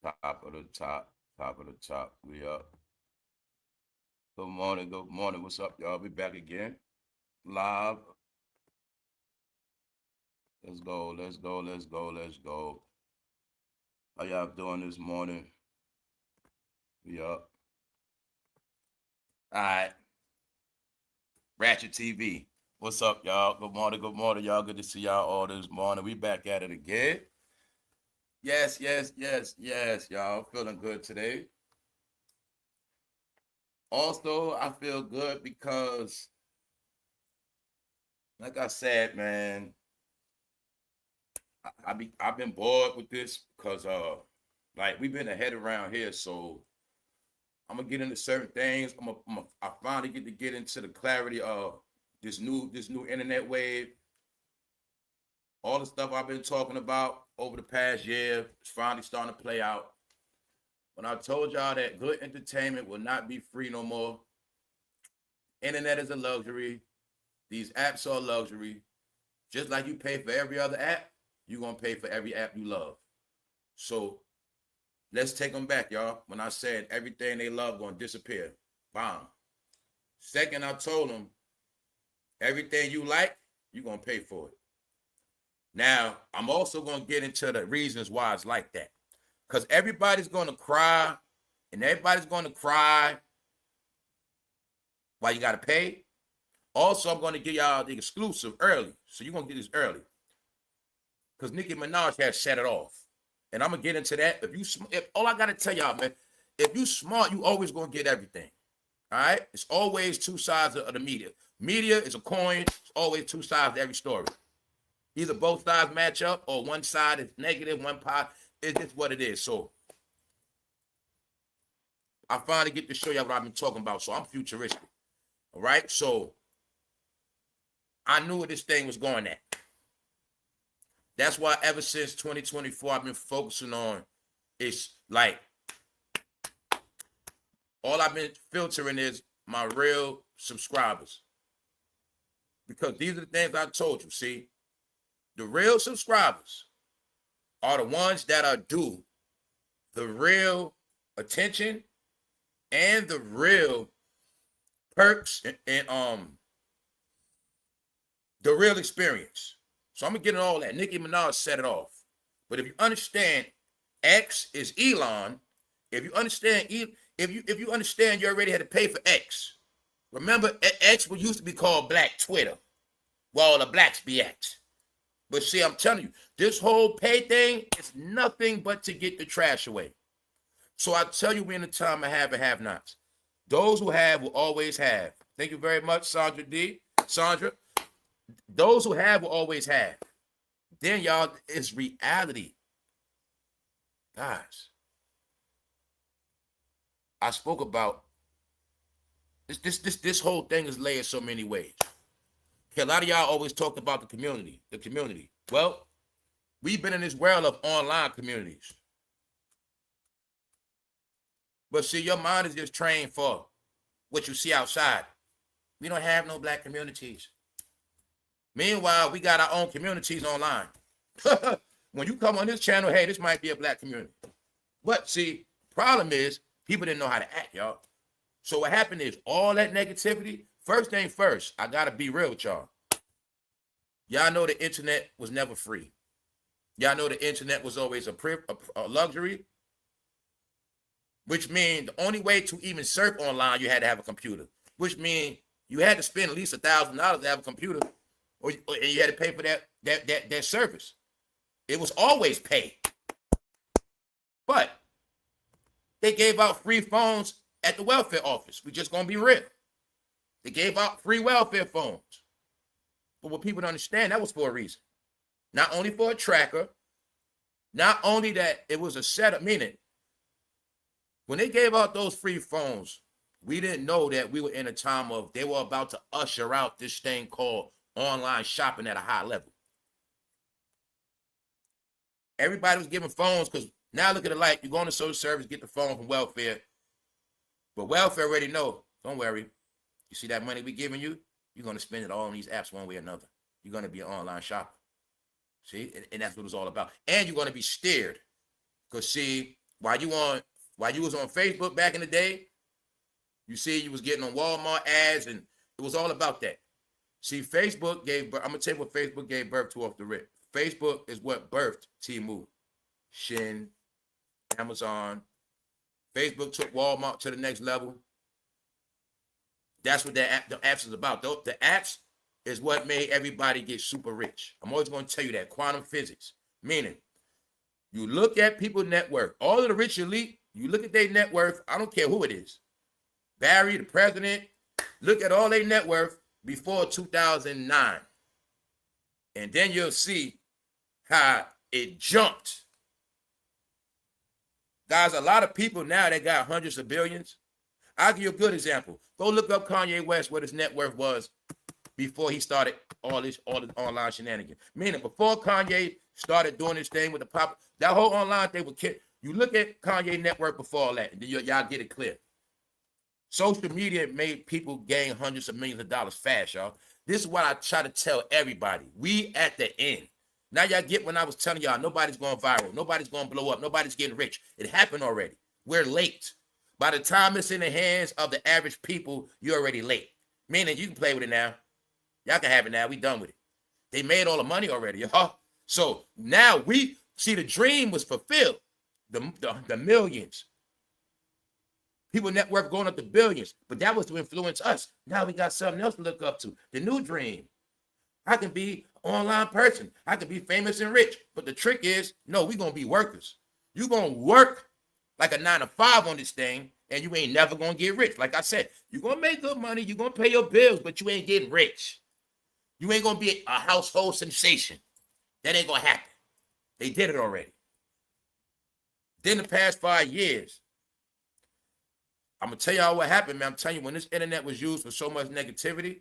Top of the top, top of the top. We up. Good morning, good morning. What's up, y'all? We back again. Live. Let's go, let's go, let's go, let's go. How y'all doing this morning? We up. All right. Ratchet TV. What's up, y'all? Good morning, y'all. Good to see y'all all this morning. We back at it again. Yes, yes, yes, yes, y'all. Feeling good today. Also, I feel good because, like I said, man, I've been bored with this because like we've been ahead around here, so I'm gonna get into certain things. I finally get into the clarity of this new internet wave. All the stuff I've been talking about over the past year is finally starting to play out. When I told y'all that good entertainment will not be free no more, internet is a luxury. These apps are a luxury. Just like you pay for every other app, you're going to pay for every app you love. So let's take them back, y'all. When I said everything they love going to disappear. Bomb. Second, I told them everything you like, you're going to pay for it. Now, I'm also going to get into the reasons why it's like that. Because everybody's going to cry, and everybody's going to cry while you got to pay. Also, I'm going to give y'all the exclusive early. So you're going to get this early. Because Nicki Minaj has set it off. And I'm going to get into that. If all I got to tell y'all, man, if you smart, you always going to get everything. All right? It's always two sides of the media. Media is a coin. It's always two sides to every story. Either both sides match up or one side is negative, one part. It's just what it is. So I finally get to show you what I've been talking about. So I'm futuristic. All right? So I knew where this thing was going at. That's why ever since 2024, I've been focusing on it's like all I've been filtering is my real subscribers. Because these are the things I told you. See, the real subscribers are the ones that are due the real attention and the real perks and the real experience. So I'm gonna get into all that. Nicki Minaj set it off. But if you understand X is Elon, if you understand if you understand you already had to pay for X. Remember, X used to be called Black Twitter. Well, the blacks be X. But see, I'm telling you, this whole pay thing is nothing but to get the trash away. So I tell you, we're in a time of have and have-nots. Those who have will always have. Thank you very much, Sandra D. Sandra. Those who have will always have. Then, y'all, it's reality. Guys, I spoke about this whole thing is layered so many ways. Okay, a lot of y'all always talked about the community. Well, we've been in this world of online communities. But see, your mind is just trained for what you see outside. We don't have no black communities. Meanwhile, we got our own communities online. When you come on this channel, hey, this might be a black community. But see, problem is people didn't know how to act, y'all. So what happened is all that negativity, first thing first, I got to be real with y'all. Y'all know the internet was never free. Y'all know the internet was always a luxury, which means the only way to even surf online, you had to have a computer, which means you had to spend at least $1,000 to have a computer, or you had to pay for that service. It was always paid. But they gave out free phones at the welfare office. We just gonna be real. They gave out free welfare phones. But what people don't understand, that was for a reason. Not only for a tracker, not only that it was a setup, meaning when they gave out those free phones, we didn't know that we were in a time of they were about to usher out this thing called online shopping at a high level. Everybody was giving phones because now look at it like you're going to social service, get the phone from welfare. But welfare already know, don't worry. You see that money we giving you? You're going to spend it all on these apps one way or another. You're going to be an online shopper. See? And that's what it's all about. And you're going to be steered. Because see, While you was on Facebook back in the day, you see you was getting on Walmart ads, and it was all about that. See, Facebook gave birth. I'm gonna tell you what Facebook gave birth to off the rip. Facebook is what birthed Temu, Shin, Amazon. Facebook took Walmart to the next level. That's what the apps is about. The apps is what made everybody get super rich. I'm always going to tell you that. Quantum physics. Meaning, you look at people's net worth. All of the rich elite, you look at their net worth. I don't care who it is. Barry, the president, look at all their net worth before 2009. And then you'll see how it jumped. Guys, a lot of people now that got hundreds of billions. I'll give you a good example. Go look up Kanye West, what his net worth was before he started all this online shenanigans. Meaning, before Kanye started doing this thing with the pop, that whole online thing with kid. You look at Kanye net worth before all that, and then y'all get it clear. Social media made people gain hundreds of millions of dollars fast, y'all. This is what I try to tell everybody. We at the end. Now y'all get when I was telling y'all, nobody's going viral. Nobody's going to blow up. Nobody's getting rich. It happened already. We're late. By the time it's in the hands of the average people, you're already late. Meaning you can play with it now. Y'all can have it now. We done with it. They made all the money already, y'all. So now we see the dream was fulfilled. The millions. People net worth going up to billions. But that was to influence us. Now we got something else to look up to. The new dream. I can be an online person. I can be famous and rich. But the trick is, no, we're going to be workers. You're going to work like a 9 to 5 on this thing, and you ain't never going to get rich. Like I said, you're going to make good money. You're going to pay your bills, but you ain't getting rich. You ain't going to be a household sensation. That ain't going to happen. They did it already. Then the past 5 years, I'm going to tell y'all what happened, man. I'm telling you, when this internet was used for so much negativity,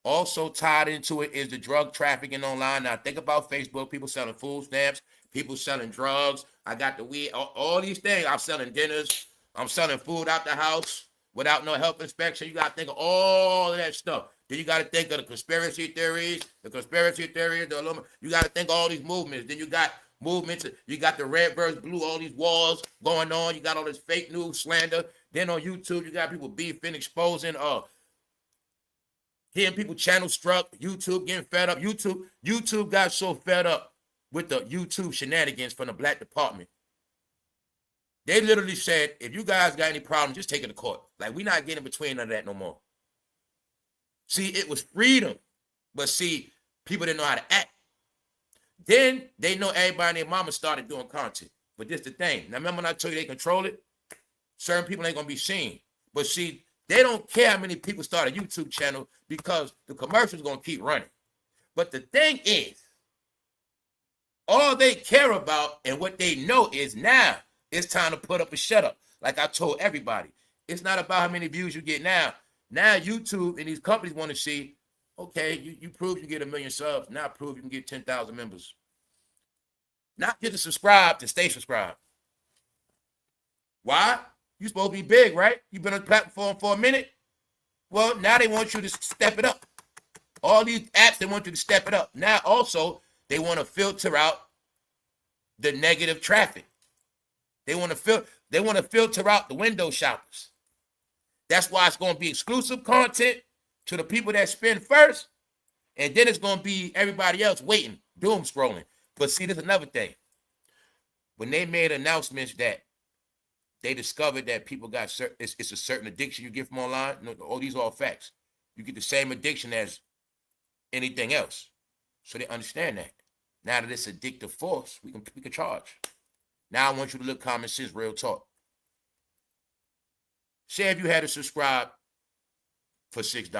also tied into it is the drug trafficking online. Now, think about Facebook. People selling food stamps. People selling drugs. I got the weed. All these things. I'm selling dinners. I'm selling food out the house without no health inspection. You got to think of all of that stuff. Then you got to think of the conspiracy theories. You got to think of all these movements. Then you got movements. You got the red versus blue, all these wars going on. You got all this fake news slander. Then on YouTube, you got people beefing, exposing, hearing people channel struck, YouTube getting fed up. YouTube got so fed up with the YouTube shenanigans from the black department. They literally said, if you guys got any problems, just take it to court. Like, we're not getting between none of that no more. See, it was freedom. But see, people didn't know how to act. Then they know everybody and their mama started doing content. But this is the thing. Now, remember when I told you they control it? Certain people ain't going to be seen. But see, they don't care how many people start a YouTube channel because the commercial's going to keep running. But the thing is, all they care about and what they know is now it's time to put up a shut up. Like I told everybody, it's not about how many views you get now. Now YouTube and these companies want to see, okay, you prove you get 1 million subs. Now prove you can get 10,000 members. Not just to subscribe, to stay subscribed. Why? You supposed to be big, right? You've been on the platform for a minute. Well, now they want you to step it up. All these apps, they want you to step it up. Now also, they want to filter out the negative traffic. They want to filter out the window shoppers. That's why it's going to be exclusive content to the people that spend first, and then it's going to be everybody else waiting, doom scrolling. But see, there's another thing. When they made announcements that they discovered that people got it's a certain addiction you get from online. No, all these are all facts. You get the same addiction as anything else. So they understand that. Now that it's addictive force, we can charge. Now I want you to look common sense, real talk. Say if you had to subscribe for $6.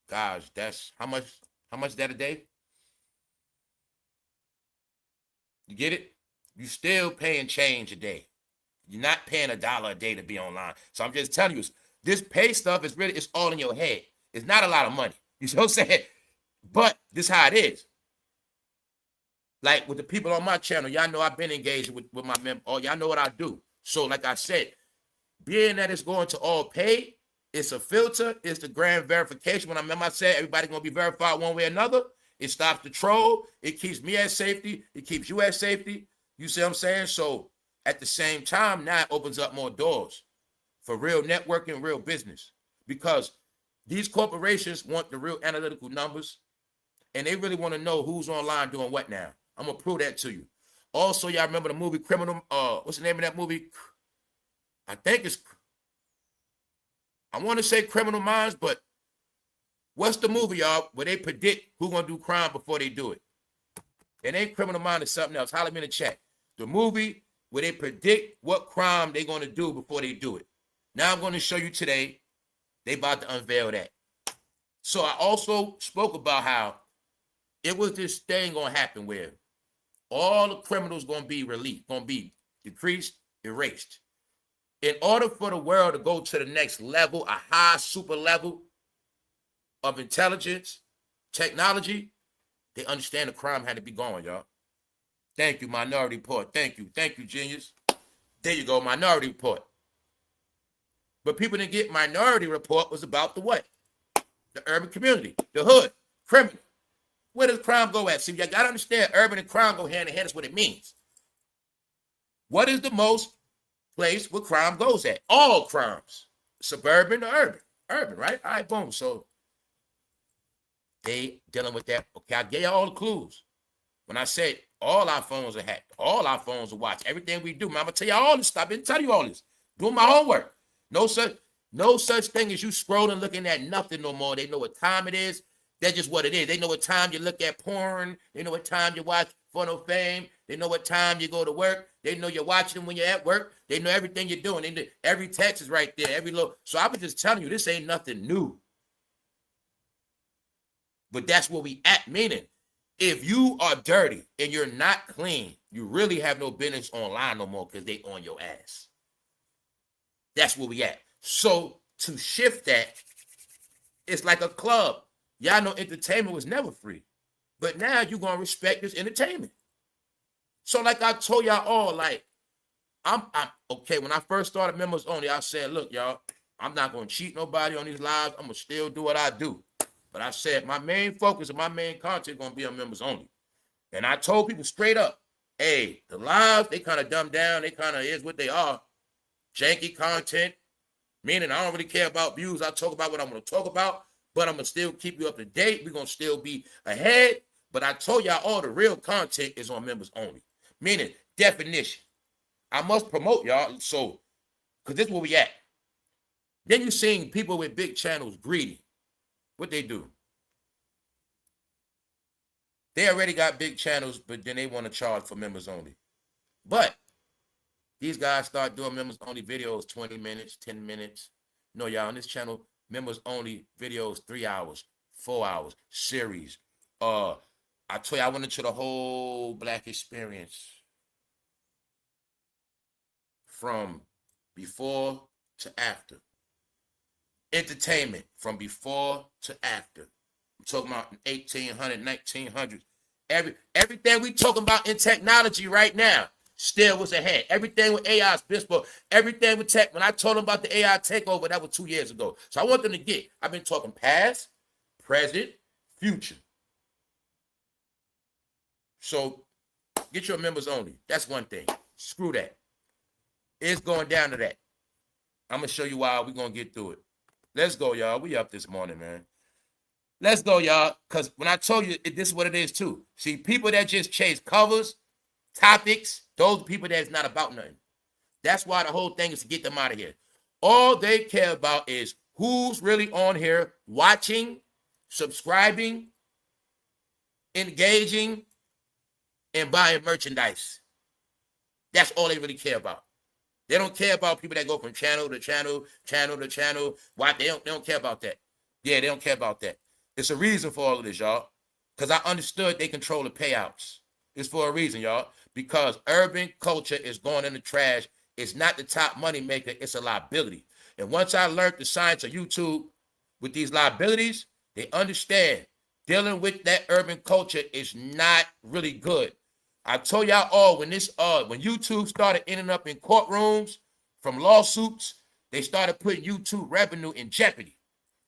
Guys, that's how much is that a day? You get it? You still paying change a day. You're not paying $1 a day to be online. So I'm just telling you, this pay stuff is really, it's all in your head. It's not a lot of money. You see what I'm saying? But this is how it is. Like with the people on my channel, y'all know I've been engaged with my members. Oh, y'all know what I do. So like I said, being that it's going to all pay, it's a filter, it's the grand verification. When I said everybody's going to be verified one way or another, it stops the troll. It keeps me at safety. It keeps you at safety. You see what I'm saying? So at the same time, now it opens up more doors for real networking, real business. Because these corporations want the real analytical numbers, and they really want to know who's online doing what now. I'm gonna prove that to you. Also, y'all remember the movie Criminal? What's the name of that movie? I think it's, I want to say Criminal Minds, but what's the movie, y'all, where they predict who's gonna do crime before they do it? It ain't Criminal Minds, it's something else. Holler me in the chat. The movie where they predict what crime they're gonna do before they do it. Now I'm gonna show you today. They about to unveil that. So I also spoke about how it was this thing gonna happen where all the criminals gonna be released, gonna be decreased, erased. In order for the world to go to the next level, a high super level of intelligence, technology, they understand the crime had to be gone, y'all. Thank you, Minority Report. Thank you, genius. There you go, Minority Report. But people didn't get Minority Report was about the what? The urban community, the hood, criminal. Where does crime go at? See, you gotta understand urban and crime go hand in hand. That's what it means. What is the most place where crime goes at? All crimes. Suburban or urban? Urban, right? All right, boom. So they dealing with that. Okay, I gave you all the clues. When I said all our phones are hacked, all our phones are watched, everything we do, man, I'm gonna tell you all this stuff. I've been telling you all this. Doing my homework. No such thing as you scrolling looking at nothing no more. They know what time it is. That's just what it is. They know what time you look at porn. They know what time you watch For No Fame. They know what time you go to work. They know you're watching when you're at work. They know everything you're doing. They know every text is right there. Every little. So I was just telling you, this ain't nothing new. But that's where we at. Meaning, if you are dirty and you're not clean, you really have no business online no more because they on your ass. That's where we at. So to shift that, it's like a club. Y'all know entertainment was never free. But now you're going to respect this entertainment. So like I told y'all all, like, I'm okay, when I first started members only, I said, look, y'all, I'm not going to cheat nobody on these lives. I'm going to still do what I do. But I said my main focus and my main content going to be on members only. And I told people straight up, hey, the lives, they kind of dumbed down. They kind of is what they are. Janky content, meaning I don't really care about views. I talk about what I'm going to talk about. But I'm going to still keep you up to date. We're going to still be ahead. But I told y'all all the real content is on members only. Meaning, definition. I must promote y'all. So, because this is where we at. Then you're seeing people with big channels greedy. What they do? They already got big channels, but then they want to charge for members only. But these guys start doing members only videos, 20 minutes, 10 minutes. No, y'all, on this channel, members only videos, 3 hours, 4 hours, series. I tell you, I went into the whole Black experience from before to after. Entertainment from before to after. I'm talking about 1800, 1900s. Everything we talking about in technology right now still was ahead. Everything with AI's business, everything with tech. When I told them about the AI takeover, that was 2 years ago. So I want them to get, I've been talking past, present, future. So get your members only. That's one thing. Screw that. It's going down to that. I'm going to show you why we're going to get through it. Let's go, y'all. We up this morning, man. Let's go, y'all. Because when I told you, this is what it is, too. See, people that just chase covers, topics, those people that's not about nothing. That's why the whole thing is to get them out of here. All they care about is who's really on here watching, subscribing, engaging, and buying merchandise. That's all they really care about. They don't care about people that go from channel to channel, channel to channel. Why? They don't care about that. Yeah, they don't care about that. It's a reason for all of this, y'all. Because I understood they control the payouts. It's for a reason, y'all. Because urban culture is going in the trash. It's not the top money maker. It's a liability. And once I learned the science of YouTube with these liabilities, they understand dealing with that urban culture is not really good. I told y'all all when YouTube started ending up in courtrooms from lawsuits, they started putting YouTube revenue in jeopardy.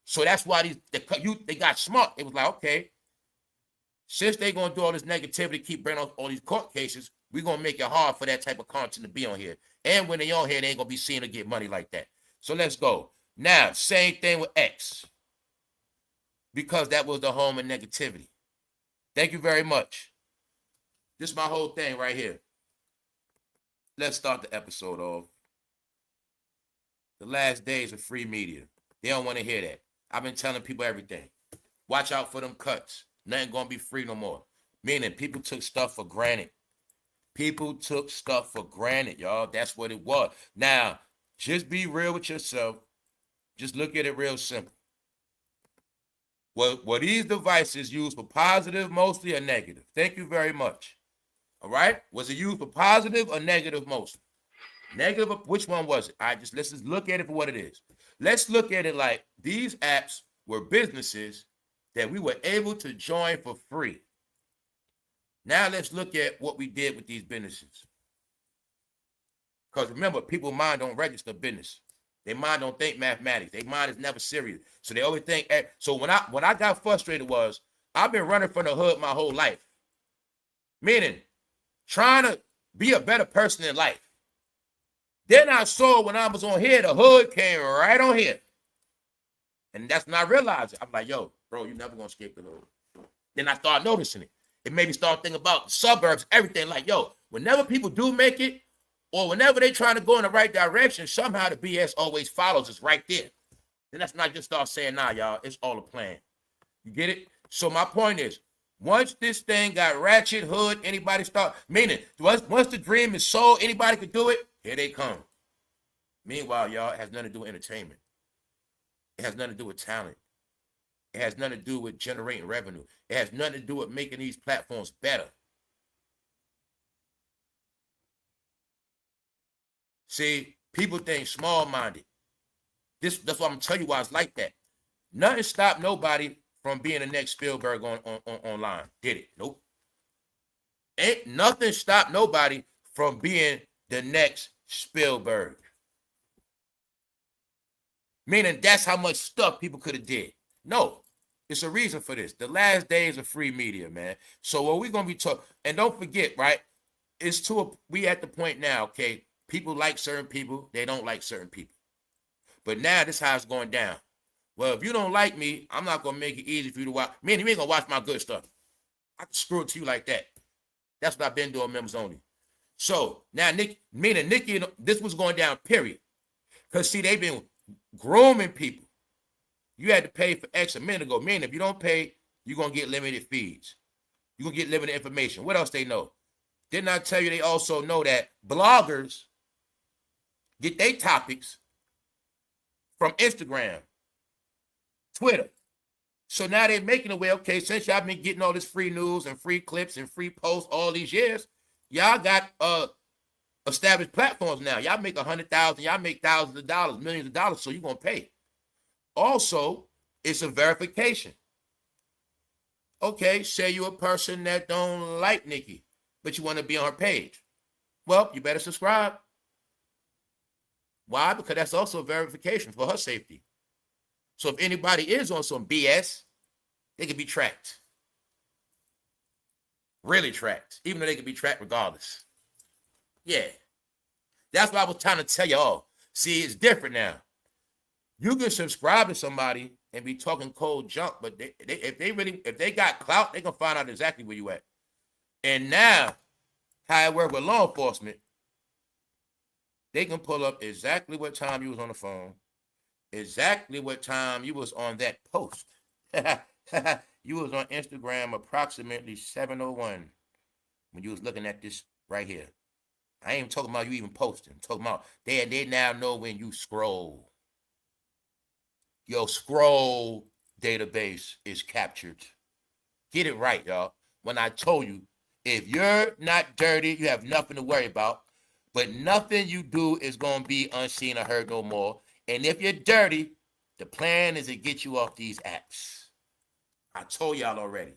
So that's why they got smart. It was like, okay, since they're going to do all this negativity, keep bringing all these court cases, We're going to make it hard for that type of content to be on here. And when they on here, they ain't going to be seen to get money like that. So let's go. Now, same thing with X. Because that was the home of negativity. Thank you very much. This is my whole thing right here. Let's start the episode off. The last days of free media. They don't want to hear that. I've been telling people everything. Watch out for them cuts. Nothing going to be free no more. Meaning people took stuff for granted. People took stuff for granted, y'all. That's what it was. Now, just be real with yourself. Just look at it real simple. Were these devices used for positive mostly or negative? Thank you very much. All right? Was it used for positive or negative mostly? Negative, which one was it? All right, let's just look at it for what it is. Let's look at it like these apps were businesses that we were able to join for free. Now let's look at what we did with these businesses. Because remember, people's mind don't register business. Their mind don't think mathematics. Their mind is never serious. So they always think. So when I got frustrated was, I've been running from the hood my whole life. Meaning, trying to be a better person in life. Then I saw when I was on here, the hood came right on here. And that's when I realized it. I'm like, yo, bro, you're never going to escape the hood. Then I started noticing it. It made me start thinking about the suburbs, everything. Like, yo, whenever people do make it, or whenever they trying to go in the right direction, somehow the BS always follows us right there. Then that's not just start saying, nah, y'all, it's all a plan. You get it? So my point is, once this thing got ratchet, hood, anybody start, meaning, once the dream is sold, anybody could do it, here they come. Meanwhile, y'all, it has nothing to do with entertainment. It has nothing to do with talent. It has nothing to do with generating revenue. It has nothing to do with making these platforms better. See, people think small-minded. That's why I'm telling you why it's like that. Nothing stopped nobody from being the next Spielberg online. Did it? Nope. Ain't nothing stopped nobody from being the next Spielberg. Meaning that's how much stuff people could have did. No, it's a reason for this. The last days of free media, man. So what we're going to be talking, and don't forget, right, we at the point now, okay, people like certain people, they don't like certain people. But now this is how it's going down. Well, if you don't like me, I'm not going to make it easy for you to watch. Man, you ain't going to watch my good stuff. I can screw it to you like that. That's what I've been doing, members only. So now Nicki, this was going down, period. Because see, they've been grooming people. You had to pay for X a minute ago. Meaning if you don't pay, you're going to get limited feeds. You're going to get limited information. What else they know? Didn't I tell you they also know that bloggers get their topics from Instagram, Twitter. So now they're making a way, okay, since y'all been getting all this free news and free clips and free posts all these years, y'all got established platforms now. Y'all make 100,000, y'all make thousands of dollars, millions of dollars, so you're going to pay. Also, it's a verification. Okay, say you're a person that don't like Nicki, but you want to be on her page. Well, you better subscribe. Why? Because that's also a verification for her safety. So if anybody is on some BS, they can be tracked. Really tracked. Even though they can be tracked regardless. Yeah. That's what I was trying to tell y'all. See, it's different now. You can subscribe to somebody and be talking cold junk, but if they got clout, they're going to find out exactly where you at. And now, how it works with law enforcement, they can pull up exactly what time you was on the phone, exactly what time you was on that post. You was on Instagram approximately 7:01 when you was looking at this right here. I ain't even talking about you even posting. I'm talking about they now know when you scroll. Your scroll database is captured. Get it right, y'all. When I told you, if you're not dirty, you have nothing to worry about. But nothing you do is going to be unseen or heard no more. And if you're dirty, the plan is to get you off these apps. I told y'all already.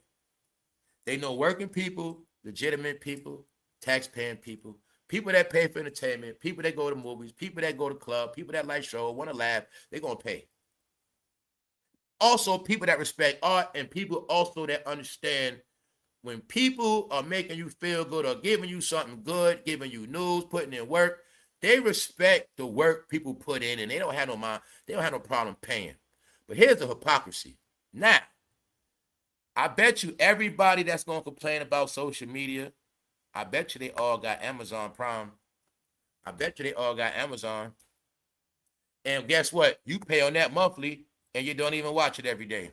They know working people, legitimate people, tax-paying people, people that pay for entertainment, people that go to movies, people that go to club, people that like show, want to laugh, they're going to pay. Also, people that respect art and people also that understand when people are making you feel good or giving you something good, giving you news, putting in work, they respect the work people put in, and they don't have no mind. They don't have no problem paying. But here's the hypocrisy. Now, I bet you everybody that's gonna complain about social media, I bet you they all got Amazon Prime. I bet you they all got Amazon. And guess what? You pay on that monthly, and you don't even watch it every day.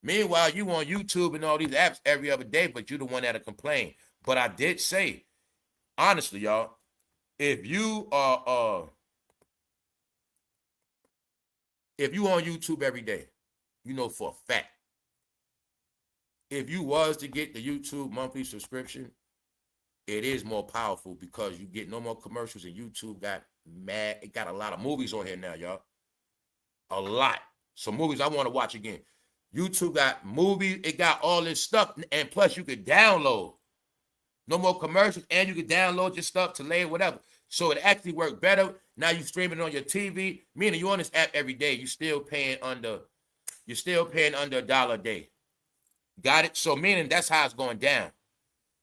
Meanwhile, you on YouTube and all these apps every other day, but you the one that'll complain. But I did say, honestly, y'all, if you are if you on YouTube every day, you know for a fact, if you was to get the YouTube monthly subscription, it is more powerful because you get no more commercials, and YouTube got mad. It got a lot of movies on here now, y'all. A lot. Some movies I want to watch again. YouTube got movies. It got all this stuff, and plus you could download. No more commercials, and you can download your stuff to lay whatever. So it actually worked better. Now you streaming it on your TV. Meaning you on this app every day. You're still paying under $1 a day. Got it? So meaning that's how it's going down.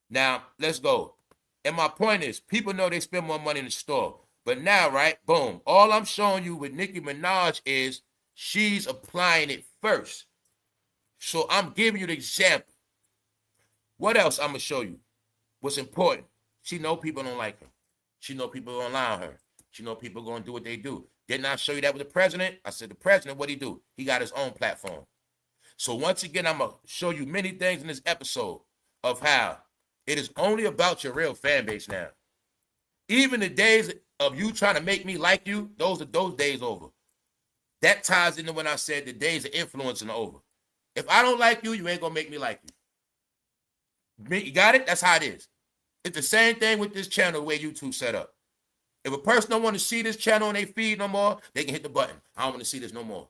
Now, let's go. And my point is, people know they spend more money in the store. But now, right, boom. All I'm showing you with Nicki Minaj is she's applying it first. So I'm giving you the example. What else I'm going to show you? What's important? She know people don't like her. She know people don't lie on her. She know people going to do what they do. Didn't I show you that with the president? I said, the president, what'd he do? He got his own platform. So once again, I'm going to show you many things in this episode of how it is only about your real fan base now. Even the days of you trying to make me like you, those days over. That ties into when I said the days of influencing are over. If I don't like you, you ain't going to make me like you. You got it? That's how it is. It's the same thing with this channel, the way YouTube set up. If a person don't want to see this channel on their feed no more, they can hit the button. I don't want to see this no more.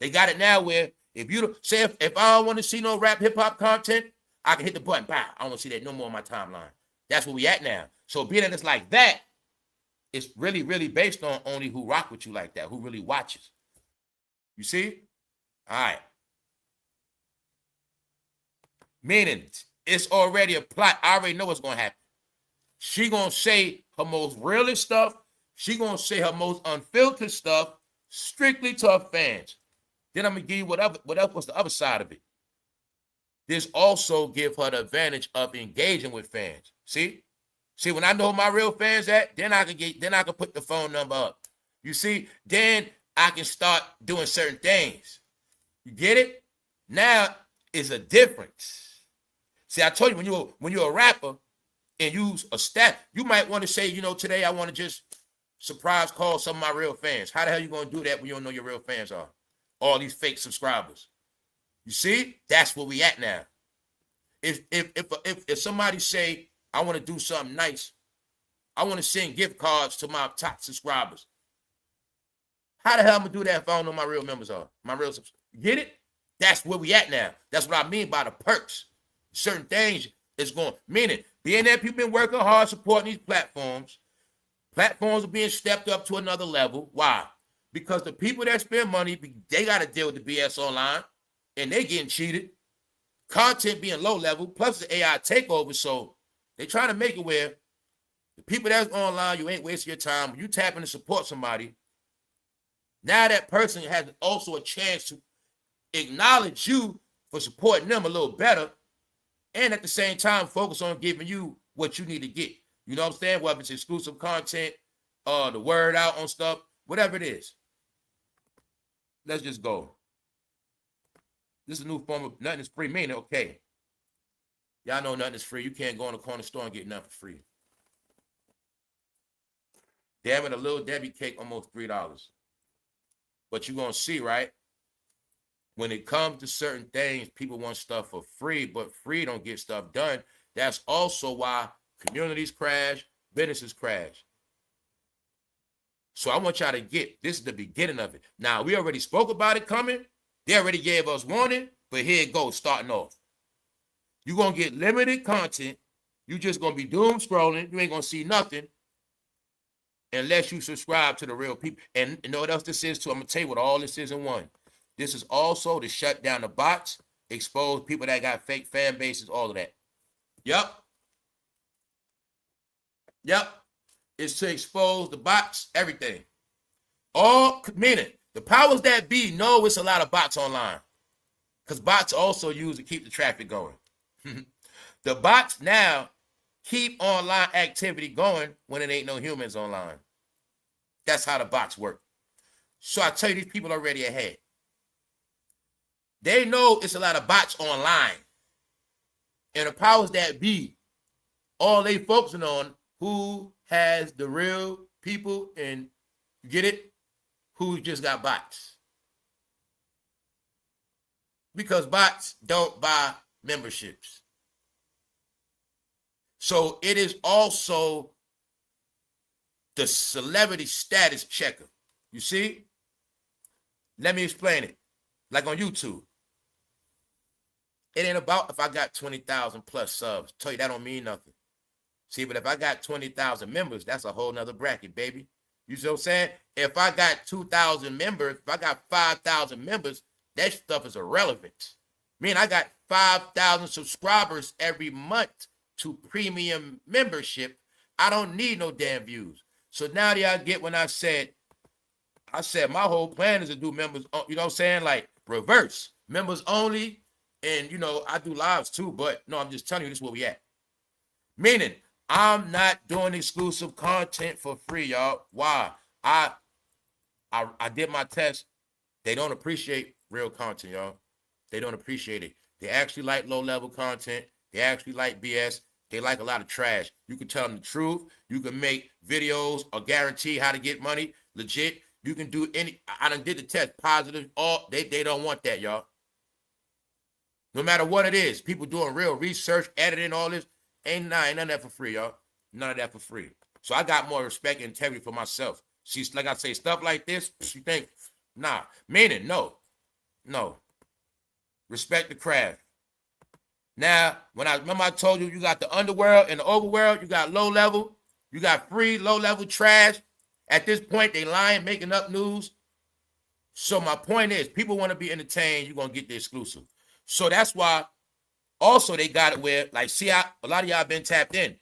They got it now where if you say if I don't want to see no rap hip-hop content, I can hit the button. Bow. I don't want to see that no more on my timeline. That's where we at now. So being that it's like that, it's really, really based on only who rock with you like that, who really watches. You see? All right. Meaning, it's already a plot. I already know what's going to happen. She going to say her most realest stuff. She going to say her most unfiltered stuff strictly to her fans. Then I'm going to give you what's the other side of it. This also give her the advantage of engaging with fans. See, when I know my real fans at, then I can put the phone number up. You see, then I can start doing certain things. You get it? Now is a difference. See, I told you when you're a rapper and use a stat, you might want to say, today I want to just surprise call some of my real fans. How the hell you gonna do that when you don't know your real fans are? All these fake subscribers. You see, that's where we at now. If somebody say, I want to do something nice, I want to send gift cards to my top subscribers. How the hell I'm gonna do that if I don't know my real members are? My real subscribers. Get it? That's where we at now. That's what I mean by the perks. Certain things is going, meaning being that people been working hard supporting these platforms. Platforms are being stepped up to another level. Why? Because the people that spend money, they got to deal with the BS online, and they getting cheated. Content being low level, plus the AI takeover. So they trying to make it where the people that's online, you ain't wasting your time. When you tap in to support somebody, now that person has also a chance to acknowledge you for supporting them a little better, and at the same time focus on giving you what you need to get. You know what I'm saying? Whether it's exclusive content, the word out on stuff, whatever it is. Let's just go. This is a new form of nothing is free. Meaning, okay, y'all know nothing is free. You can't go in the corner store and get nothing for free. Damn it, a little Debbie cake, almost $3. But you're going to see, right? When it comes to certain things, people want stuff for free, but free don't get stuff done. That's also why communities crash, businesses crash. So I want y'all to get, this is the beginning of it. Now, we already spoke about it coming. They already gave us warning, but here it goes, starting off. You're going to get limited content. You're just going to be doom scrolling. You ain't going to see nothing unless you subscribe to the real people. And you know what else this is, too? I'm going to tell you what all this is in one. This is also to shut down the bots, expose people that got fake fan bases, all of that. Yep. Yep. It's to expose the bots, everything. All meaning the powers that be know it's a lot of bots online. Because bots also used to keep the traffic going. The bots now keep online activity going when it ain't no humans online. That's how the bots work. So I tell you, these people are already ahead. They know it's a lot of bots online. And the powers that be, all they focusing on who has the real people and get it, who just got bots. Because bots don't buy memberships. So it is also the celebrity status checker. You see? Let me explain it. Like on YouTube. It ain't about if I got 20,000 plus subs. Tell you that don't mean nothing. See, but if I got 20,000 members, that's a whole nother bracket, baby. You see what I'm saying? If I got 2,000 members, if I got 5,000 members, that stuff is irrelevant. I mean, I got 5,000 subscribers every month to premium membership. I don't need no damn views. So now do y'all get when I said my whole plan is to do members, you know what I'm saying? Like reverse, members only. And, you know, I do lives too, but no, I'm just telling you this is where we at. Meaning, I'm not doing exclusive content for free, y'all. Why? I did my test. They don't appreciate real content, y'all. They don't appreciate it. They actually like low-level content. They actually like BS. They like a lot of trash. You can tell them the truth. You can make videos or guarantee how to get money. Legit. You can do any. I done did the test. Positive. All they don't want that, y'all. No matter what it is, people doing real research, editing, all this, ain't none of that for free, y'all. None of that for free. So I got more respect and integrity for myself. See, like I say, stuff like this, you think, nah. Meaning, no. Respect the craft. Now, when I remember I told you got the underworld and the overworld, you got low level, you got free low level trash. At this point, they lying, making up news. So my point is, people want to be entertained, you're going to get the exclusive. So that's why also they got it where, like, see, a lot of y'all been tapped in.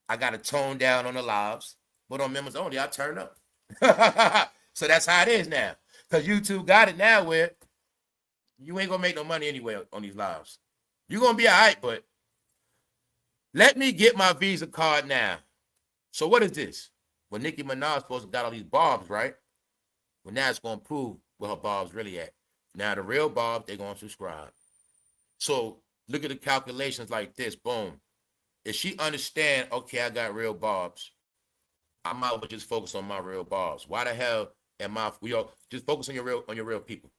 I got to tone down on the lives, but on members only, I turn up. So that's how it is now. Because YouTube got it now where you ain't going to make no money anyway on these lives. You're going to be all right, but let me get my Visa card now. So what is this? Well, Nicki Minaj supposed to got all these Barbz, right? Well, now it's going to prove where her Barbz really at. Now, the real Barbz, they're going to subscribe. So look at the calculations like this. Boom. If she understand, okay, I got real Barbz, I might as well just focus on my real Barbz. Why the hell am I, just focus on your real people.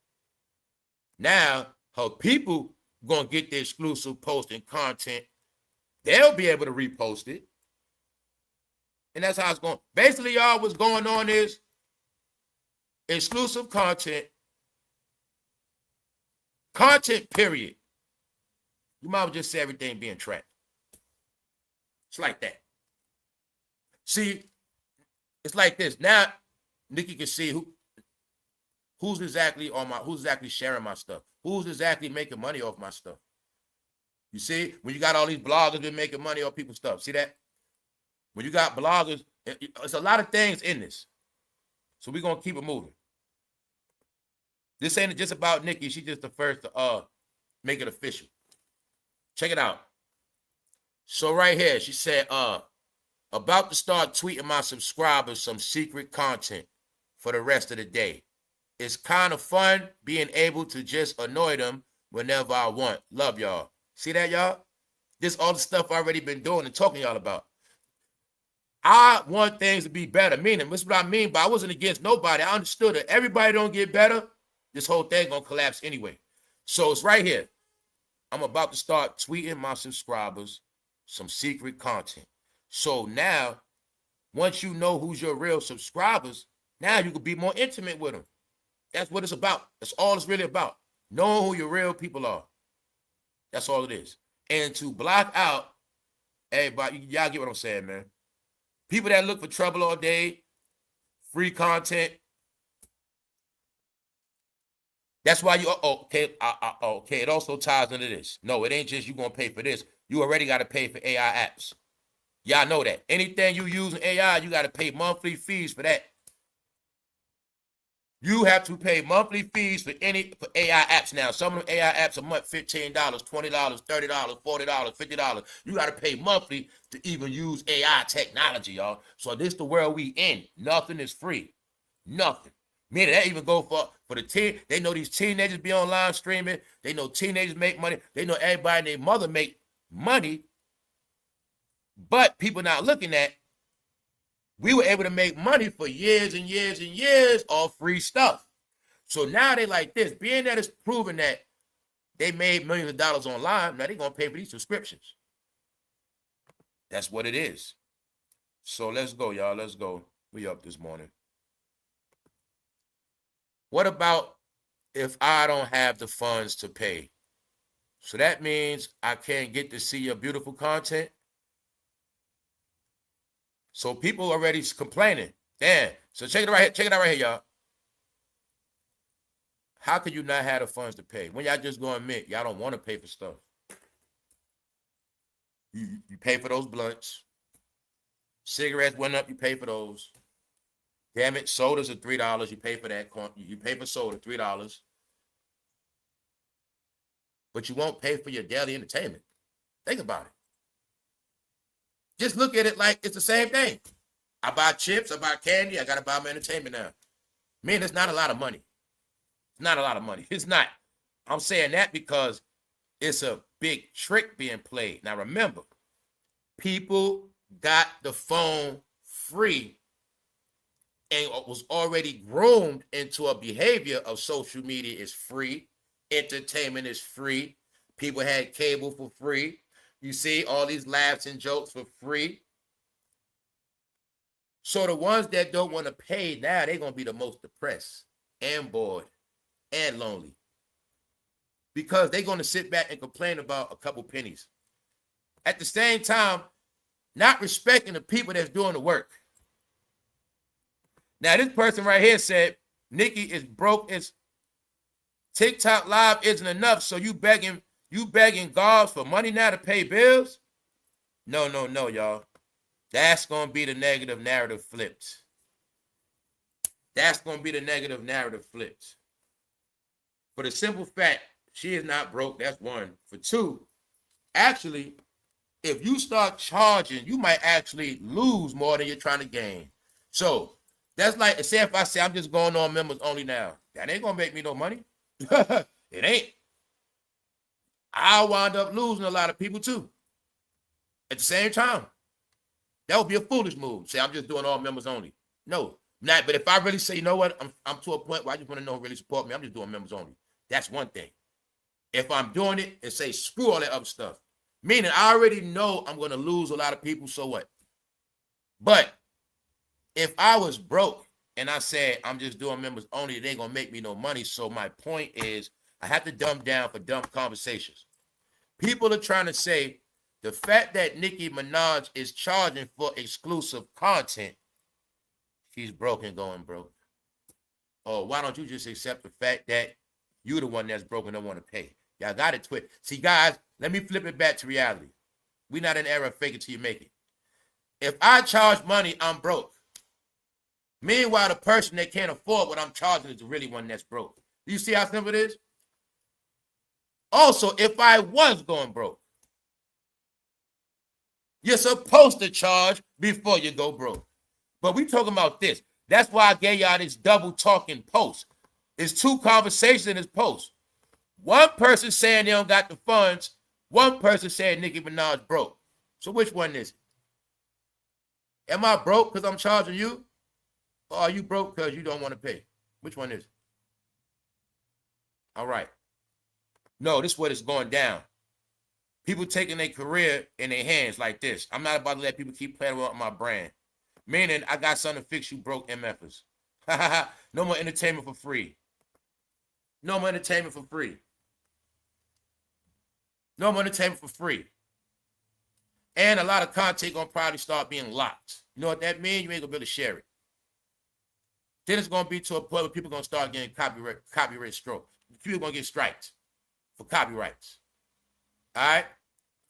Now, her people going to get the exclusive posting content. They'll be able to repost it. And that's how it's going. Basically, y'all, what's going on is exclusive content, period. You might as well just say everything being tracked. It's like that. See, it's like this. Now, Nicki can see who's exactly sharing my stuff. Who's exactly making money off my stuff. You see, when you got all these bloggers been making money off people's stuff. See that? When you got bloggers, it's a lot of things in this. So we're going to keep it moving. This ain't just about Nicki. She's just the first to make it official. Check it out. So right here, she said, about to start tweeting my subscribers some secret content for the rest of the day. It's kind of fun being able to just annoy them whenever I want. Love y'all. See that, y'all? This all the stuff I already been doing and talking to y'all about. I want things to be better. Meaning, this is what I mean, but I wasn't against nobody. I understood that everybody don't get better. This whole thing gonna collapse anyway. So it's right here. I'm about to start tweeting my subscribers some secret content. So now, once you know who's your real subscribers, now you can be more intimate with them. That's what it's about. That's all it's really about. Knowing who your real people are. That's all it is. And to block out everybody, y'all get what I'm saying, man. People that look for trouble all day, free content. That's why you, okay, it also ties into this. No, it ain't just you going to pay for this. You already got to pay for AI apps. Y'all know that. Anything you use in AI, you got to pay monthly fees for that. You have to pay monthly fees for for AI apps now. Some of them AI apps a month, $15, $20, $30, $40, $50. You got to pay monthly to even use AI technology, y'all. So this the world we in. Nothing is free. Nothing. Meaning that even go for the teen. They know these teenagers be online streaming. They know teenagers make money. They know everybody and their mother make money. But people not looking at, we were able to make money for years and years and years off free stuff. So now they like this. Being that it's proven that they made millions of dollars online, now they're going to pay for these subscriptions. That's what it is. So let's go, y'all. Let's go. We up this morning. What about if I don't have the funds to pay? So that means I can't get to see your beautiful content. So people already complaining. Damn. So check it out right here, y'all. How could you not have the funds to pay? When y'all just go admit, y'all don't want to pay for stuff. You pay for those blunts. Cigarettes went up, you pay for those. Damn it, sodas are $3. You pay for that. You pay for soda, $3. But you won't pay for your daily entertainment. Think about it. Just look at it like it's the same thing. I buy chips, I buy candy, I got to buy my entertainment now. Man, it's not a lot of money. It's not a lot of money. It's not. I'm saying that because it's a big trick being played. Now remember, people got the phone free and was already groomed into a behavior of social media is free. Entertainment is free. People had cable for free. You see all these laughs and jokes for free. So the ones that don't want to pay now, they're going to be the most depressed and bored and lonely. Because they're going to sit back and complain about a couple pennies. At the same time, not respecting the people that's doing the work. Now, this person right here said, Nicki is broke. It's TikTok live isn't enough. So you begging God for money now to pay bills? No, y'all. That's going to be the negative narrative flipped. That's going to be the negative narrative flipped. For the simple fact, she is not broke. That's one. For two, actually, if you start charging, you might actually lose more than you're trying to gain. So that's like, say if I say I'm just going on members only now, that ain't going to make me no money. It ain't. I'll wind up losing a lot of people too. At the same time, that would be a foolish move. Say I'm just doing all members only. No, not. But if I really say, you know what, I'm to a point where I just want to know who really support me. I'm just doing members only. That's one thing. If I'm doing it and say screw all that other stuff, meaning I already know I'm going to lose a lot of people. So what? But if I was broke and I said I'm just doing members only, it ain't going to make me no money. So my point is, I have to dumb down for dumb conversations. People are trying to say the fact that Nicki Minaj is charging for exclusive content, she's broke and going broke. Oh, why don't you just accept the fact that you're the one that's broke and don't want to pay? Y'all got it twisted. See, guys, let me flip it back to reality. We're not in the era of fake it till you make it. If I charge money, I'm broke. Meanwhile, the person that can't afford what I'm charging is the really one that's broke. Do you see how simple it is? Also, if I was going broke, you're supposed to charge before you go broke. But we talking about this. That's why I gave y'all this double talking post. It's two conversations in this post. One person saying they don't got the funds. One person saying Nicki Minaj broke. So which one is it? Am I broke because I'm charging you? Or are you broke because you don't want to pay? Which one is it? All right. No, this is what it's going down. People taking their career in their hands like this. I'm not about to let people keep playing with my brand. Meaning, I got something to fix you broke MFers. No more entertainment for free. No more entertainment for free. No more entertainment for free. And a lot of content gonna probably start being locked. You know what that means? You ain't gonna be able to share it. Then it's gonna be to a point where people gonna start getting copyright stroke. people gonna get strikes for copyrights. All right?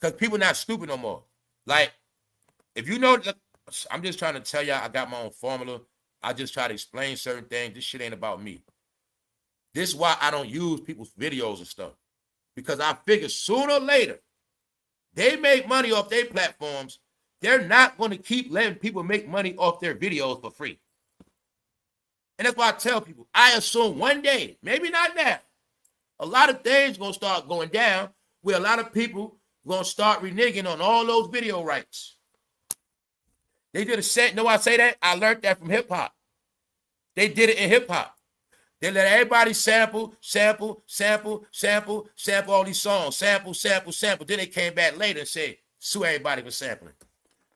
Because people not stupid no more. Like, if you know, I'm just trying to tell y'all I got my own formula. I just try to explain certain things. This shit ain't about me. This is why I don't use people's videos and stuff. Because I figure sooner or later, they make money off their platforms. They're not going to keep letting people make money off their videos for free. And that's why I tell people, I assume one day, maybe not now, a lot of things going to start going down where a lot of people going to start reneging on all those video rights. They did a set. Know why I say that? I learned that from hip hop. They did it in hip hop. They let everybody sample all these songs, sample. Then they came back later and said, sue everybody for sampling.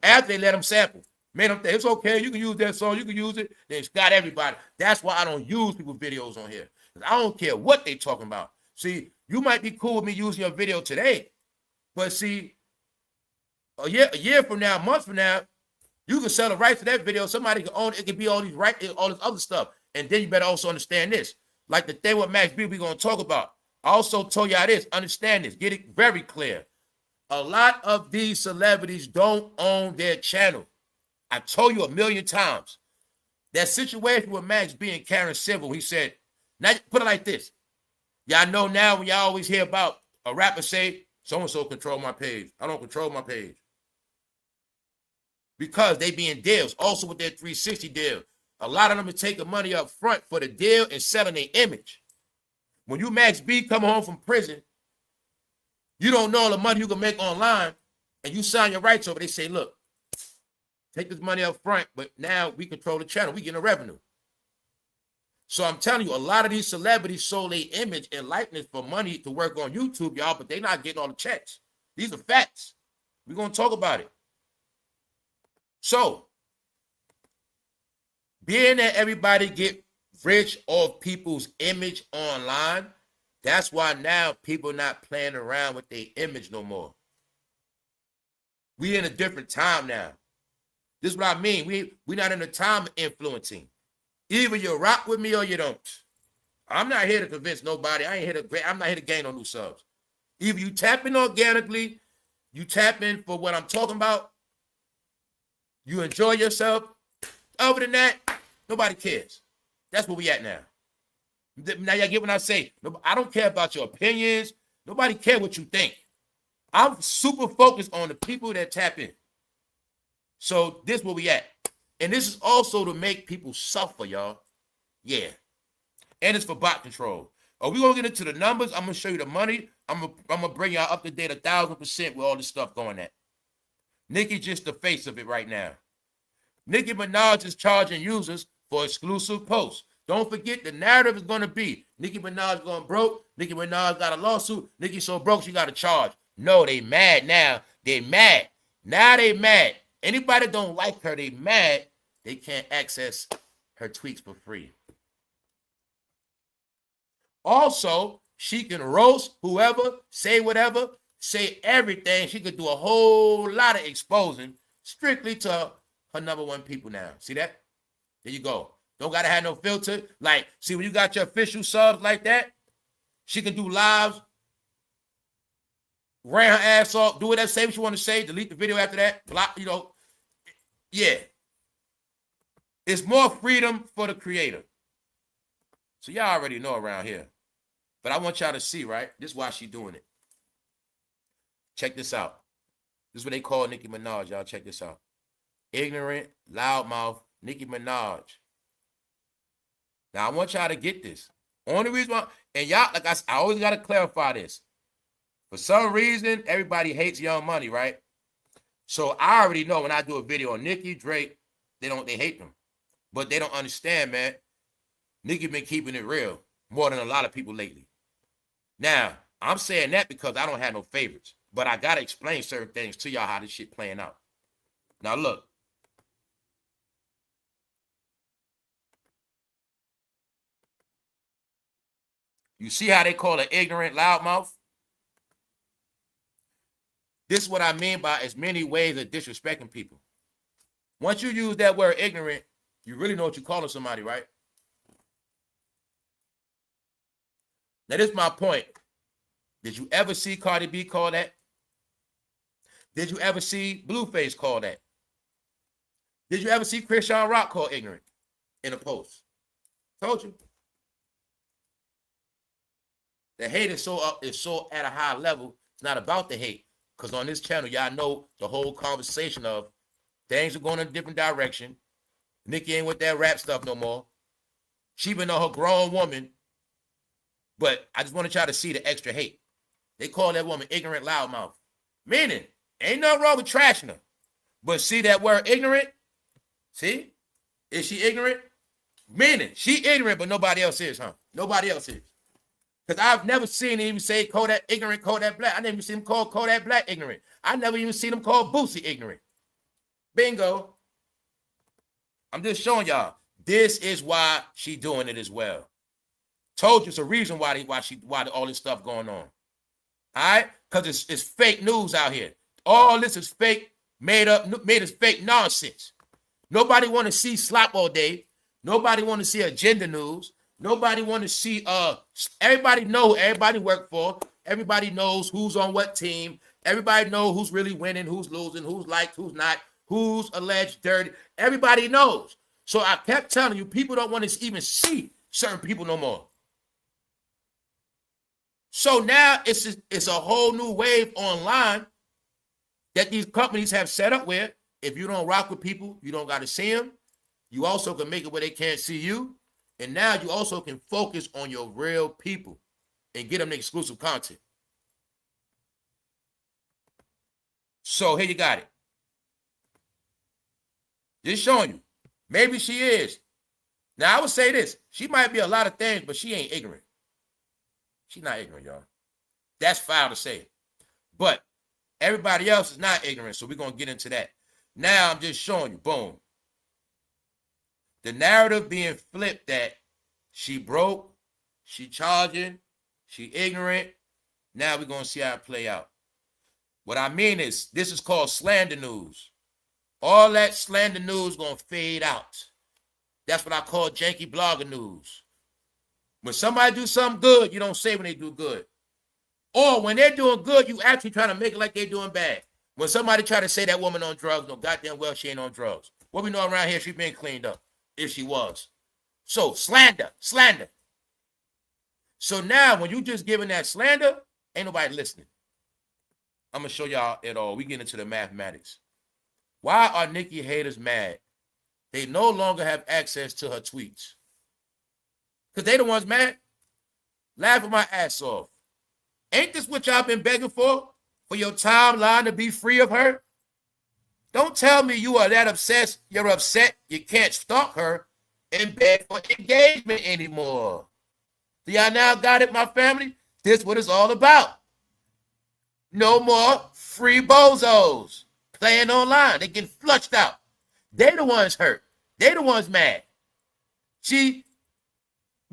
After they let them sample, made them think it's okay, you can use that song, you can use it. Then it's got everybody. That's why I don't use people's videos on here. I don't care what they talking about. See, you might be cool with me using your video today, but see, a year from now, a month from now, you can sell the rights to that video. Somebody can own it. It can be all these rights, all this other stuff. And then you better also understand this. Like the thing with Max B we're going to talk about. I also told y'all this. Understand this. Get it very clear. A lot of these celebrities don't own their channel. I told you a million times. That situation with Max B and Karen Civil, he said, now put it like this. Y'all know now when y'all always hear about a rapper say, so-and-so control my page. I don't control my page. Because they be in deals. Also with their 360 deal. A lot of them are taking money up front for the deal and selling their image. When you Max B come home from prison, you don't know all the money you can make online, and you sign your rights over. They say, look, take this money up front, but now we control the channel. We get a revenue. So I'm telling you, a lot of these celebrities sold their image and likeness for money to work on YouTube, y'all, but they're not getting all the checks. These are facts. We're going to talk about it. So, being that everybody get rich off people's image online, that's why now people not playing around with their image no more. We in a different time now. This is what I mean. We not in a time of influencing. Either you rock with me or you don't. I'm not here to convince nobody. I'm not here to gain no new subs. Either you tap in organically, you tap in for what I'm talking about, you enjoy yourself. Other than that, nobody cares. That's where we at now. Now y'all get what I say. I don't care about your opinions. Nobody care what you think. I'm super focused on the people that tap in. So this is where we at. And this is also to make people suffer, y'all. Yeah. And it's for bot control. Are we going to get into the numbers? I'm going to show you the money. I'm going to bring y'all up to date 1,000% with all this stuff going at. Nicki just the face of it right now. Nicki Minaj is charging users for exclusive posts. Don't forget the narrative is going to be Nicki Minaj going broke. Nicki Minaj got a lawsuit. Nicki so broke she got a charge. No, they mad now. They mad. Now they mad. Anybody don't like her, they mad. They can't access her tweets for free. Also, she can roast whoever, say whatever, say everything. She could do a whole lot of exposing strictly to her number one people now. See that? There you go. Don't got to have no filter. Like, see, when you got your official subs like that, she can do lives, ran her ass off, do whatever, say what you want to say, delete the video after that, block, yeah. It's more freedom for the creator. So y'all already know around here. But I want y'all to see, right? This is why she's doing it. Check this out. This is what they call Nicki Minaj, y'all. Check this out. Ignorant, loudmouth, Nicki Minaj. Now, I want y'all to get this. Only reason why, and y'all, like I always got to clarify this. For some reason, everybody hates Young Money, right? So I already know when I do a video on Nicki, Drake, they hate them. But they don't understand, man. Nicki been keeping it real more than a lot of people lately. Now, I'm saying that because I don't have no favorites. But I got to explain certain things to y'all how this shit playing out. Now, look. You see how they call it ignorant loudmouth? This is what I mean by as many ways of disrespecting people. Once you use that word ignorant, you really know what you're calling somebody, right? Now, this is my point. Did you ever see Cardi B call that? Did you ever see Blueface call that? Did you ever see chriseanrock call ignorant in a post? Told you. The hate is so at a high level. It's not about the hate. Because on this channel, y'all know the whole conversation of things are going in a different direction. Nicki ain't with that rap stuff no more. She been on her grown woman. But I just want to try to see the extra hate. They call that woman ignorant loudmouth. Meaning, ain't nothing wrong with trashing her. But see that word ignorant? See? Is she ignorant? Meaning, she ignorant, but nobody else is, huh? Nobody else is. Because I've never seen him say Kodak ignorant, Kodak black. I never even seen him call Kodak black ignorant. I never even seen him call Boosie ignorant. Bingo. I'm just showing y'all. This is why she doing it as well. Told you it's a reason why all this stuff going on. All right? Because it's fake news out here. All this is fake, made as fake nonsense. Nobody want to see slop all day. Nobody want to see agenda news. Nobody want to see, everybody know who everybody work for. Everybody knows who's on what team. Everybody know who's really winning, who's losing, who's liked, who's not, who's alleged dirty. Everybody knows. So I kept telling you, people don't want to even see certain people no more. So now it's a whole new wave online that these companies have set up where if you don't rock with people, you don't got to see them. You also can make it where they can't see you. And now you also can focus on your real people and get them the exclusive content. So here you got it. Just showing you. Maybe she is. Now I would say this. She might be a lot of things, but she ain't ignorant. She's not ignorant, y'all. That's foul to say. But everybody else is not ignorant, so we're going to get into that. Now I'm just showing you. Boom. The narrative being flipped that she broke, she charging, she ignorant. Now we're going to see how it play out. What I mean is, this is called slander news. All that slander news going to fade out. That's what I call janky blogger news. When somebody do something good, you don't say when they do good. Or when they're doing good, you actually try to make it like they're doing bad. When somebody try to say that woman on drugs, no goddamn well she ain't on drugs. What we know around here, she been cleaned up, if she was. So slander. So now when you just giving that slander, ain't nobody listening. I'm going to show y'all it all. We get into the mathematics. Why are Nicki haters mad? They no longer have access to her tweets. Because they the ones mad. Laughing my ass off. Ain't this what y'all been begging for? For your timeline to be free of her? Don't tell me you are that obsessed, you're upset, you can't stalk her and beg for engagement anymore. Do y'all now got it, my family? This is what it's all about. No more free bozos playing online. They getting flushed out. They the ones hurt. They the ones mad. She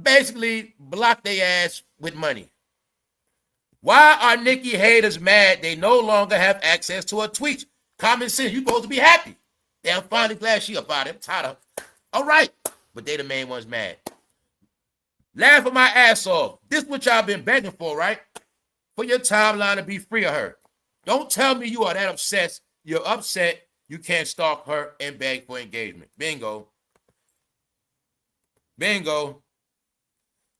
basically blocked their ass with money. Why are Nicki haters mad they no longer have access to her tweets? Common sense, you supposed to be happy. Yeah, I'm finally glad she up out of it. Tired of her. All right. But they the main ones mad. Laughing my ass off. This is what y'all been begging for, right? For your timeline to be free of her. Don't tell me you are that obsessed. You're upset. You can't stalk her and beg for engagement. Bingo. Bingo.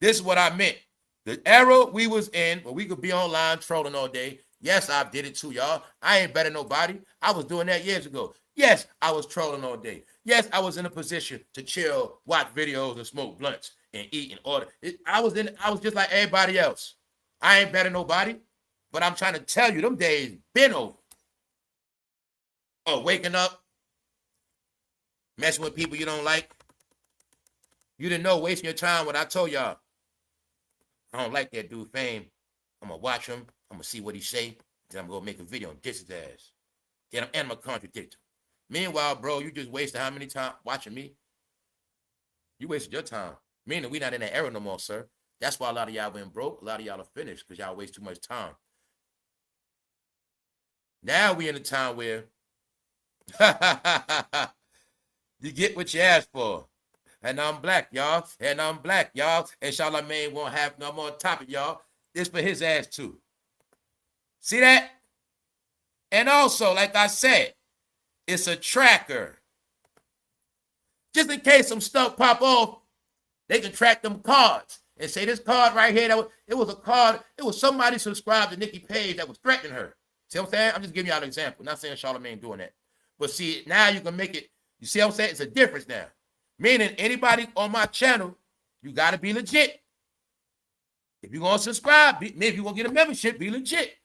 This is what I meant. The era we was in, where we could be online trolling all day. Yes, I did it too, y'all. I ain't better than nobody. I was doing that years ago. Yes, I was trolling all day. Yes, I was in a position to chill, watch videos, and smoke blunts and eat and order. I was just like everybody else. I ain't better than nobody, but I'm trying to tell you, them days been over. Oh, waking up, messing with people you don't like. You didn't know, wasting your time when I told y'all. I don't like that dude Fame. I'm going to watch him. I'm going to see what he say. Then I'm going to make a video and diss his ass. Then I'm going to contradict him. Meanwhile, bro, you just wasted how many time watching me? You wasted your time. Meaning we not in that era no more, sir. That's why a lot of y'all went broke. A lot of y'all are finished because y'all waste too much time. Now we in a time where you get what you asked for. And I'm black, y'all. And I'm black, y'all. And Charlamagne won't have no more topic, y'all. This for his ass, too. See that? And also, like I said, it's a tracker. Just in case some stuff pop off, they can track them cards and say this card right here, it was a card, it was somebody subscribed to Nicki page that was threatening her. See what I'm saying? I'm just giving y'all an example. Not saying Charlamagne doing that. But see, now you can make it, you see what I'm saying? It's a difference now. Meaning anybody on my channel, you got to be legit. If you're going to subscribe, maybe if you're going to get a membership, be legit.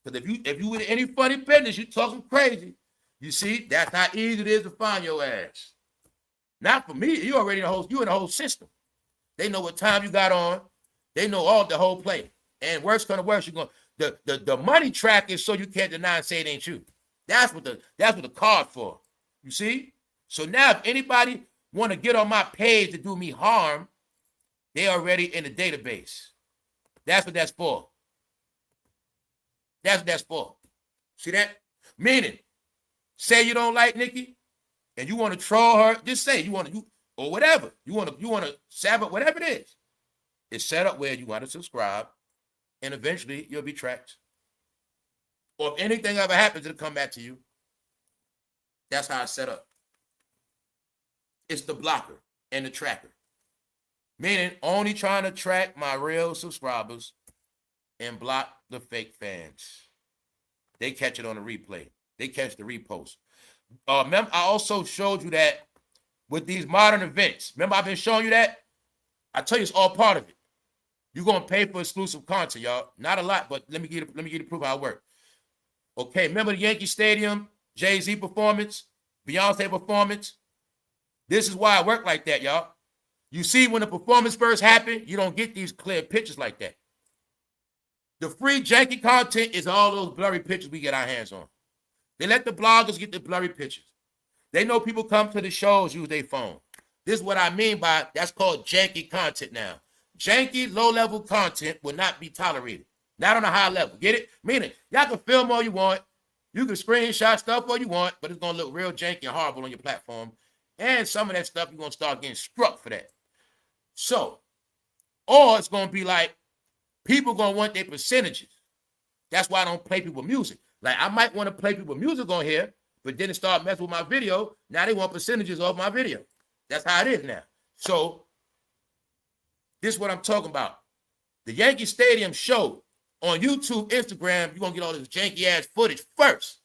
Because if you with any funny business, you talking crazy. You see, that's how easy it is to find your ass. Not for me. You already you in the whole system. They know what time you got on. They know the whole play. And worse come to worse, you're going the money track is so you can't deny and say it ain't you. That's what the card for. You see? So now if anybody want to get on my page to do me harm, they already in the database. That's what that's for. That's what that's for. See that? Meaning, say you don't like Nicki and you want to troll her, just say you want to, or whatever. You want to sabot, whatever it is. It's set up where you want to subscribe and eventually you'll be tracked. Or if anything ever happens, it'll come back to you. That's how it's set up. It's the blocker and the tracker. Meaning only trying to track my real subscribers and block the fake fans. They catch it on the replay. They catch the repost. Remember, I also showed you that with these modern events. Remember, I've been showing you that? I tell you, it's all part of it. You're going to pay for exclusive content, y'all. Not a lot, but let me get you proof how it works. Okay, remember the Yankee Stadium, Jay-Z performance, Beyonce performance? This is why it worked like that, y'all. You see, when the performance first happened, you don't get these clear pictures like that. The free janky content is all those blurry pictures we get our hands on. They let the bloggers get the blurry pictures. They know people come to the shows, use their phone. This is what I mean by that's called janky content now. Janky, low-level content will not be tolerated. Not on a high level. Get it? Meaning, y'all can film all you want. You can screenshot stuff all you want, but it's going to look real janky and horrible on your platform. And some of that stuff, you're going to start getting struck for that. So, or it's going to be like, people going to want their percentages. That's why I don't play people music. Like, I might want to play people music on here, but then it start messing with my video. Now they want percentages of my video. That's how it is now. So, this is what I'm talking about. The Yankee Stadium show on YouTube, Instagram, you're going to get all this janky-ass footage first.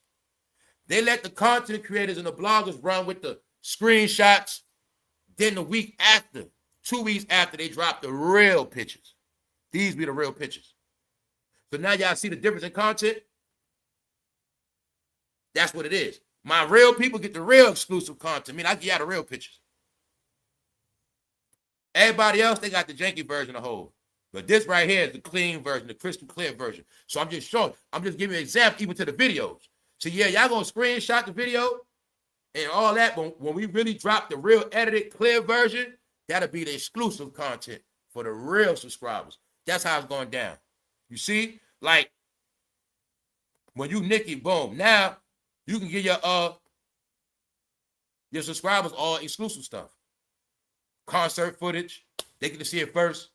They let the content creators and the bloggers run with the screenshots. Then the week after, 2 weeks after, they drop the real pictures. These be the real pictures. So now y'all see the difference in content? That's what it is. My real people get the real exclusive content. I mean, I give y'all the real pictures. Everybody else, they got the janky version of the whole. But this right here is the clean version, the crystal clear version. So I'm just showing, I'm just giving you an example even to the videos. So yeah, y'all gonna screenshot the video and all that, but when we really drop the real edited, clear version, that'll be the exclusive content for the real subscribers. That's how it's going down. You see? Like, when you Nicki, boom, now you can get your subscribers all exclusive stuff. Concert footage, they get to see it first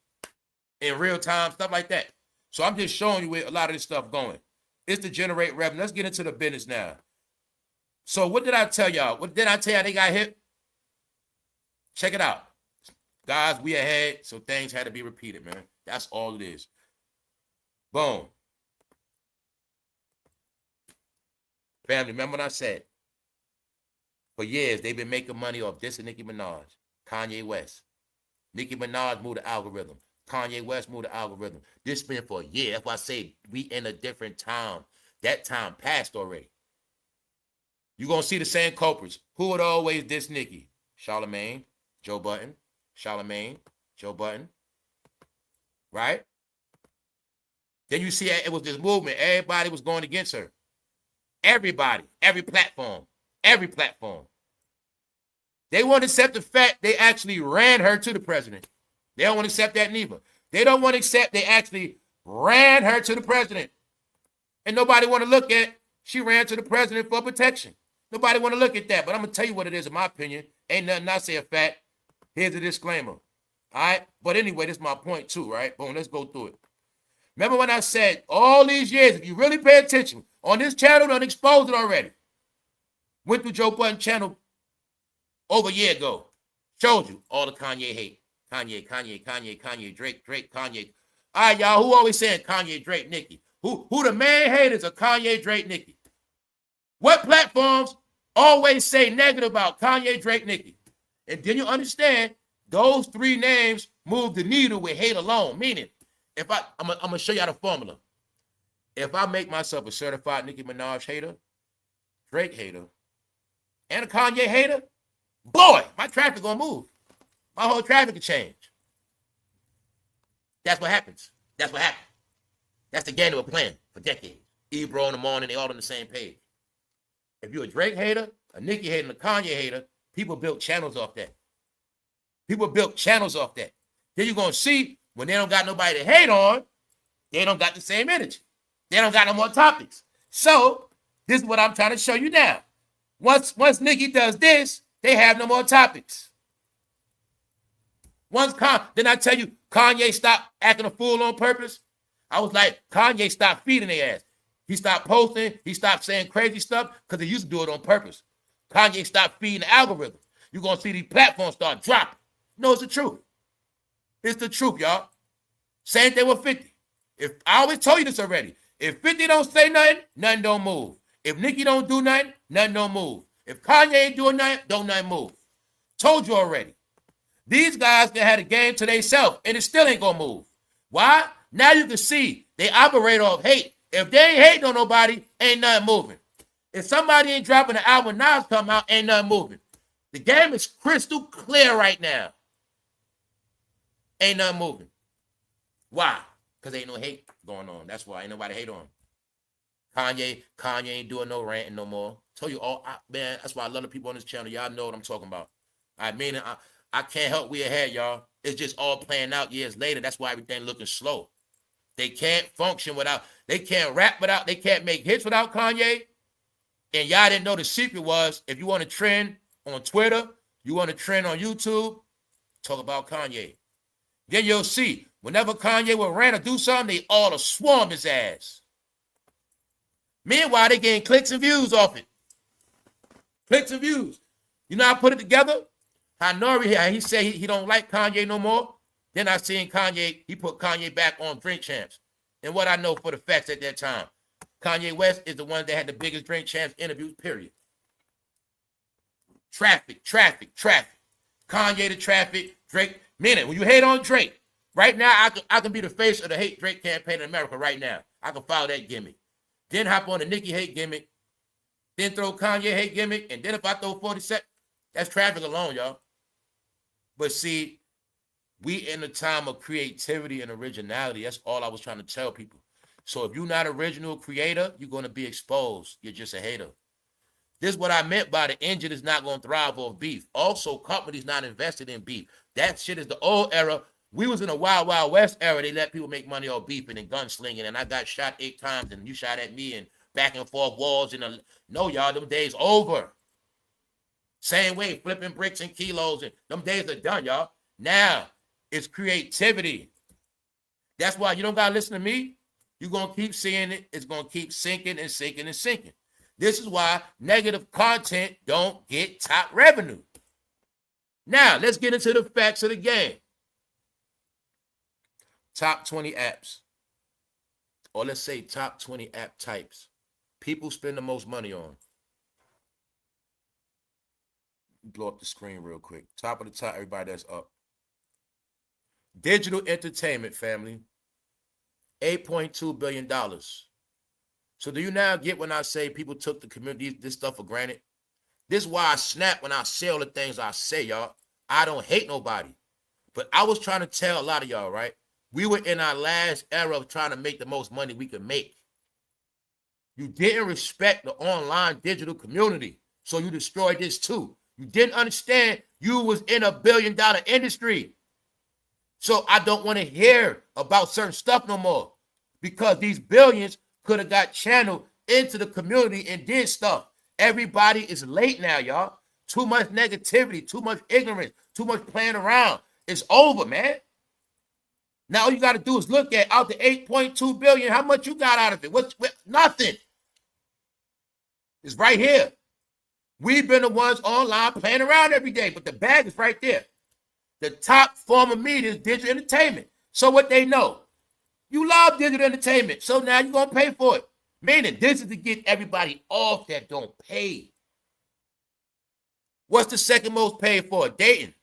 in real time, stuff like that. So I'm just showing you where a lot of this stuff going. It's to generate revenue. Let's get into the business now. So what did I tell y'all? What did I tell y'all they got hit? Check it out. Guys, we ahead, so things had to be repeated, man. That's all it is. Boom. Family, remember what I said? For years, they've been making money off this and Nicki Minaj. Kanye West. Nicki Minaj moved the algorithm. Kanye West moved the algorithm. This been for a year. That's why I say we in a different time. That time passed already. You're going to see the same culprits. Who would always diss Nicki? Charlamagne, Joe Budden. Charlamagne, Joe Budden. Right? Then you see it was this movement. Everybody was going against her. Everybody. Every platform. Every platform. They won't accept the fact they actually ran her to the president. They don't want to accept that neither. They don't want to accept they actually ran her to the president. And nobody want to look at she ran to the president for protection. Nobody want to look at that. But I'm going to tell you what it is in my opinion. Ain't nothing I say a fact. Here's a disclaimer. All right? But anyway, this is my point too, right? Boom, let's go through it. Remember when I said all these years, if you really pay attention, on this channel, don't expose it already. Went through Joe Budden channel over a year ago. Showed you all the Kanye hate. Kanye, Drake, Kanye. All right, y'all, who always saying Kanye, Drake, Nicki? Who the main haters are Kanye, Drake, Nicki? What platforms always say negative about Kanye, Drake, Nicki? And then you understand those three names move the needle with hate alone. Meaning, if I'm gonna show y'all the formula. If I make myself a certified Nicki Minaj hater, Drake hater, and a Kanye hater, boy, my traffic gonna move. My whole traffic will change. That's what happens. That's what happened. That's the game they were playing for decades. Ebro in the morning, they all on the same page. If you're a Drake hater, a Nicki hater, and a Kanye hater, people built channels off that. People built channels off that. Then you're going to see when they don't got nobody to hate on, they don't got the same energy. They don't got no more topics. So this is what I'm trying to show you now. Once Nicki does this, they have no more topics. Then I tell you, Kanye stopped acting a fool on purpose. I was like, Kanye stopped feeding their ass. He stopped posting. He stopped saying crazy stuff because he used to do it on purpose. Kanye stopped feeding the algorithm. You're going to see these platforms start dropping. No, it's the truth. It's the truth, y'all. Same thing with 50. I always told you this already. If 50 don't say nothing, nothing don't move. If Nicki don't do nothing, nothing don't move. If Kanye ain't doing nothing, don't nothing move. Told you already. These guys can have a game to themselves, and it still ain't going to move. Why? Now you can see they operate off hate. If they ain't hating on nobody, ain't nothing moving. If somebody ain't dropping an album, Nas come out, ain't nothing moving. The game is crystal clear right now. Ain't nothing moving. Why? Because ain't no hate going on. That's why ain't nobody hate on. Kanye ain't doing no ranting no more. Told you all, man, that's why I love the people on this channel. Y'all know what I'm talking about. I mean, I can't help we ahead, y'all. It's just all playing out years later. That's why everything looking slow. They can't function without, they can't rap without, they can't make hits without Kanye. And y'all didn't know the secret was, if you want to trend on Twitter, you want to trend on YouTube, talk about Kanye. Then you'll see, whenever Kanye will rant or do something, they all swarm his ass. Meanwhile, they getting clicks and views off it. Clicks and views. You know how I put it together? How Nori, he said he don't like Kanye no more. Then I seen Kanye, he put Kanye back on Drink Champs. And what I know for the facts at that time, Kanye West is the one that had the biggest Drink Champs interviews, period. Traffic. Kanye the traffic, Drake. Meaning, when you hate on Drake, right now, I can be the face of the hate Drake campaign in America right now. I can follow that gimmick. Then hop on the Nicki hate gimmick. Then throw Kanye hate gimmick. And then if I throw 47, that's traffic alone, y'all. But see, we in a time of creativity and originality. That's all I was trying to tell people. So if you're not original creator, you're going to be exposed. You're just a hater. This is what I meant by the engine is not going to thrive off beef. Also, companies not invested in beef. That shit is the old era. We was in a Wild Wild West era. They let people make money off beefing and gunslinging. And I got shot 8 times and you shot at me and back and forth walls. No, y'all, them days over. Same way, flipping bricks and kilos. And them days are done, y'all. Now, it's creativity. That's why you don't got to listen to me. You're going to keep seeing it. It's going to keep sinking and sinking and sinking. This is why negative content don't get top revenue. Now, let's get into the facts of the game. Top 20 apps. Or let's say top 20 app types. People spend the most money on. Blow up the screen real quick. Top of the top, everybody that's up. Digital entertainment, family. $8.2 billion. So do you now get when I say people took the community, this stuff for granted? This is why I snap when I say all the things I say, y'all. I don't hate nobody. But I was trying to tell a lot of y'all, right? We were in our last era of trying to make the most money we could make. You didn't respect the online digital community. So you destroyed this too. You didn't understand you was in a $1 billion industry. So I don't want to hear about certain stuff no more. Because these billions could have got channeled into the community and did stuff. Everybody is late now, y'all. Too much negativity, too much ignorance, too much playing around. It's over, man. Now all you got to do is look at out the 8.2 billion, how much you got out of it? What? Nothing. It's right here. We've been the ones online playing around every day, but the bag is right there. The top form of media is digital entertainment. So what they know, you love digital entertainment, so now you're going to pay for it. Meaning this is to get everybody off that don't pay. What's the second most paid for? Dating.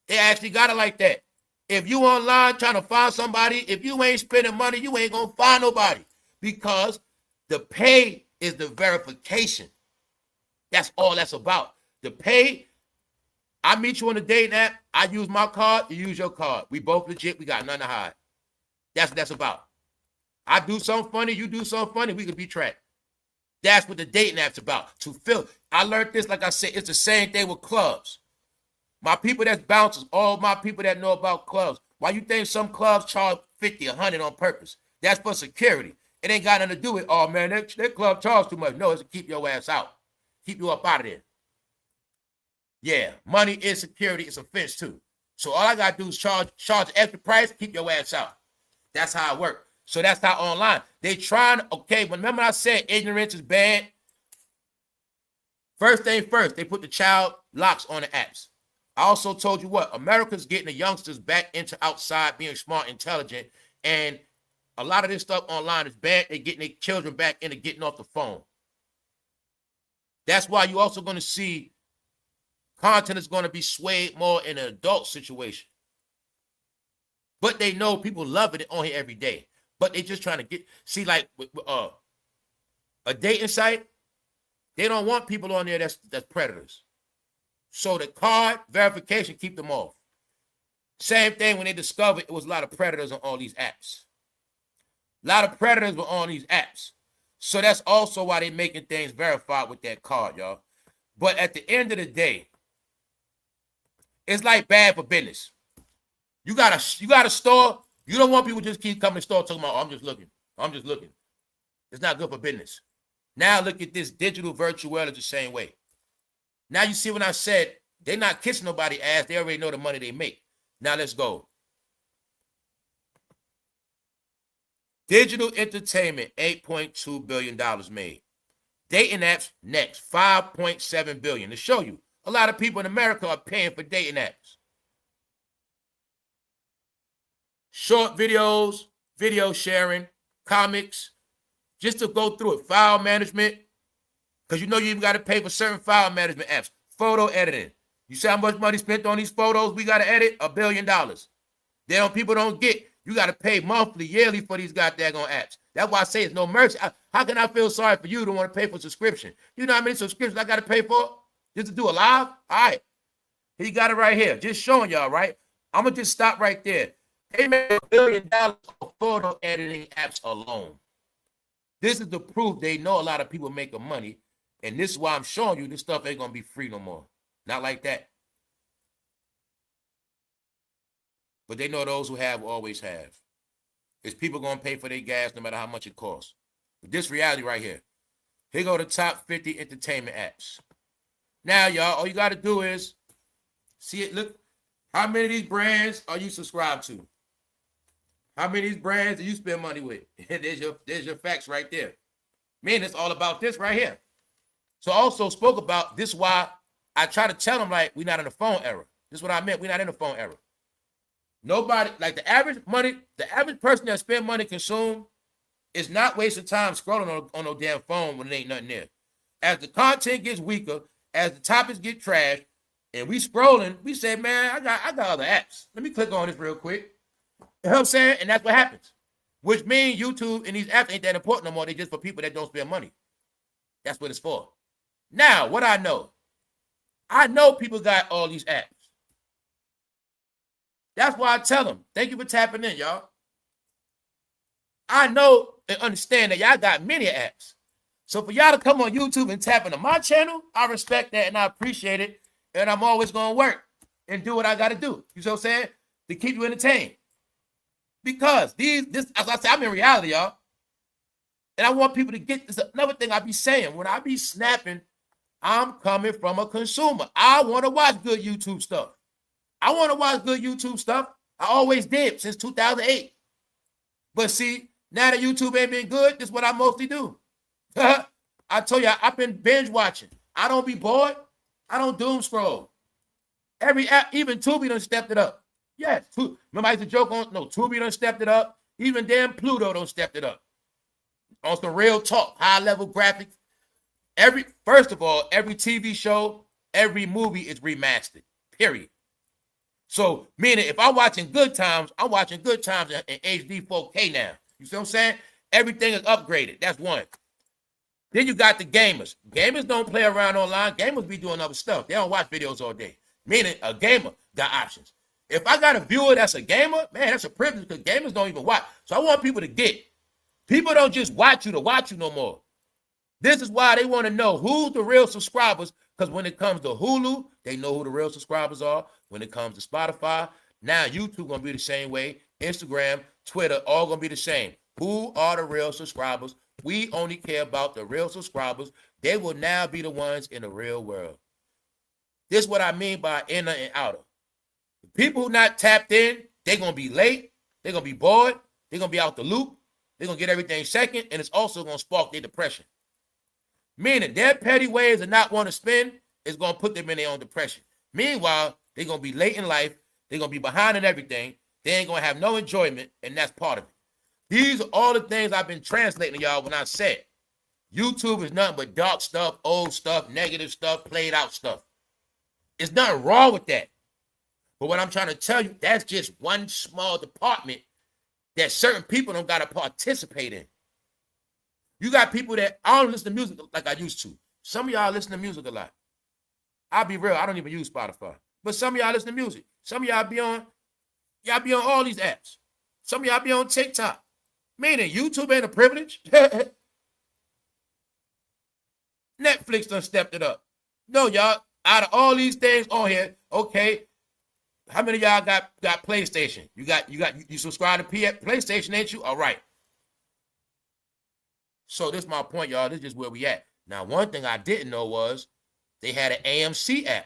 They actually got it like that. If you online trying to find somebody, if you ain't spending money, you ain't going to find nobody. Because the pay is the verification. That's all that's about. The pay, I meet you on the dating app, I use my card, you use your card. We both legit, we got nothing to hide. That's what that's about. I do something funny, you do something funny, we can be tracked. That's what the dating app's about. To fill. I learned this, like I said, it's the same thing with clubs. My people that's bouncers, all my people that know about clubs. Why you think some clubs charge 50, 100 on purpose? That's for security. It ain't got nothing to do with, oh man, that club charge too much. No, it's to keep your ass out. Keep you up out of there. Yeah, money is security. It's a fence too. So all I got to do is charge extra price, keep your ass out. That's how it works. So that's how online. They trying, okay, remember I said ignorance is bad? First thing first, they put the child locks on the apps. I also told you what, America's getting the youngsters back into outside being smart, intelligent, and a lot of this stuff online is bad. They're getting their children back into getting off the phone. That's why you're also going to see content is going to be swayed more in an adult situation. But they know people loving it on here every day. But they just trying to get, see, like a dating site, they don't want people on there that's predators. So the card verification keep them off. Same thing when they discovered it was a lot of predators on all these apps. A lot of predators were on these apps. So that's also why they making things verified with that card, y'all. But at the end of the day, it's like bad for business. You got a store. You don't want people just keep coming to the store talking about, oh, I'm just looking. I'm just looking. It's not good for business. Now look at this digital virtual world is the same way. Now you see when I said they're not kissing nobody's ass. They already know the money they make. Now let's go. Digital entertainment, $8.2 billion made. Dating apps, next, $5.7 billion. To show you, a lot of people in America are paying for dating apps. Short videos, video sharing, comics, just to go through it. File management, because you know you even got to pay for certain file management apps. Photo editing. You see how much money spent on these photos we got to edit? $1 billion. People don't get. You got to pay monthly, yearly for these goddamn apps. That's why I say it's no mercy. How can I feel sorry for you to want to pay for subscription? You know how many subscriptions I got to pay for just to do a live? All right. He got it right here. Just showing y'all, right? I'm going to just stop right there. They made $1 billion for photo editing apps alone. This is the proof they know a lot of people making money. And this is why I'm showing you this stuff ain't going to be free no more. Not like that. But they know those who have always have. Is people going to pay for their gas no matter how much it costs. But this reality right here. Here go the top 50 entertainment apps. Now, y'all, all you got to do is see it. Look, how many of these brands are you subscribed to? How many of these brands do you spend money with? there's your facts right there. Man, it's all about this right here. So I also spoke about this why I try to tell them, like, we're not in the phone era. This is what I meant. We're not in the phone era. Nobody, like the average person that spend money consume is not wasting time scrolling on no damn phone when it ain't nothing there. As the content gets weaker, as the topics get trashed, and we scrolling, we say, man, I got other apps. Let me click on this real quick. You know what I'm saying? And that's what happens. Which means YouTube and these apps ain't that important no more. They're just for people that don't spend money. That's what it's for. Now, what I know people got all these apps. That's why I tell them, thank you for tapping in, y'all. I know and understand that y'all got many apps. So for y'all to come on YouTube and tap into my channel, I respect that and I appreciate it. And I'm always going to work and do what I got to do. You know what I'm saying? To keep you entertained. Because as I say, I'm in reality, y'all. And I want people to get this. Another thing I be saying, when I be snapping I'm coming from a consumer. I want to watch good YouTube stuff. I want to watch good YouTube stuff. I always did since 2008. But see, now that YouTube ain't been good, this is what I mostly do. I told you, I've been binge watching. I don't be bored. I don't doom scroll. Every app, even Tubi done stepped it up. Yes, remember I used to joke on, no, Tubi done stepped it up. Even damn Pluto done stepped it up. On some real talk, high level graphics. First of all, every TV show, every movie is remastered, period. So, meaning if I'm watching Good Times, I'm watching Good Times in HD 4K now. You see what I'm saying? Everything is upgraded. That's one. Then you got the gamers. Gamers don't play around online. Gamers be doing other stuff. They don't watch videos all day. Meaning a gamer got options. If I got a viewer that's a gamer, man, that's a privilege because gamers don't even watch. So I want people to get. People don't just watch you to watch you no more. This is why they want to know who's the real subscribers, because when it comes to Hulu, they know who the real subscribers are. When it comes to Spotify, now YouTube going to be the same way. Instagram, Twitter, all going to be the same. Who are the real subscribers? We only care about the real subscribers. They will now be the ones in the real world. This is what I mean by inner and outer. The people who not tapped in, they're going to be late. They're going to be bored. They're going to be out the loop. They're going to get everything second, and it's also going to spark their depression. Meaning their petty ways of not want to spend is going to put them in their own depression. Meanwhile, they're going to be late in life. They're going to be behind in everything. They ain't going to have no enjoyment, and that's part of it. These are all the things I've been translating to y'all when I said YouTube is nothing but dark stuff, old stuff, negative stuff, played out stuff. There's nothing wrong with that. But what I'm trying to tell you, that's just one small department that certain people don't got to participate in. You got people that I don't listen to music like I used to. Some of y'all listen to music a lot. I'll be real, I don't even use Spotify. But some of y'all listen to music. Some of y'all be on all these apps. Some of y'all be on TikTok. Meaning YouTube ain't a privilege. Netflix done stepped it up. No, y'all, out of all these things on here, okay, how many of y'all got PlayStation? You subscribe to PlayStation, ain't you? All right. So this is my point, y'all. This is just where we at. Now, one thing I didn't know was they had an AMC app.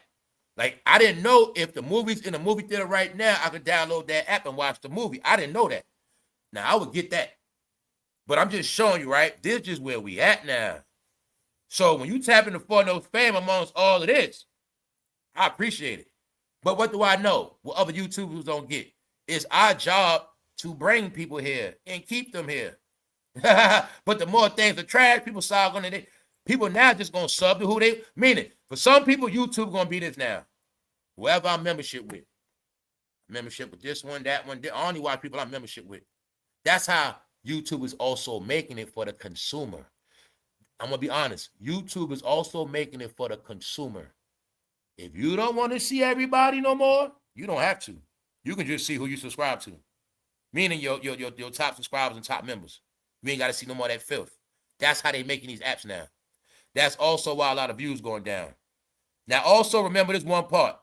Like, I didn't know if the movie's in a movie theater right now, I could download that app and watch the movie. I didn't know that. Now, I would get that. But I'm just showing you, right? This is just where we at now. So when you tap into Fortno's fame amongst all of this, I appreciate it. But what do I know? What other YouTubers don't get? It's our job to bring people here and keep them here. But the more things are trash, people start going to, people now just going to sub to who they, meaning for some people, YouTube going to be this now. Whoever I'm membership with. Membership with this one, that one. I only watch people I'm membership with. That's how YouTube is also making it for the consumer. I'm going to be honest. YouTube is also making it for the consumer. If you don't want to see everybody no more, you don't have to. You can just see who you subscribe to. Meaning your top subscribers and top members. You ain't got to see no more of that filth. That's how they making these apps now. That's also why a lot of views going down. Now, also remember this one part.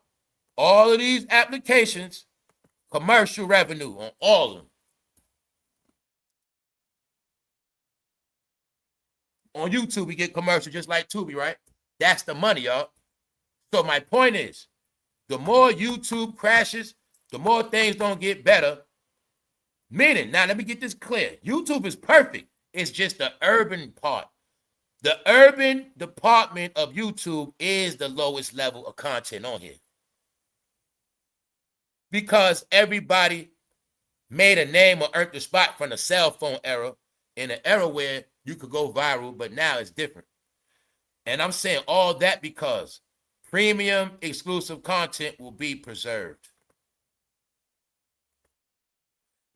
All of these applications, commercial revenue on all of them. On YouTube, we get commercial just like Tubi, right? That's the money, y'all. So my point is, the more YouTube crashes, the more things don't get better. Meaning, now let me get this clear. YouTube is perfect. It's just the urban part. The urban department of YouTube is the lowest level of content on here. Because everybody made a name or earned the spot from the cell phone era, in an era where you could go viral, but now it's different. And I'm saying all that because premium exclusive content will be preserved.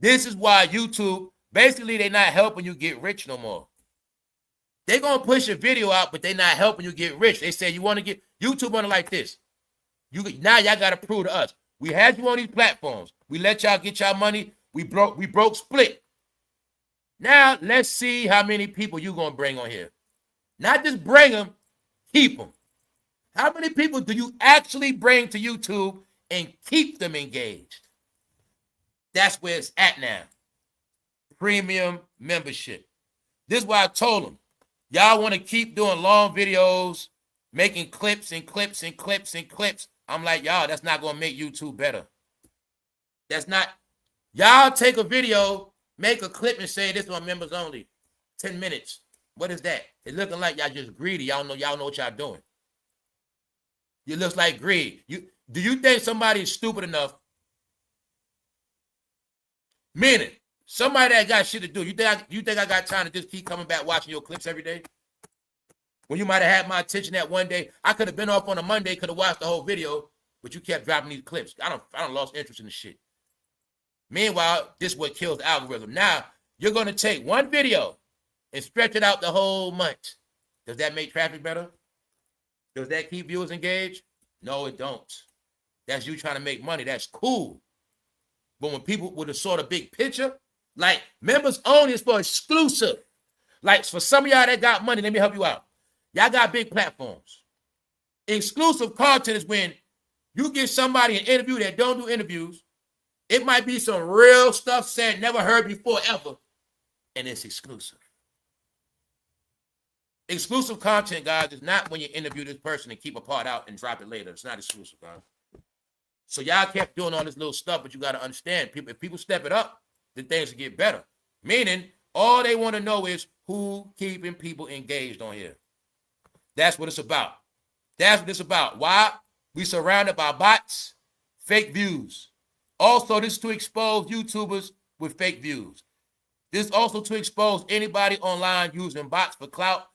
This is why YouTube, basically, they're not helping you get rich no more. They're going to push a video out, but they're not helping you get rich. They say you want to get YouTube on it like this. Now y'all got to prove to us. We had you on these platforms. We let y'all get y'all money. We broke split. Now let's see how many people you going to bring on here. Not just bring them, keep them. How many people do you actually bring to YouTube and keep them engaged? That's where it's at now. Premium membership. This is why I told them, y'all want to keep doing long videos making clips and clips and clips and clips. I'm like, y'all, that's not going to make YouTube better. That's not. Y'all take a video, make a clip and say this on members only. 10 minutes. What is that? It looking like y'all just greedy. Y'all know what y'all doing. It looks like greed. Do you think somebody is stupid enough? Meaning, somebody that got shit to do. You think I got time to just keep coming back watching your clips every day? When you might have had my attention that one day, I could have been off on a Monday, could have watched the whole video, but you kept dropping these clips. I don't lost interest in the shit. Meanwhile, this is what kills the algorithm. Now, you're going to take one video and stretch it out the whole month. Does that make traffic better? Does that keep viewers engaged? No, it don't. That's you trying to make money. That's cool. But when people with a sort of big picture, like members only is for exclusive. Like for some of y'all that got money, let me help you out. Y'all got big platforms. Exclusive content is when you get somebody an interview that don't do interviews. It might be some real stuff said, never heard before ever, and it's exclusive. Exclusive content, guys, is not when you interview this person and keep a part out and drop it later. It's not exclusive, guys. So y'all kept doing all this little stuff, but you got to understand, if people step it up, then things will get better. Meaning, all they want to know is who keeping people engaged on here. That's what it's about. That's what it's about. Why? We surrounded by bots, fake views. Also, this is to expose YouTubers with fake views. This is also to expose anybody online using bots for clout.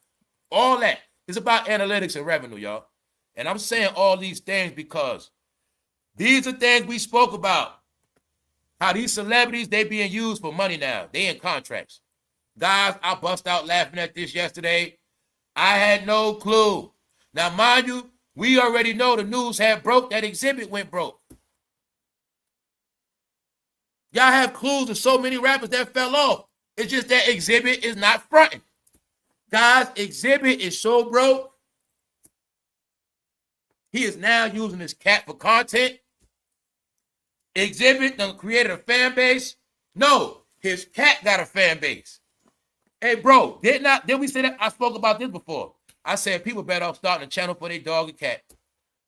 All that. It's about analytics and revenue, y'all. And I'm saying all these things because these are things we spoke about. How these celebrities, they being used for money now. They in contracts. Guys, I bust out laughing at this yesterday. I had no clue. Now, mind you, we already know the news had broke. That exhibit went broke. Y'all have clues of so many rappers that fell off. It's just that exhibit is not fronting. Guys, exhibit is so broke. He is now using his cat for content. Exhibit done created a fan base. No, his cat got a fan base. Hey, bro, did we say that? I spoke about this before. I said people better off starting a channel for their dog and cat.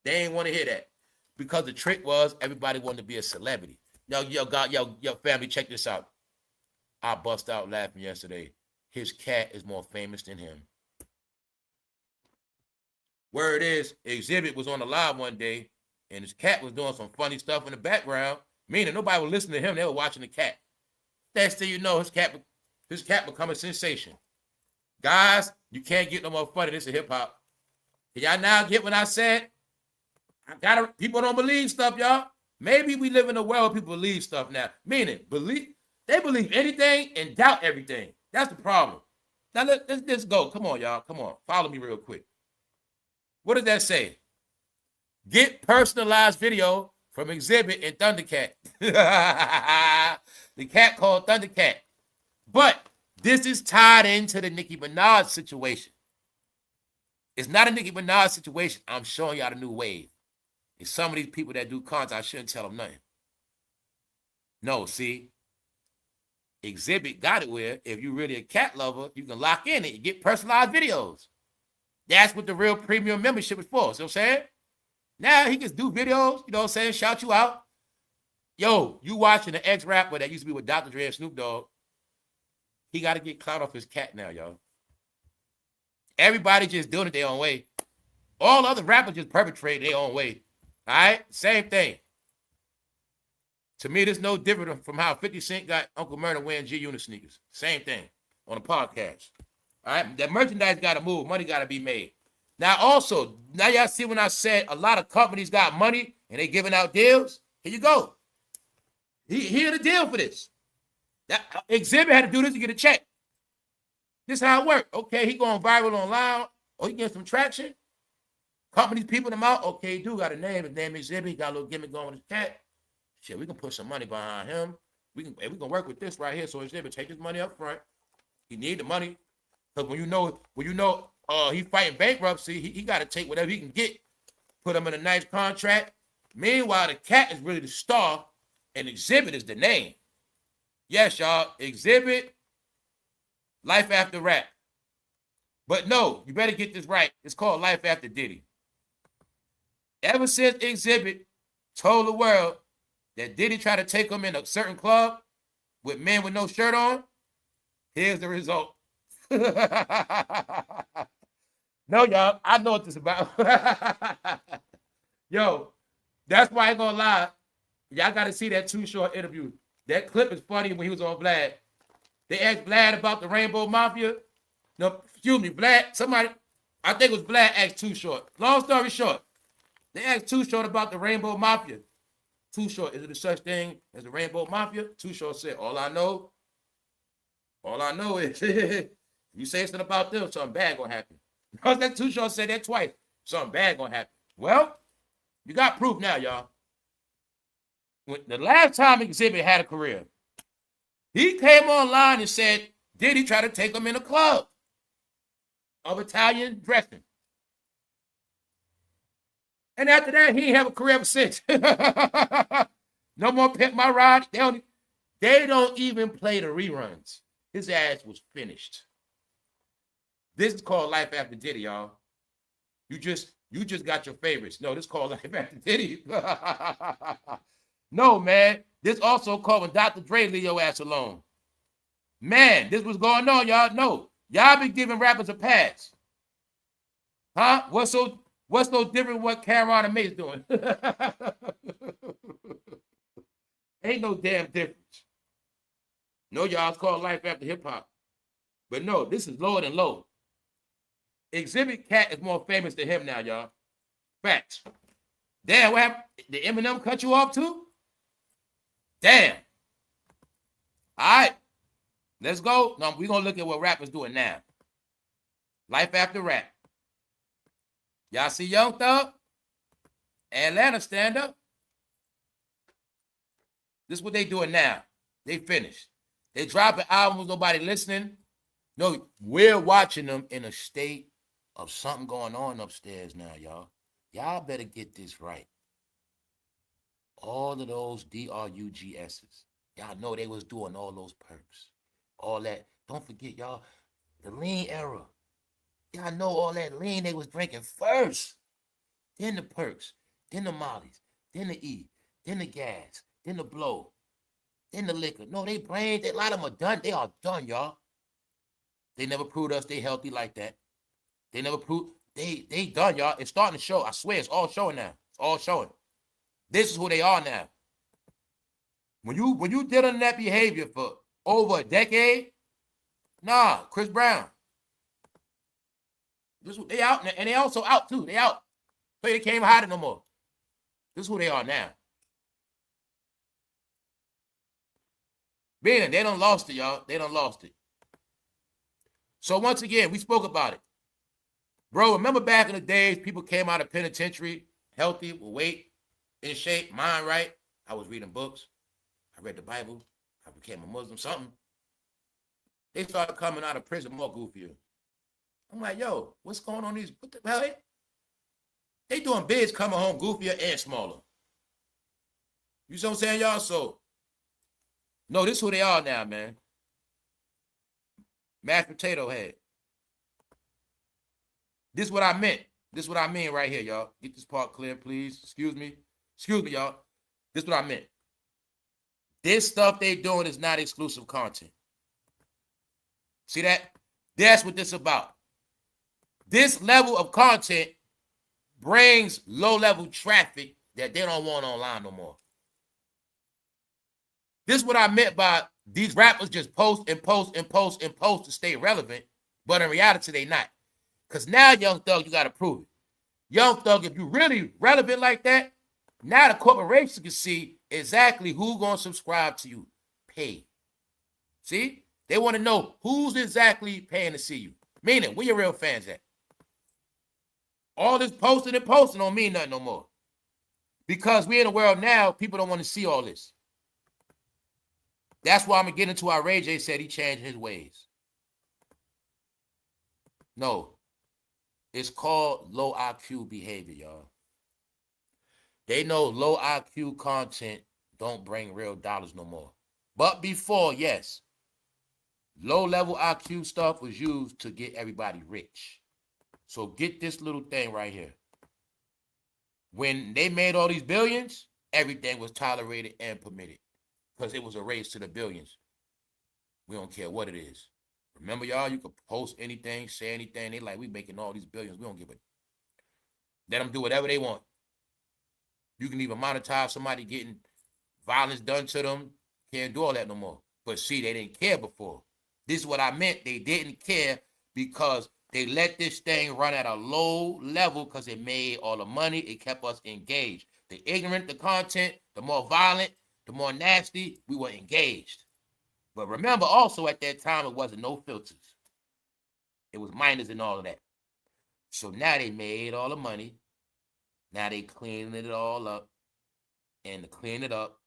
They ain't want to hear that. Because the trick was everybody wanted to be a celebrity. Yo, family, check this out. I bust out laughing yesterday. His cat is more famous than him. Word is, Exhibit was on the live one day, and his cat was doing some funny stuff in the background, meaning nobody was listening to him. They were watching the cat. Next thing you know, his cat become a sensation. Guys, you can't get no more funny. This is hip-hop. Can y'all now get what I said? People don't believe stuff, y'all. Maybe we live in a world where people believe stuff now. Meaning, they believe anything and doubt everything. That's the problem. Now, let's go. Come on, y'all. Come on. Follow me real quick. What does that say? Get personalized video from Exhibit and Thundercat. The cat called Thundercat. But this is tied into the Nicki Minaj situation. It's not a Nicki Minaj situation. I'm showing y'all the new wave. And some of these people that do content, I shouldn't tell them nothing. No, see, Exhibit got it where if you're really a cat lover, you can lock in it. You get personalized videos. That's what the real premium membership is for. See what I'm saying? Now he can do videos, you know what I'm saying, shout you out. Yo, you watching the ex-rapper that used to be with Dr. Dre and Snoopdogg. He got to get clout off his cat now, y'all. Everybody just doing it their own way. All other rappers just perpetrate their own way. All right? Same thing. To me, this no different from how 50 Cent got Uncle Murder wearing G-Unit sneakers. Same thing on a podcast. All right? That merchandise got to move. Money got to be made. Now, also, now y'all see when I said a lot of companies got money and they giving out deals? Here you go. Here's the deal for this. That Exhibit had to do this to get a check. This is how it worked. Okay, he going viral online. Oh, he getting some traction. Companies, people them out. Okay, he do got a name. His name is Exhibit. He got a little gimmick going with his cat. Shit, we can put some money behind him. We can work with this right here. So Exhibit, take his money up front. He need the money. Because when you know he fighting bankruptcy, he got to take whatever he can get, put him in a nice contract. Meanwhile, the cat is really the star, and Exhibit is the name. Yes, y'all, Exhibit, Life After Rap. But no, you better get this right. It's called Life After Diddy. Ever since Exhibit told the world that Diddy tried to take him in a certain club with men with no shirt on, here's the result. No, y'all, I know what this is about. Yo, that's why I ain't gonna lie. Y'all got to see that Too Short interview. That clip is funny when he was on Vlad. They asked Vlad about the Rainbow Mafia. No, excuse me, Vlad. Somebody, I think it was Vlad asked Too Short. Long story short, they asked Too Short about the Rainbow Mafia. Too Short, is it a such thing as the Rainbow Mafia? Too Short said, all I know is you say something about them, something bad gonna happen. That Too Short said that twice. Something bad gonna happen. Well, you got proof now, y'all. When the last time Exhibit had a career, he came online and said, did he try to take him in a club of Italian dressing? And after that, he ain't have a career ever since. No more Pimp My Ride. They don't even play the reruns. His ass was finished. This is called Life After Diddy, y'all. You just got your favorites. No, this is called Life After Diddy. No, man. This also called when Dr. Dre leave your ass alone. Man, this was going on, y'all. No, y'all been giving rappers a pass. Huh? What's so different what Cameron and Mace doing? Ain't no damn difference. No, y'all, it's called Life After Hip Hop. But no, this is lower than low. Exhibit Cat is more famous than him now, y'all. Facts. Damn, what happened? Did Eminem cut you off too? Damn. All right. Let's go. Now we're going to look at what rappers doing now. Life After Rap. Y'all see Young Thug? Atlanta stand up. This is what they doing now. They finished. They dropping albums, nobody listening. No, we're watching them in a state of something going on upstairs now, y'all. Y'all better get this right. All of those DRUGSs. Y'all know they was doing all those perks. All that. Don't forget, y'all, the lean era. Y'all know all that lean they was drinking first. Then the perks. Then the mollies. Then the E. Then the gas. Then the blow. Then the liquor. No, they brains, a lot of them are done. They are done, y'all. They never proved us they healthy like that. They never proved, they done, y'all. It's starting to show. I swear, it's all showing now. It's all showing. This is who they are now. When you did on that behavior for over a decade, nah, Chris Brown. They out, and they also out too. They out. So they can't even hide it no more. This is who they are now. Meaning, they done lost it, y'all. They done lost it. So once again, we spoke about it. Bro, remember back in the days, people came out of penitentiary, healthy, with weight, in shape, mind right. I was reading books. I read the Bible. I became a Muslim, something. They started coming out of prison more goofier. I'm like, yo, what's going on these? What the hell? They doing bids coming home goofier and smaller. You see what I'm saying, y'all? So, no, this is who they are now, man. Mashed potato head. This is what I meant. This is what I mean right here, y'all. Get this part clear, please. Excuse me. Excuse me, y'all. This is what I meant. This stuff they doing is not exclusive content. See that? That's what this is about. This level of content brings low-level traffic that they don't want online no more. This is what I meant by these rappers just post and post and post and post to stay relevant, but in reality, they not. Because now, Young Thug, you got to prove it. Young Thug, if you really relevant like that, now the corporations can see exactly who's going to subscribe to you. Pay. See? They want to know who's exactly paying to see you. Meaning, where your real fans at? All this posting and posting don't mean nothing no more. Because we're in a world now, people don't want to see all this. That's why I'm going to get into how rayj said he changed his ways. No. It's called low IQ behavior, y'all. They know low IQ content don't bring real dollars no more. But before, yes. Low-level IQ stuff was used to get everybody rich. So get this little thing right here. When they made all these billions, everything was tolerated and permitted because it was a race to the billions. We don't care what it is. Remember, y'all, you could post anything, say anything. They like, we making all these billions. We don't give it. Let them do whatever they want. You can even monetize somebody getting violence done to them. Can't do all that no more. But see, they didn't care before. This is what I meant. They didn't care because they let this thing run at a low level because it made all the money. It kept us engaged. The ignorant the content, the more violent, the more nasty, we were engaged. But remember also at that time, it wasn't no filters. It was minors and all of that. So now they made all the money. Now they cleaning it all up. And to clean it up,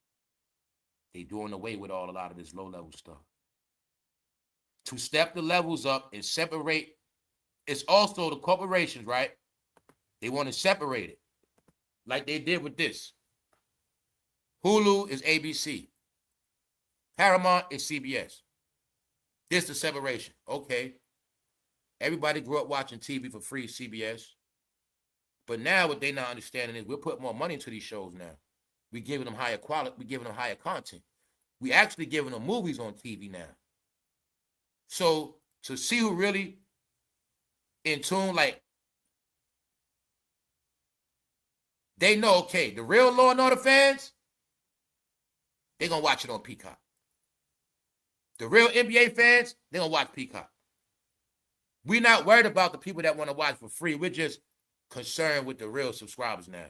they doing away with a lot of this low-level stuff. To step the levels up and separate, it's also the corporations, right? They want to separate it like they did with this. Hulu is ABC. Paramount is CBS. This the separation. Okay. Everybody grew up watching TV for free, CBS. But now what they not understanding is we're putting more money into these shows now. We're giving them higher quality. We're giving them higher content. We actually giving them movies on TV now. So to see who really in tune, like they know, okay, the real Law and Order fans, they're going to watch it on Peacock. The real NBA fans, they're going to watch Peacock. We're not worried about the people that want to watch for free. We're just concerned with the real subscribers now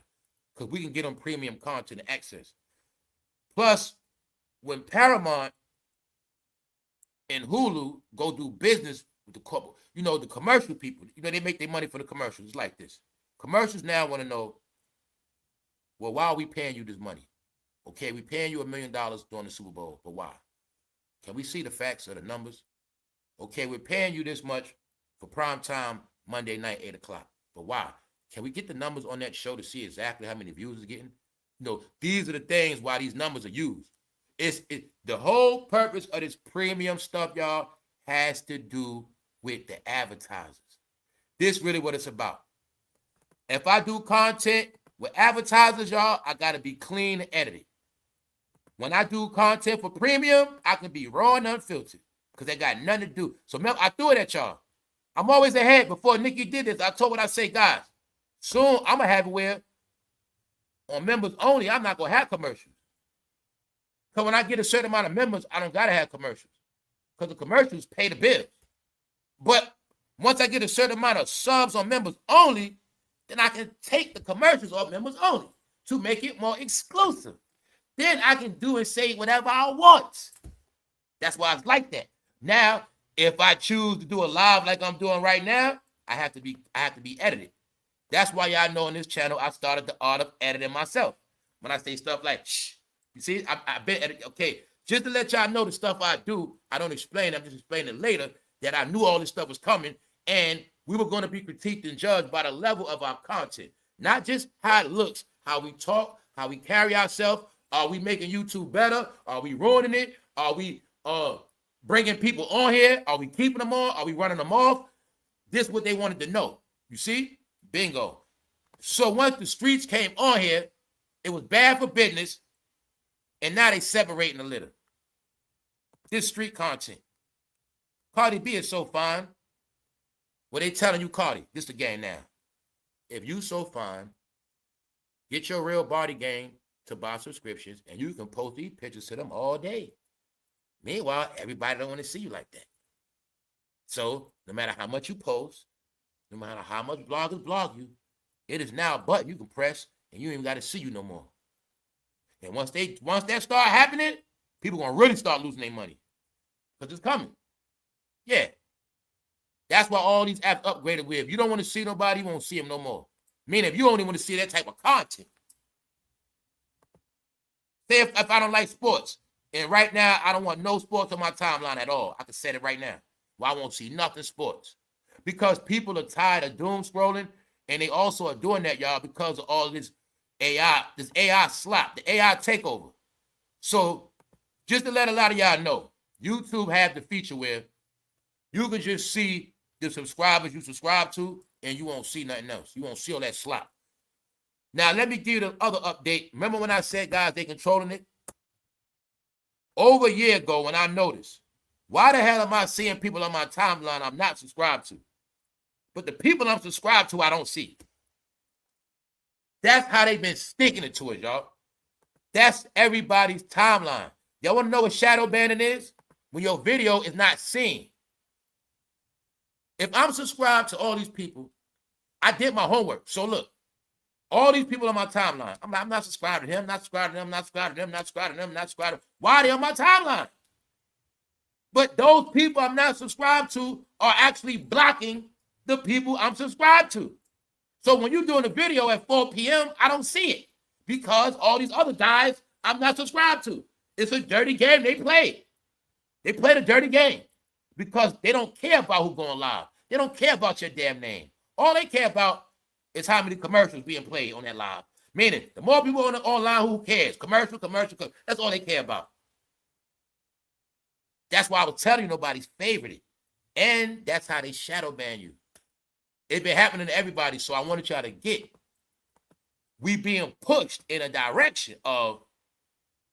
because we can get them premium content and access. Plus, when Paramount and Hulu go do business with the corporate, the commercial people, they make their money for the commercials. It's like this. Commercials now want to know, well, why are we paying you this money? Okay, we're paying you $1 million during the Super Bowl, but why? Can we see the facts or the numbers? Okay, we're paying you this much for prime time Monday night, 8 o'clock, but why? Can we get the numbers on that show to see exactly how many views it's getting? These are the things why these numbers are used. The whole purpose of this premium stuff, y'all, has to do with the advertisers. This really what it's about. If I do content with advertisers, y'all, I got to be clean and edited. When I do content for premium, I can be raw and unfiltered because they got nothing to do. So remember, I threw it at y'all. I'm always ahead. Before Nicki did this, I told what I say, guys, soon I'm going to have it where on members only, I'm not going to have commercials. Because when I get a certain amount of members, I don't got to have commercials. Because the commercials pay the bills. But once I get a certain amount of subs on members only, then I can take the commercials off members only to make it more exclusive. Then I can do and say whatever I want. That's why it's like that. Now, if I choose to do a live like I'm doing right now, I have to be edited. That's why y'all know on this channel I started the art of editing myself. When I say stuff like, shh, you see, I've been editing. Okay, just to let y'all know the stuff I do, I don't explain it, I'm just explaining it later that I knew all this stuff was coming and we were going to be critiqued and judged by the level of our content. Not just how it looks, how we talk, how we carry ourselves. Are we making YouTube better? Are we ruining it? Are we bringing people on here? Are we keeping them on? Are we running them off? This is what they wanted to know. You see? Bingo. So once the streets came on here, it was bad for business, and now they separating the litter. This street content. Cardi B is so fine. Well, they telling you, Cardi, this the game now. If you so fine, get your real body game to buy subscriptions, and you can post these pictures to them all day. Meanwhile, everybody don't want to see you like that. So no matter how much you post, no matter how much bloggers blog you, it is now a button you can press, and you ain't even got to see you no more. And once that start happening, people gonna really start losing their money because it's coming. Yeah, that's why all these apps upgraded with. If you don't want to see nobody, you won't see them no more. Meaning, if you only want to see that type of content. Say if I don't like sports, and right now I don't want no sports on my timeline at all. I can say it right now. Well, I won't see nothing sports. Because people are tired of doom scrolling, and they also are doing that, y'all, because of all this AI slop, the AI takeover. So just to let a lot of y'all know, YouTube have the feature where you can just see the subscribers you subscribe to, and you won't see nothing else. You won't see all that slop. Now, let me give you the other update. Remember when I said, guys, they controlling it? Over a year ago, when I noticed, why the hell am I seeing people on my timeline I'm not subscribed to? But the people I'm subscribed to, I don't see. That's how they've been sticking it to it, y'all. That's everybody's timeline. Y'all want to know what shadow banning is? When your video is not seen. If I'm subscribed to all these people, I did my homework. So look, all these people on my timeline, I'm not subscribed to him, not subscribed to them, not subscribed to them, not subscribed to them, not subscribed to them. Why are they on my timeline? But those people I'm not subscribed to are actually blocking the people I'm subscribed to. So when you're doing a video at 4 p.m., I don't see it because all these other guys I'm not subscribed to. It's a dirty game they play. They play the dirty game because they don't care about who's going live. They don't care about your damn name. All they care about is how many commercials being played on that live. Meaning, the more people online, who cares? Commercial. That's all they care about. That's why I was telling you nobody's favorite. And that's how they shadow ban you. It's been happening to everybody, so I wanted y'all to get. We being pushed in a direction of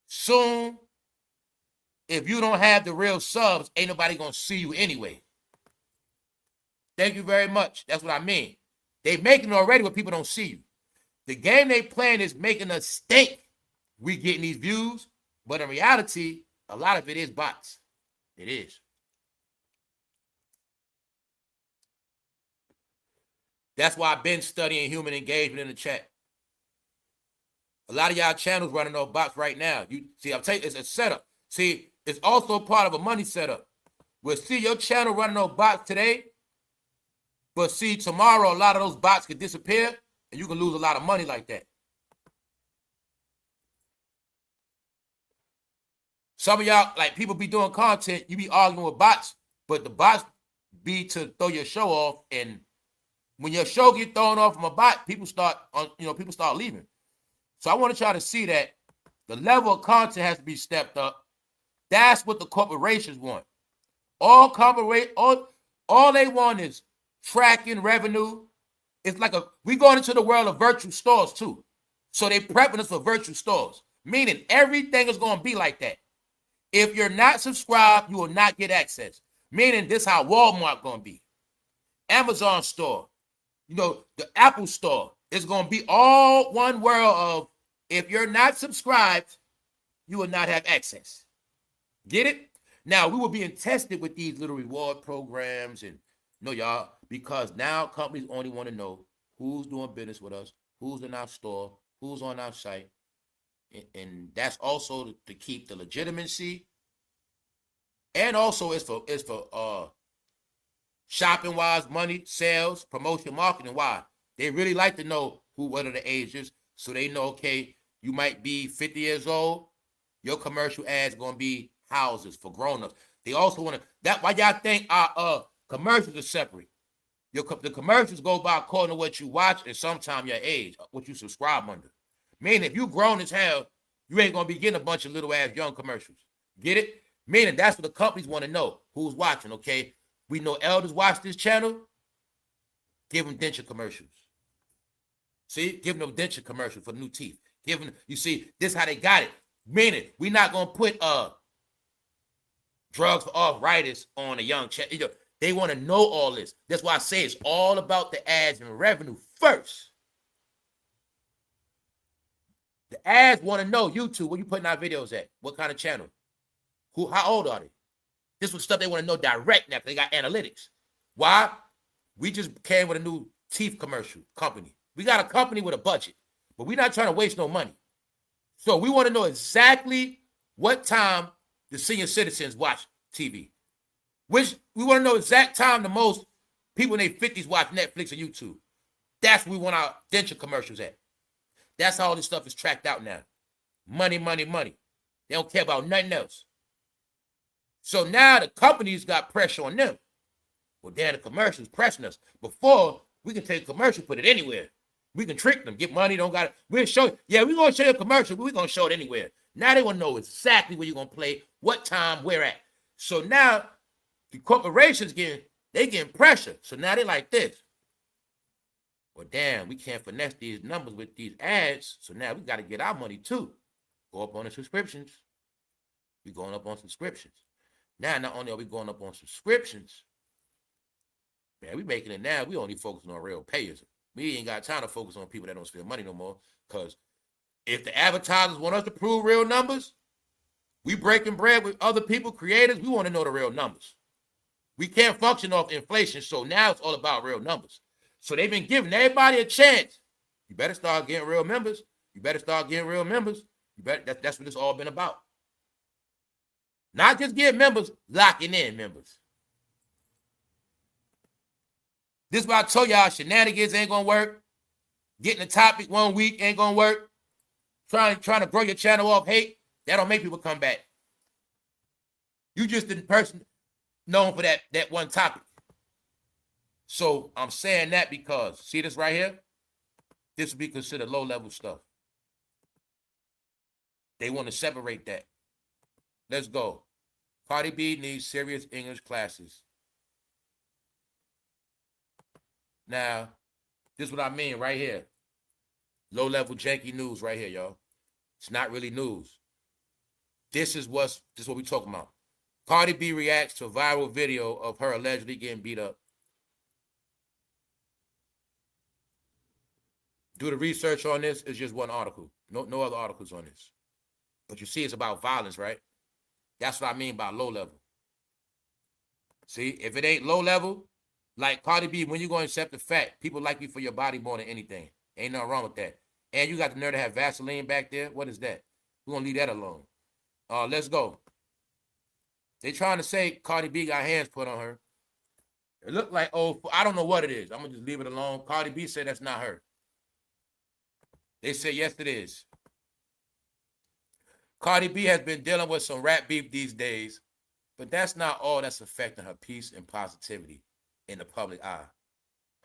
soon, if you don't have the real subs, ain't nobody going to see you anyway. Thank you very much. That's what I mean. They making it already where people don't see you. The game they playing is making us think we getting these views, but in reality, a lot of it is bots. It is. That's why I've been studying human engagement in the chat. A lot of y'all channels running those bots right now. You see, I'm telling you, it's a setup. See, it's also part of a money setup. We'll see your channel running those bots today, but see, tomorrow a lot of those bots could disappear, and you can lose a lot of money like that. Some of y'all, like people be doing content, you be arguing with bots, but the bots be to throw your show off, and when your show get thrown off from a bot, people start leaving. So I want to try to see that the level of content has to be stepped up. That's what the corporations want. All they want is tracking revenue. It's like we going into the world of virtual stores too. So they prepping us for virtual stores, meaning everything is going to be like that. If you're not subscribed, you will not get access. Meaning this how Walmart going to be. Amazon store, the Apple store. It's going to be all one world of if you're not subscribed, you will not have access. Get it? Now, we were being tested with these little reward programs and, y'all, because now companies only want to know who's doing business with us, who's in our store, who's on our site. And that's also to keep the legitimacy. And also it's for shopping wise, money, sales, promotion, marketing. Why? They really like to know what are the ages, so they know, okay, you might be 50 years old. Your commercial ads going to be houses for grown-ups. They also want to, that's why y'all think our commercials are separate. The commercials go by according to what you watch and sometimes your age, what you subscribe under. Meaning, if you grown as hell, you ain't going to be getting a bunch of little ass young commercials. Get it? Meaning, that's what the companies want to know. Who's watching, okay? We know elders watch this channel. Give them denture commercials. See? Give them a denture commercial for new teeth. Give them, you see, this is how they got it. Meaning, we're not going to put drugs for arthritis on a young child. They want to know all this. That's why I say it's all about the ads and revenue first. The ads want to know, YouTube, where you putting our videos at? What kind of channel? How old are they? This was stuff they want to know direct now. They got analytics. Why? We just came with a new teeth commercial company. We got a company with a budget, but we're not trying to waste no money. So we want to know exactly what time the senior citizens watch TV. Which we want to know exact time the most people in their 50s watch Netflix or YouTube. That's where we want our denture commercials at. That's how all this stuff is tracked out now. Money, money, money. They don't care about nothing else. So now the companies got pressure on them. Well, then the commercials pressing us. Before, we can take a commercial, put it anywhere. We can trick them, get money, don't got it. We'll show you. Yeah, we're going to show you a commercial, but we're going to show it anywhere. Now they want to know exactly where you're going to play, what time, where at. So now the corporations getting pressure. So now they like this. Well, damn, we can't finesse these numbers with these ads. So now we got to get our money too. Go up on the subscriptions. We going up on subscriptions. Now, not only are we going up on subscriptions, man, we making it now. We only focusing on real payers. We ain't got time to focus on people that don't spend money no more. Because if the advertisers want us to prove real numbers, we breaking bread with other people, creators. We want to know the real numbers. We can't function off inflation. So now it's all about real numbers. So they've been giving everybody a chance. You better start getting real members. You better start getting real members. You better. That's what it's all been about. Not just get members, locking in members. This is why I told y'all shenanigans ain't gonna work. Getting a topic 1 week ain't gonna work. Trying to grow your channel off hate, that don't make people come back. You just the person known for that one topic. So I'm saying that because, see this right here? This would be considered low-level stuff. They want to separate that. Let's go. Cardi B needs serious English classes. Now, this is what I mean right here. Low-level janky news right here, y'all. It's not really news. This is what we're talking about. Cardi B reacts to a viral video of her allegedly getting beat up. Do the research on this. It's just one article. No other articles on this. But you see, it's about violence, right? That's what I mean by low level. See, if it ain't low level, like Cardi B, when you going to accept the fact, people like you for your body more than anything. Ain't nothing wrong with that. And you got the nerve to have Vaseline back there. What is that? We're going to leave that alone. Let's go. They trying to say Cardi B got hands put on her. It looked like, I don't know what it is. I'm going to just leave it alone. Cardi B said that's not her. They say, yes, it is. Cardi B has been dealing with some rap beef these days, but that's not all that's affecting her peace and positivity in the public eye.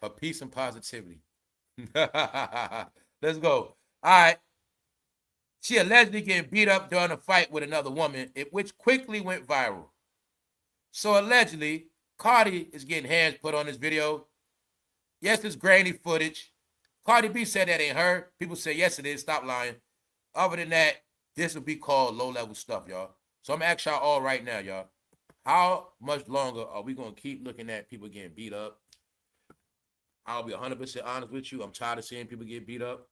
Her peace and positivity. Let's go. All right. She allegedly getting beat up during a fight with another woman, which quickly went viral. So allegedly, Cardi is getting hands put on this video. Yes, it's grainy footage. Cardi B said that ain't her. People say, yes, it is. Stop lying. Other than that, this would be called low-level stuff, y'all. So I'm going to ask y'all all right now, y'all. How much longer are we going to keep looking at people getting beat up? I'll be 100% honest with you. I'm tired of seeing people get beat up.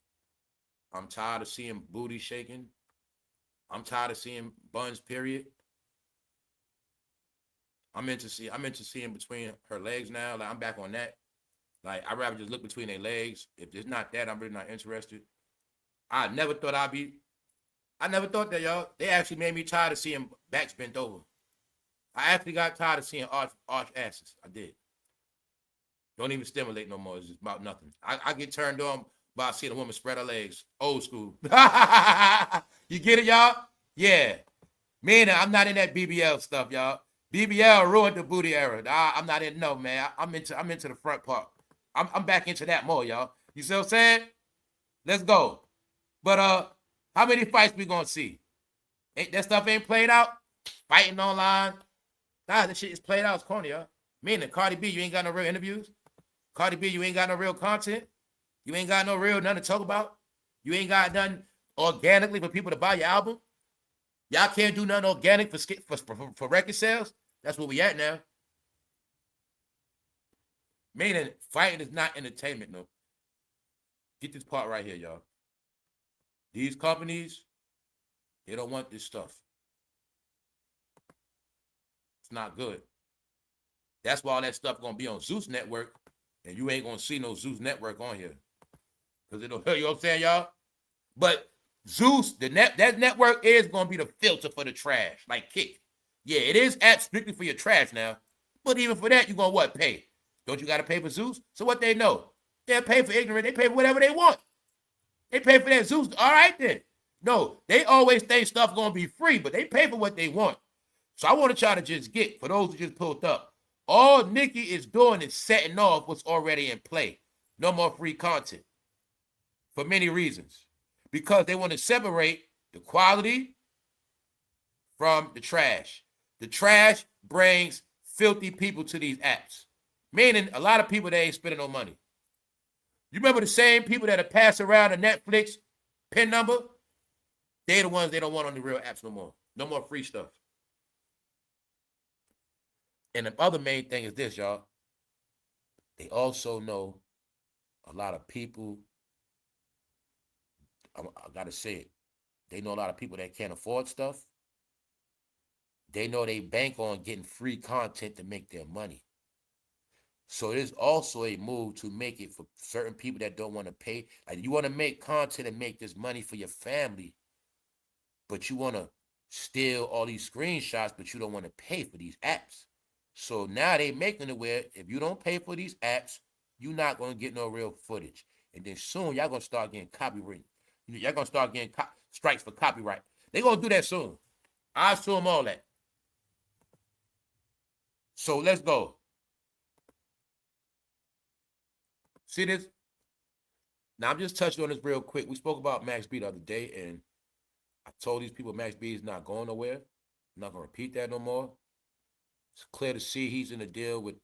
I'm tired of seeing booty shaking. I'm tired of seeing buns, period. I'm into seeing between her legs now. Like, I'm back on that. Like, I'd rather just look between their legs. If it's not that, I'm really not interested. I never thought that, y'all. They actually made me tired of seeing backs bent over. I actually got tired of seeing arch asses. I did. Don't even stimulate no more. It's just about nothing. I get turned on by seeing a woman spread her legs. Old school. You get it, y'all? Yeah. Man, I'm not in that BBL stuff, y'all. BBL ruined the booty era. I'm not in, no, man. I'm into the front part. I'm back into that more, y'all. You see what I'm saying? Let's go. But how many fights we gonna see? That stuff ain't played out? Fighting online. Nah, this shit is played out. It's corny, y'all. Meaning, Cardi B, you ain't got no real interviews. Cardi B, you ain't got no real content. You ain't got no real nothing to talk about. You ain't got nothing organically for people to buy your album. Y'all can't do nothing organic for record sales. That's where we at now. Meaning, fighting is not entertainment, no. Get this part right here, y'all. These companies, they don't want this stuff. It's not good. That's why all that stuff gonna be on Zeus Network, and you ain't gonna see no Zeus Network on here. Because it'll, you know what I'm saying, y'all? But Zeus, that network is gonna be the filter for the trash, like Kick. Yeah, it is app strictly for your trash now. But even for that, you're gonna what? Pay. Don't you gotta pay for Zeus? So what they know? They'll pay for ignorant, they pay for whatever they want. They pay for that Zeus. All right then. No, they always think stuff gonna be free, but they pay for what they want. So I want to try to just get, for those who just pulled up, all Nicki is doing is setting off what's already in play. No more free content. For many reasons. Because they want to separate the quality from the trash. The trash brings filthy people to these apps. Meaning a lot of people that ain't spending no money. You remember the same people that are passing around the Netflix PIN number? They're the ones they don't want on the real apps no more. No more free stuff. And the other main thing is this, y'all. They also know a lot of people, I gotta say it, they know a lot of people that can't afford stuff. They know they bank on getting free content to make their money. So it is also a move to make it for certain people that don't want to pay. Like, you want to make content and make this money for your family, but you want to steal all these screenshots, but you don't want to pay for these apps. So now they making it where if you don't pay for these apps, you're not going to get no real footage. And then soon y'all going to start getting copyright. Y'all going to start getting strikes for copyright. They're going to do that soon. I assume all that. So let's go. See this? Now, I'm just touching on this real quick. We spoke about Max B the other day, and I told these people Max B is not going nowhere. I'm not going to repeat that no more. It's clear to see he's in a deal with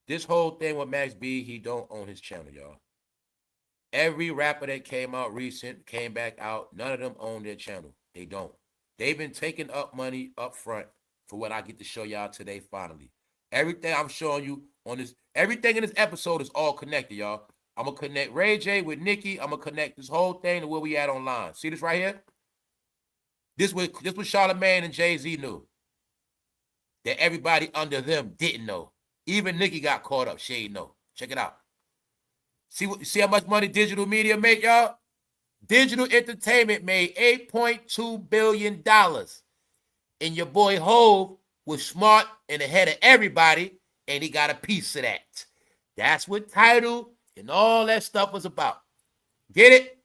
this whole thing with Max B. He don't own his channel, y'all. Every rapper that came out recent, came back out, none of them own their channel. They don't. They've been taking up money up front for what I get to show y'all today finally. Everything I'm showing you on this, everything in this episode is all connected, y'all. I'm going to connect rayj with Nicki. I'm going to connect this whole thing to where we at online. See this right here? This was Charlamagne and Jay-Z knew. That everybody under them didn't know. Even Nicki got caught up. She ain't know. Check it out. See how much money digital media make, y'all? Digital entertainment made $8.2 billion. And your boy Hove was smart and ahead of everybody, and he got a piece of that. That's what Tidal and all that stuff was about. Get it?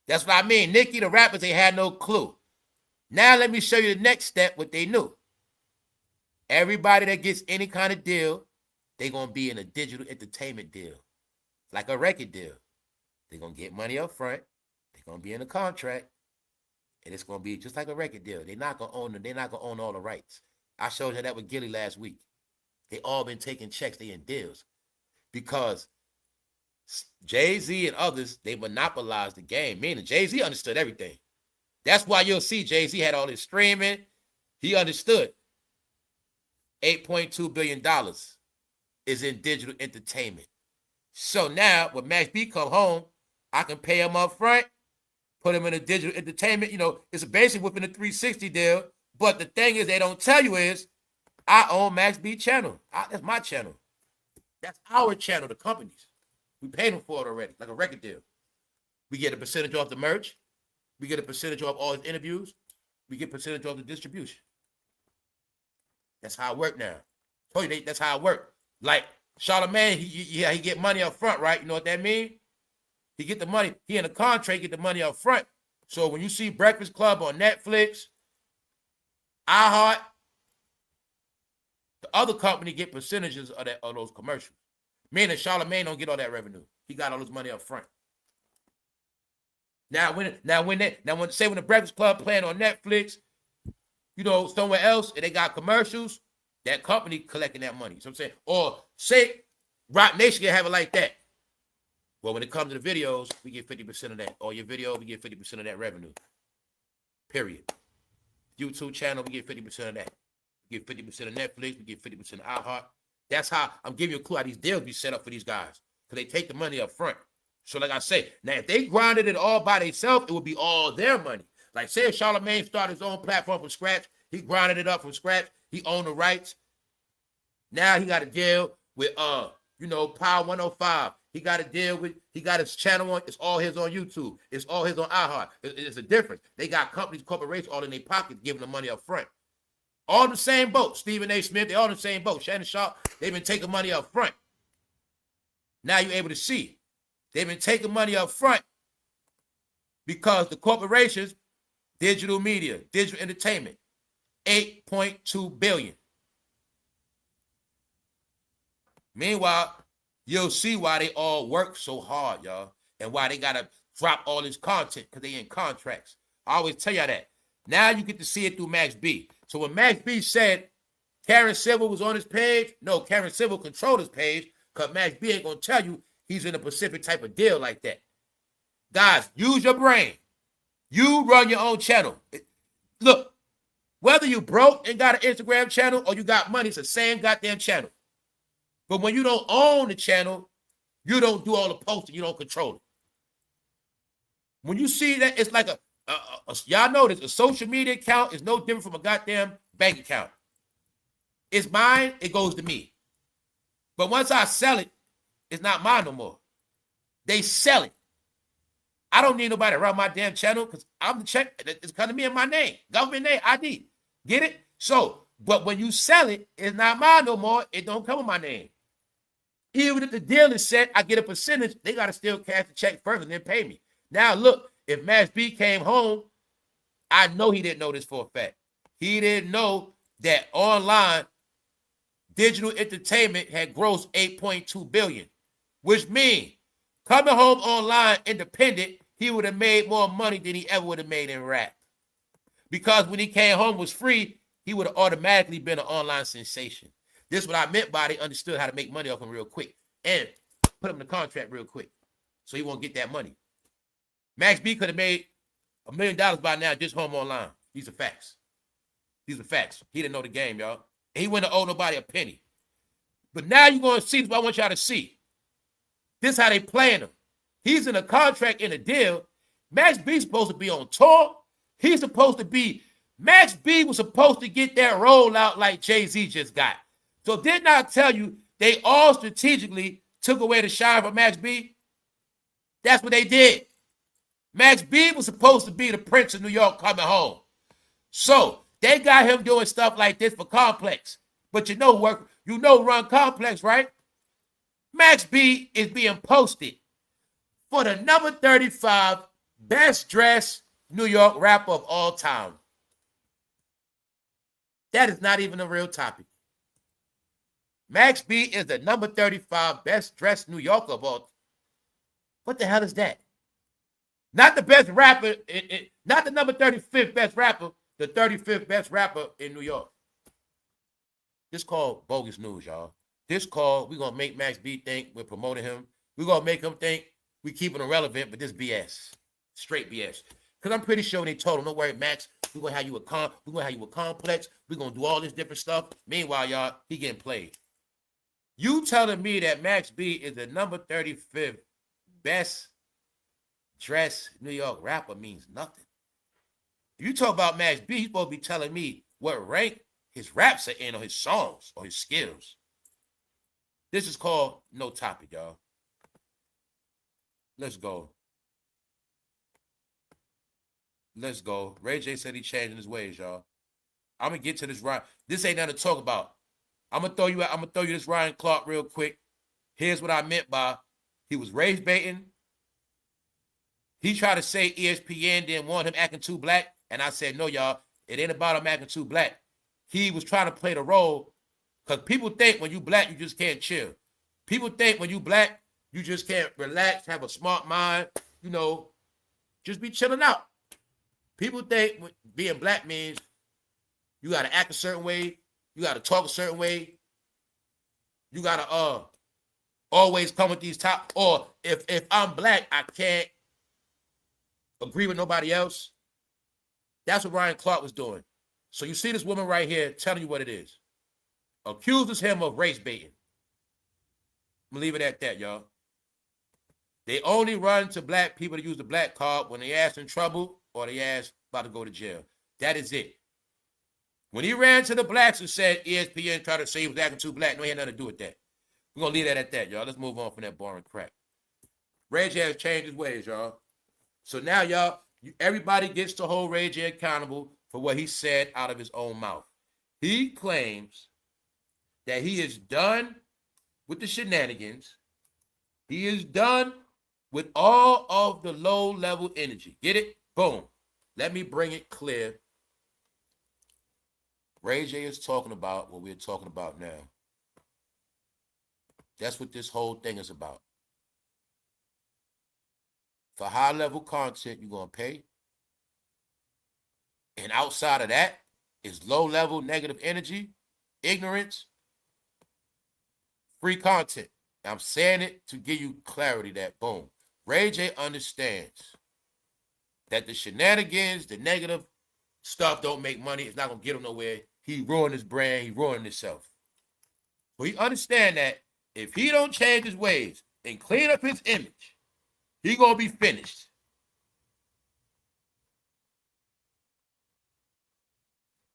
That's what I mean. Nicki, the rappers, they had no clue. Now let me show you the next step, what they knew. Everybody that gets any kind of deal, they're going to be in a digital entertainment deal, like a record deal. They're going to get money up front. They're going to be in a contract, and it's going to be just like a record deal. They're not going to own all the rights. I showed you that with Gilly last week. They all been taking checks. They in deals because Jay-Z and others, they monopolized the game, meaning Jay-Z understood everything. That's why you'll see Jay-Z had all this streaming. He understood. $8.2 billion is in digital entertainment. So now when Max B come home, I can pay him up front, put him in a digital entertainment. You know, it's basically within a 360 deal. But the thing is, they don't tell you is, I own Max B channel. That's my channel. That's our channel, the company's. We paid them for it already, like a record deal. We get a percentage off the merch. We get a percentage off all his interviews. We get a percentage off the distribution. That's how it work now. Told you that's how it work. Like Charlamagne, he get money up front, right? You know what that mean? He get the money. He in a contract, get the money up front. So when you see Breakfast Club on Netflix, iHeart, the other company get percentages of those commercials. Meaning Charlamagne don't get all that revenue. He got all his money up front. Now when the Breakfast Club playing on Netflix, you know, somewhere else, and they got commercials, that company collecting that money. You know what I'm saying? Or say Rock Nation can have it like that. Well, when it comes to the videos, we get 50% of that. Or your video, we get 50% of that revenue. Period. YouTube channel, we get 50% of that. We get 50% of Netflix, we get 50% of iHeart. That's how I'm giving you a clue how these deals be set up for these guys. Because they take the money up front. So like I say, now if they grinded it all by themselves, it would be all their money. Like say if Charlamagne started his own platform from scratch, he grinded it up from scratch, he owned the rights. Now he got a deal with Power 105. He got a deal with, he got his channel on, it's all his on YouTube. It's all his on iHeart. It's a difference. They got companies, corporations all in their pockets giving them money up front. All in the same boat. Stephen A. Smith, they all in the same boat. Shannon Sharp, they've been taking money up front. Now you're able to see. They've been taking money up front because the corporations, digital media, digital entertainment, $8.2 billion. Meanwhile, you'll see why they all work so hard, y'all, and why they got to drop all this content because they in contracts. I always tell y'all that. Now you get to see it through Max B. So when Max B said Karen Civil was on his page, no, Karen Civil controlled his page because Max B ain't going to tell you he's in a Pacific type of deal like that. Guys, use your brain. You run your own channel. Look, whether you broke and got an Instagram channel or you got money, it's the same goddamn channel. But when you don't own the channel, you don't do all the posting. You don't control it. When you see that, it's like y'all know this, a social media account is no different from a goddamn bank account. It's mine, it goes to me. But once I sell it, it's not mine no more. They sell it. I don't need nobody around my damn channel because I'm the check. It's coming to me in my name. Government name, ID. Get it? So, but when you sell it, it's not mine no more. It don't come with my name. Even if the deal is set, I get a percentage. They got to still cash the check first and then pay me. Now, look, if Max B came home, I know he didn't know this for a fact. He didn't know that online digital entertainment had grossed $8.2 billion, which means coming home online independent, he would have made more money than he ever would have made in rap. Because when he came home was free, he would have automatically been an online sensation. This is what I meant by they understood how to make money off him real quick and put him in the contract real quick so he won't get that money. Max B could have made $1 million by now just home online. These are facts. These are facts. He didn't know the game, y'all. And he wouldn't owe nobody a penny. But now you're going to see what I want y'all to see. This is how they playing him. He's in a contract, in a deal. Max B's supposed to be on tour. He's supposed to be, Max B was supposed to get that rollout like Jay-Z just got. So didn't I tell you they all strategically took away the shine from Max B? That's what they did. Max B was supposed to be the Prince of New York coming home. So they got him doing stuff like this for Complex. But you know Run Complex, right? Max B is being posted for the number 35 best dressed New York rapper of all time. That is not even a real topic. Max B is the number 35 best dressed New Yorker of all. What the hell is that? Not the best rapper, not the number 35th best rapper, the 35th best rapper in New York. This called bogus news, y'all. This call, we're going to make Max B think we're promoting him. We're going to make him think we keeping him relevant, but this BS. Straight BS. Because I'm pretty sure they told him, don't worry, Max, we're going to have you a complex. We're going to do all this different stuff. Meanwhile, y'all, he getting played. You telling me that Max B is the number 35th best dressed New York rapper means nothing. If you talk about Max B, he's supposed to be telling me what rank his raps are in or his songs or his skills. This is called No Topic, y'all. Let's go. Let's go. Ray J said he's changing his ways, y'all. I'm gonna get to this Ryan. This ain't nothing to talk about. I'm gonna throw you this Ryan Clark real quick. Here's what I meant by he was race baiting. He tried to say ESPN didn't want him acting too black, and I said, no, y'all, it ain't about him acting too black. He was trying to play the role because people think when you black, you just can't chill. People think when you black, you just can't relax, have a smart mind, just be chilling out. People think being black means you got to act a certain way, you got to talk a certain way, you got to always come with these top, or if I'm black, I can't agree with nobody else. That's what Ryan Clark was doing. So you see this woman right here telling you what it is. Accuses him of race baiting. I'm going to leave it at that, y'all. They only run to black people to use the black card when they ask in trouble or they ask about to go to jail. That is it. When he ran to the blacks and said ESPN tried to say he was acting too black, no, he had nothing to do with that. We're going to leave that at that, y'all. Let's move on from that boring crap. Ray J has changed his ways, y'all. So now, y'all, everybody gets to hold Ray J accountable for what he said out of his own mouth. He claims that he is done with the shenanigans. He is done with all of the low-level energy. Get it? Boom. Let me bring it clear. Ray J is talking about what we're talking about now. That's what this whole thing is about. For high-level content, you're going to pay. And outside of that, is low-level negative energy, ignorance, free content. I'm saying it to give you clarity that, boom, Ray J understands that the shenanigans, the negative stuff don't make money. It's not going to get him nowhere. He ruined his brand. He ruined himself. So he understand that if he don't change his ways and clean up his image, he going to be finished.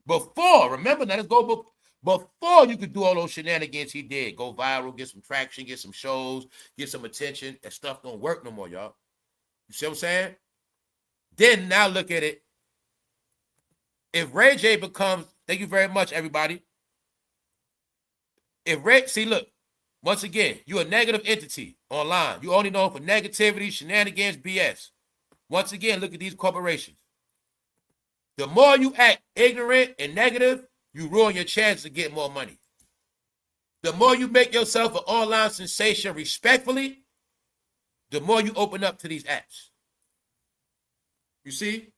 Before, remember, now let's go before you could do all those shenanigans he did, go viral, get some traction, get some shows, get some attention, that stuff don't work no more, y'all. You see what I'm saying? Then now look at it. If Ray J becomes, thank you very much, everybody. If Ray, see, look, once again, you're a negative entity online. You only known for negativity, shenanigans, BS. Once again, look at these corporations. The more you act ignorant and negative, you ruin your chance to get more money. The more you make yourself an online sensation respectfully, the more you open up to these apps. You see?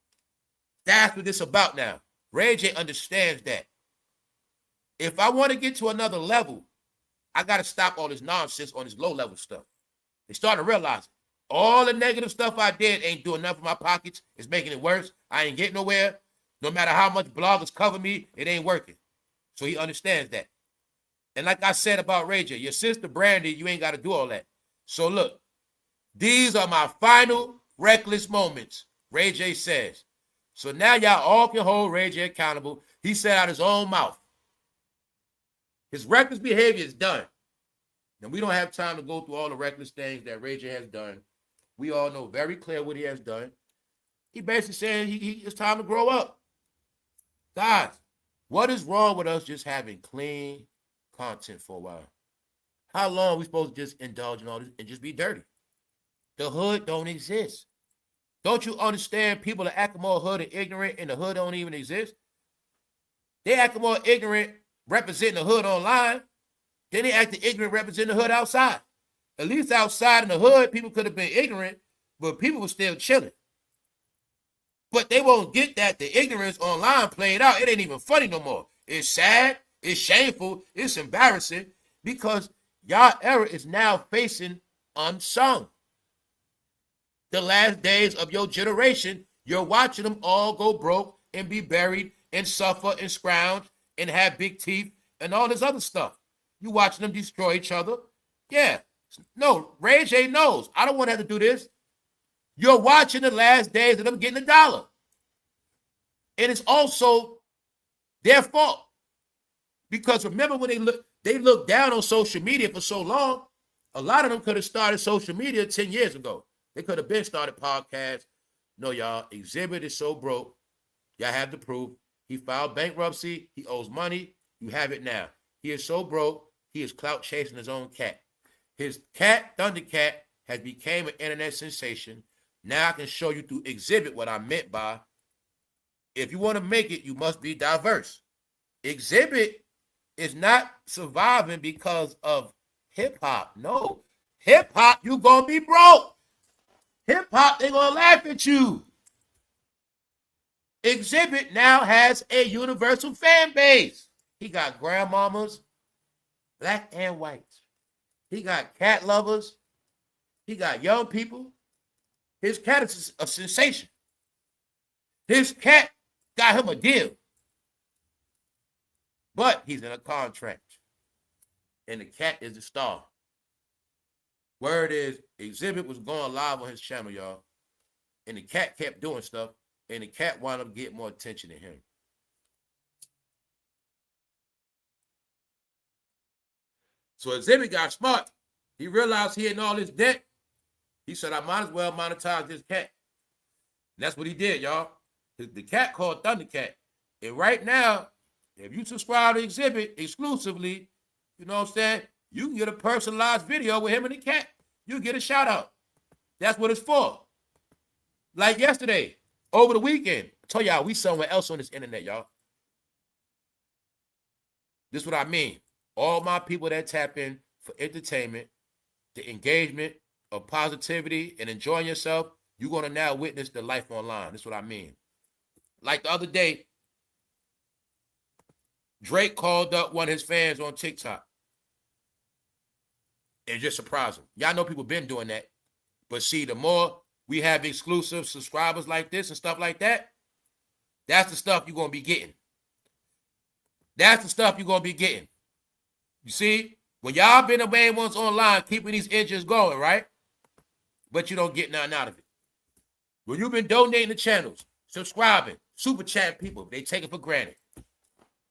That's what this is about now. Ray J understands that. If I want to get to another level, I got to stop all this nonsense on this low-level stuff. They starting to realize all the negative stuff I did ain't doing nothing for my pockets. It's making it worse. I ain't getting nowhere. No matter how much bloggers cover me, it ain't working. So he understands that. And like I said about Ray J, your sister Brandy, you ain't got to do all that. So look, these are my final reckless moments, Ray J says. So now y'all all can hold Ray J accountable. He said out his own mouth. His reckless behavior is done. And we don't have time to go through all the reckless things that Ray J has done. We all know very clear what he has done. He basically saying it's time to grow up. Guys, what is wrong with us just having clean content for a while? How long are we supposed to just indulge in all this and just be dirty? The hood don't exist. Don't you understand people are acting more hood and ignorant and the hood don't even exist? They acting more ignorant representing the hood online. Then they acting ignorant representing the hood outside. At least outside in the hood, people could have been ignorant, but people were still chilling. But they won't get that the ignorance online played out. It ain't even funny no more. It's sad. It's shameful. It's embarrassing because y'all era is now facing unsung. The last days of your generation, you're watching them all go broke and be buried and suffer and scrounge and have big teeth and all this other stuff. You watching them destroy each other. Yeah. No, Ray J knows. I don't want to have to do this. You're watching the last days of them getting $1. And it's also their fault. Because remember when they looked down on social media for so long, a lot of them could have started social media 10 years ago. They could have been started podcasts. No, y'all, Exhibit is so broke. Y'all have the proof. He filed bankruptcy. He owes money. You have it now. He is so broke, he is clout chasing his own cat. His cat, Thundercat, has become an internet sensation. Now I can show you through Exhibit what I meant by, if you want to make it, you must be diverse. Exhibit is not surviving because of hip-hop. No. Hip-hop, you going to be broke. Hip-hop, they going to laugh at you. Exhibit now has a universal fan base. He got grandmamas, black and white. He got cat lovers. He got young people. His cat is a sensation. His cat got him a deal. But he's in a contract. And the cat is the star. Word is, Exhibit was going live on his channel, y'all. And the cat kept doing stuff. And the cat wound up getting more attention than him. So Exhibit got smart. He realized he had all this debt. He said, I might as well monetize this cat. And that's what he did, y'all. The cat called Thundercat. And right now, if you subscribe to Exhibit exclusively, you know what I'm saying, you can get a personalized video with him and the cat. You get a shout out. That's what it's for. Like yesterday, over the weekend, I told y'all we somewhere else on this internet, y'all. This is what I mean. All my people that tap in for entertainment, the engagement of positivity and enjoying yourself, you're going to now witness the life online. That's what I mean. Like the other day, Drake called up one of his fans on TikTok. It just surprised him. Y'all know people been doing that. But see, the more we have exclusive subscribers like this and stuff like that, that's the stuff you're going to be getting. That's the stuff you're going to be getting. You see, when y'all been the main ones online keeping these engines going, right? But you don't get nothing out of it. When you've been donating to channels, subscribing, super chatting people, they take it for granted.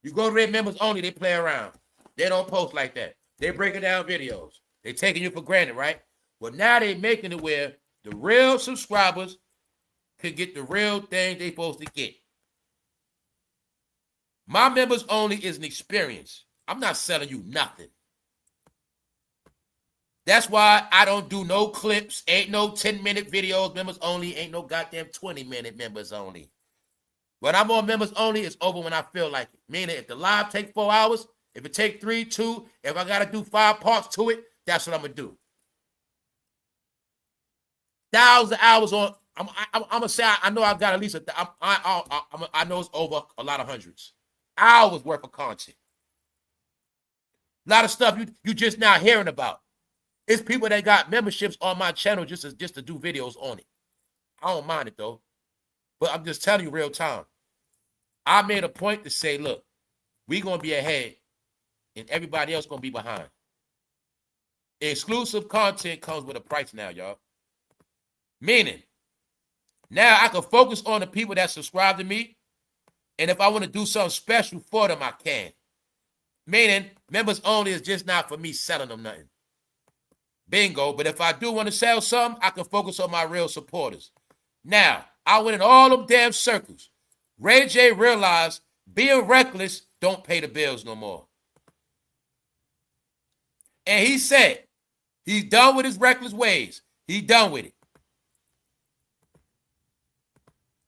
You go to their members only, they play around. They don't post like that. They breaking down videos. They taking you for granted, right? Well, now they making it where the real subscribers can get the real thing they supposed to get. My members only is an experience. I'm not selling you nothing. That's why I don't do no clips. Ain't no 10-minute videos, members only. Ain't no goddamn 20-minute members only. When I'm on members only, it's over when I feel like it. Meaning if the live take 4 hours, if it take 3, 2, if I got to do 5 parts to it, that's what I'm going to do. 1,000 hours on, I'm going to say, I know I've got at least, I know it's over a lot of hundreds. Hours worth of content. A lot of stuff you just now hearing about. It's people that got memberships on my channel just to do videos on it. I don't mind it though. But I'm just telling you real time. I made a point to say, look, we're going to be ahead and everybody else going to be behind. Exclusive content comes with a price now, y'all. Meaning, now I can focus on the people that subscribe to me. And if I want to do something special for them, I can. Meaning, members only is just not for me selling them nothing. Bingo. But if I do want to sell something, I can focus on my real supporters. Now, I went in all them damn circles. Ray J realized being reckless don't pay the bills no more. And he said he's done with his reckless ways. He's done with it.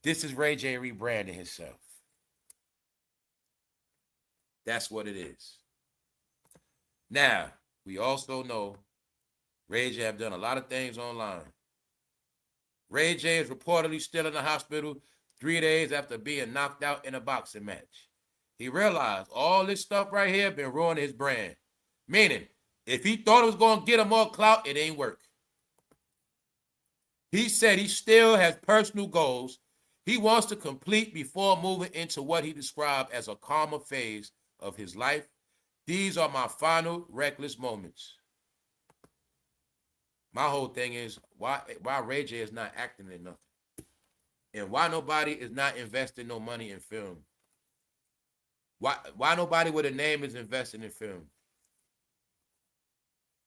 This is Ray J rebranding himself. That's what it is. Now, we also know Ray J have done a lot of things online. Ray J is reportedly still in the hospital 3 days after being knocked out in a boxing match. He realized all this stuff right here been ruining his brand. Meaning, if he thought it was going to get him more clout, it ain't work. He said he still has personal goals he wants to complete before moving into what he described as a calmer phase of his life. These are my final reckless moments. My whole thing is why Ray J is not acting in nothing. And why nobody is not investing no money in film. Why nobody with a name is investing in film.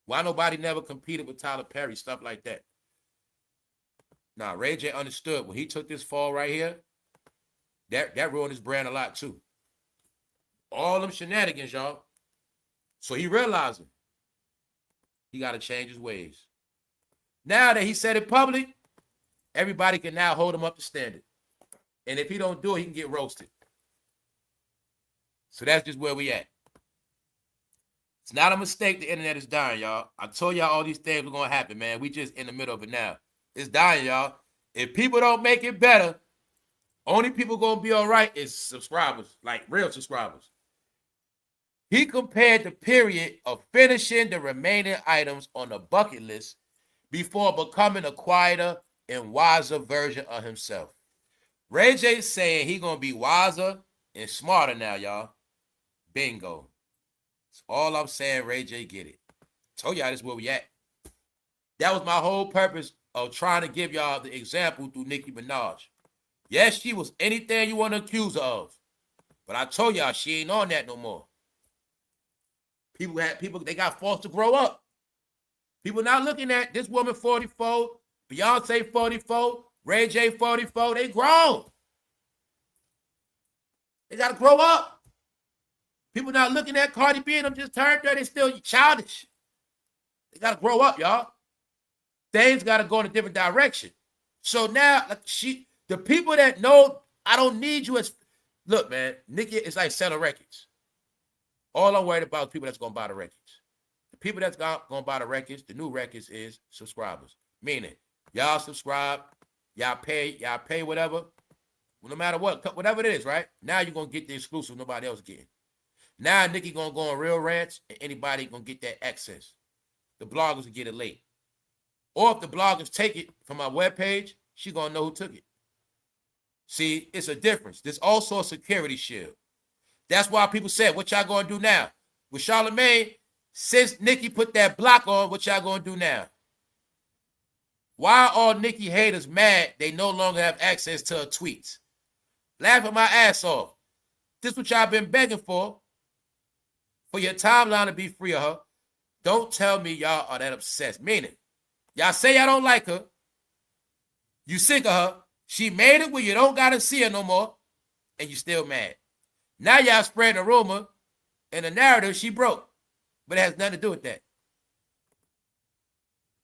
Why nobody never competed with Tyler Perry, stuff like that. Now, Ray J understood when he took this fall right here, that ruined his brand a lot too. All them shenanigans, y'all. So he realized he got to change his ways. Now that he said it public, everybody can now hold him up to standard. And if he don't do it, he can get roasted. So that's just where we at. It's not a mistake the internet is dying, y'all. I told y'all all these things were going to happen, man. We just in the middle of it now. It's dying, y'all. If people don't make it better, only people going to be all right is subscribers, like real subscribers. He compared the period of finishing the remaining items on the bucket list before becoming a quieter and wiser version of himself. Ray J saying he going to be wiser and smarter now, y'all. Bingo. That's all I'm saying. Ray J get it. Told y'all this is where we at. That was my whole purpose of trying to give y'all the example through Nicki Minaj. Yes, she was anything you want to accuse her of. But I told y'all she ain't on that no more. People, they got forced to grow up. People not looking at this woman 44, Beyonce 44, Ray J 44. They grown. They got to grow up. People not looking at Cardi B and them just turned 30. They still childish. They got to grow up, y'all. Things got to go in a different direction. So now, the people that know I don't need you as, look, man, Nicki is like selling records. All I'm worried about is people that's going to buy the records. The people that's going to buy the records, the new records is subscribers. Meaning, y'all subscribe, y'all pay whatever, no matter what, whatever it is, right? Now you're going to get the exclusive nobody else getting. Now Nicki gonna go on real rants, and anybody gonna get that access. The bloggers will get it late. Or if the bloggers take it from my webpage, she gonna know who took it. See, it's a difference. There's also a security shield. That's why people said, what y'all gonna do now? With Charlamagne, since Nicki put that block on, what y'all gonna do now? Why are all Nicki haters mad they no longer have access to her tweets? Laughing my ass off. This what y'all been begging for your timeline to be free of her. Don't tell me y'all are that obsessed. Meaning, y'all say y'all don't like her. You sick of her. She made it where you don't got to see her no more, and you still mad. Now y'all spreading a rumor and a narrative she broke, but it has nothing to do with that.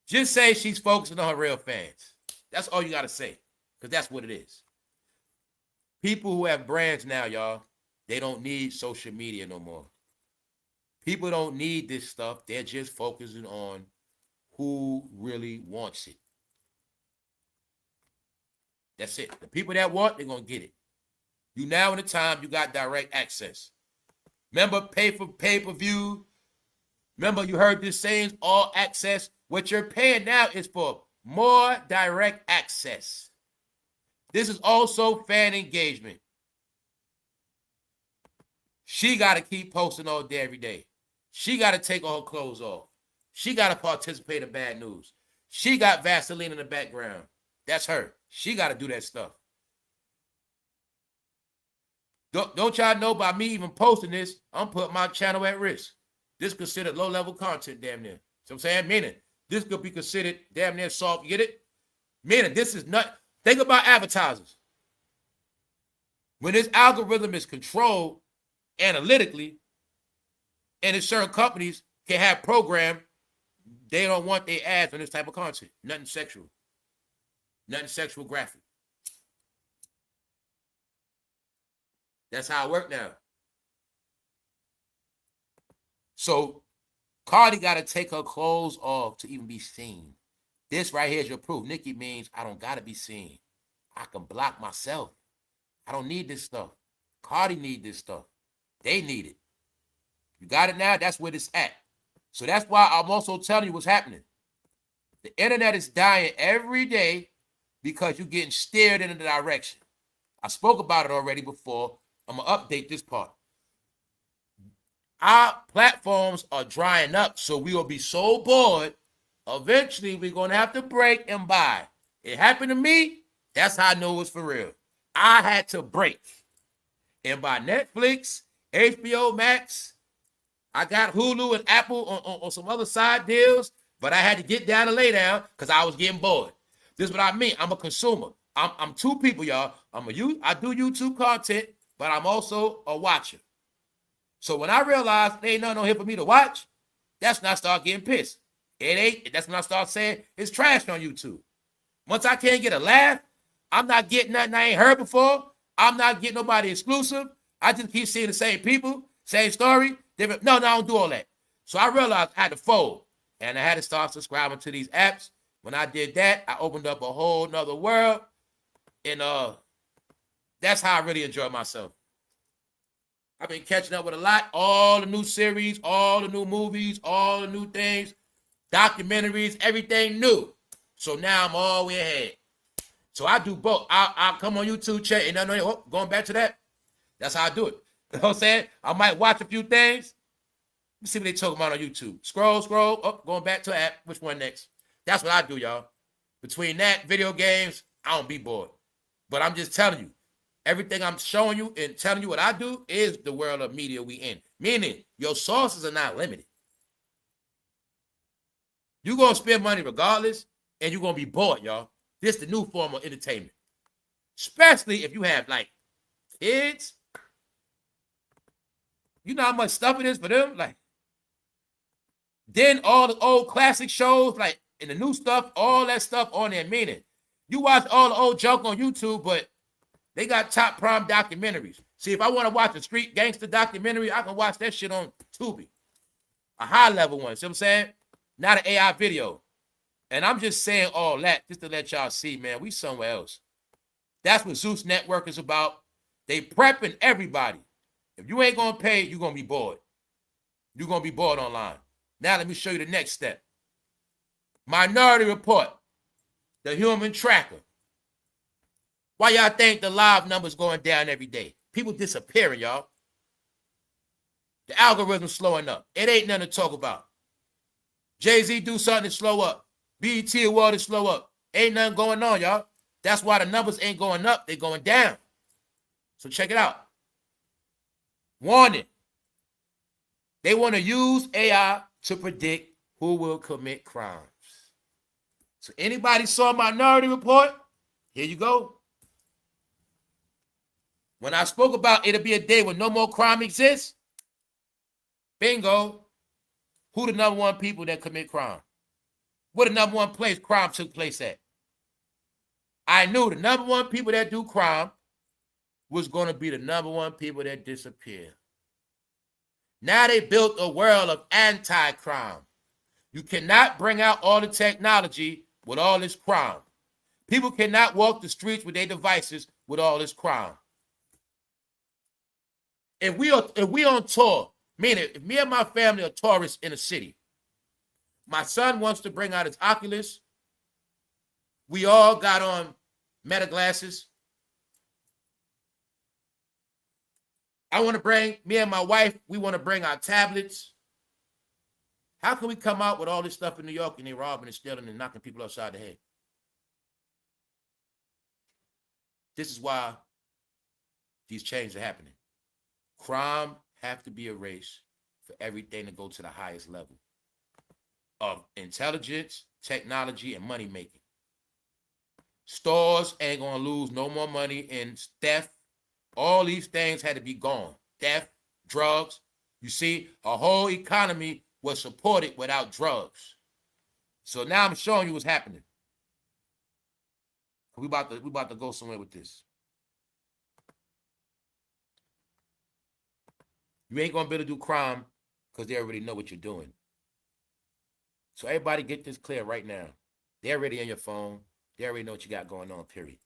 Just say she's focusing on her real fans. That's all you got to say, because that's what it is. People who have brands now, y'all, they don't need social media no more. People don't need this stuff. They're just focusing on who really wants it. That's it. The people that want, they're going to get it. You now in the time, you got direct access. Remember, pay for pay-per-view. Remember, you heard this saying, all access. What you're paying now is for more direct access. This is also fan engagement. She got to keep posting all day, every day. She got to take all her clothes off. She got to participate in bad news. She got Vaseline in the background. That's her. She got to do that stuff. Don't y'all know by me even posting this, I'm putting my channel at risk. This is considered low-level content, damn near. So I'm saying, meaning, this could be considered damn near soft. You get it? Meaning, this is not. Think about advertisers. When this algorithm is controlled analytically, and in certain companies can have programmed, they don't want their ads on this type of content. Nothing sexual. Nothing sexual graphic. That's how it works now. So Cardi got to take her clothes off to even be seen. This right here is your proof. Nicki means I don't got to be seen. I can block myself. I don't need this stuff. Cardi need this stuff. They need it. You got it now? That's where it's at. So that's why I'm also telling you what's happening. The internet is dying every day because you're getting steered in a direction. I spoke about it already before. I'm going to update this part. Our platforms are drying up, so we will be so bored, eventually we're going to have to break and buy. It happened to me. That's how I know it's for real. I had to break and buy Netflix, HBO Max. I got Hulu and Apple on some other side deals, but I had to get down and lay down because I was getting bored. This is what I mean. I'm a consumer. I'm two people, y'all. I do YouTube content, but I'm also a watcher. So when I realized there ain't nothing on here for me to watch, that's when I start getting pissed. That's when I start saying it's trash on YouTube. Once I can't get a laugh, I'm not getting nothing I ain't heard before. I'm not getting nobody exclusive. I just keep seeing the same people, same story. Different. No, I don't do all that. So I realized I had to fold, and I had to start subscribing to these apps. When I did that, I opened up a whole nother world, and that's how I really enjoy myself. I've been catching up with a lot, all the new series, all the new movies, all the new things, documentaries, everything new. So now I'm all the way ahead. So I do both. I'll come on YouTube, check, and going back to that, that's how I do it. You know what I'm saying? I might watch a few things. Let me see what they talking about on YouTube. Scroll, going back to the app. Which one next? That's what I do, y'all. Between that, video games, I don't be bored. But I'm just telling you, everything I'm showing you and telling you what I do is the world of media we in. Meaning, your sources are not limited. You're going to spend money regardless, and you're going to be bored, y'all. This is the new form of entertainment. Especially if you have, like, kids. You know how much stuff it is for them? Like, then all the old classic shows, like, and the new stuff, all that stuff on there. Meaning, you watch all the old junk on YouTube, but they got top prime documentaries. See, if I want to watch a street gangster documentary, I can watch that shit on Tubi. A high-level one, see what I'm saying? Not an AI video. And I'm just saying all that just to let y'all see, man, we somewhere else. That's what Zeus Network is about. They prepping everybody. If you ain't going to pay, you're going to be bored. You're going to be bored online. Now let me show you the next step. Minority Report, the human tracker. Why y'all think the live numbers going down every day? People disappearing, y'all. The algorithm's slowing up. It ain't nothing to talk about. Jay-Z do something to slow up. BET Award to slow up. Ain't nothing going on, y'all. That's why the numbers ain't going up. They're going down. So check it out. Warning. They want to use AI to predict who will commit crimes. So anybody saw Minority Report? Here you go. When I spoke about it'll be a day when no more crime exists, bingo. Who the number one people that commit crime? What the number one place crime took place at? I knew the number one people that do crime was going to be the number one people that disappear. Now they built a world of anti-crime. You cannot bring out all the technology with all this crime. People cannot walk the streets with their devices with all this crime. If we on tour, meaning if me and my family are tourists in a city, my son wants to bring out his Oculus. We all got on Meta glasses. Me and my wife, we want to bring our tablets. How can we come out with all this stuff in New York and they robbing and stealing and knocking people upside the head? This is why these changes are happening. Crime have to be erased for everything to go to the highest level of intelligence, technology, and money making. Stores ain't gonna lose no more money in theft. All these things had to be gone. Theft, drugs. You see, a whole economy was supported without drugs. So now I'm showing you what's happening. We about to go somewhere with this. You ain't gonna be able to do crime because they already know what you're doing. So everybody get this clear right now. They're already on your phone. They already know what you got going on, period.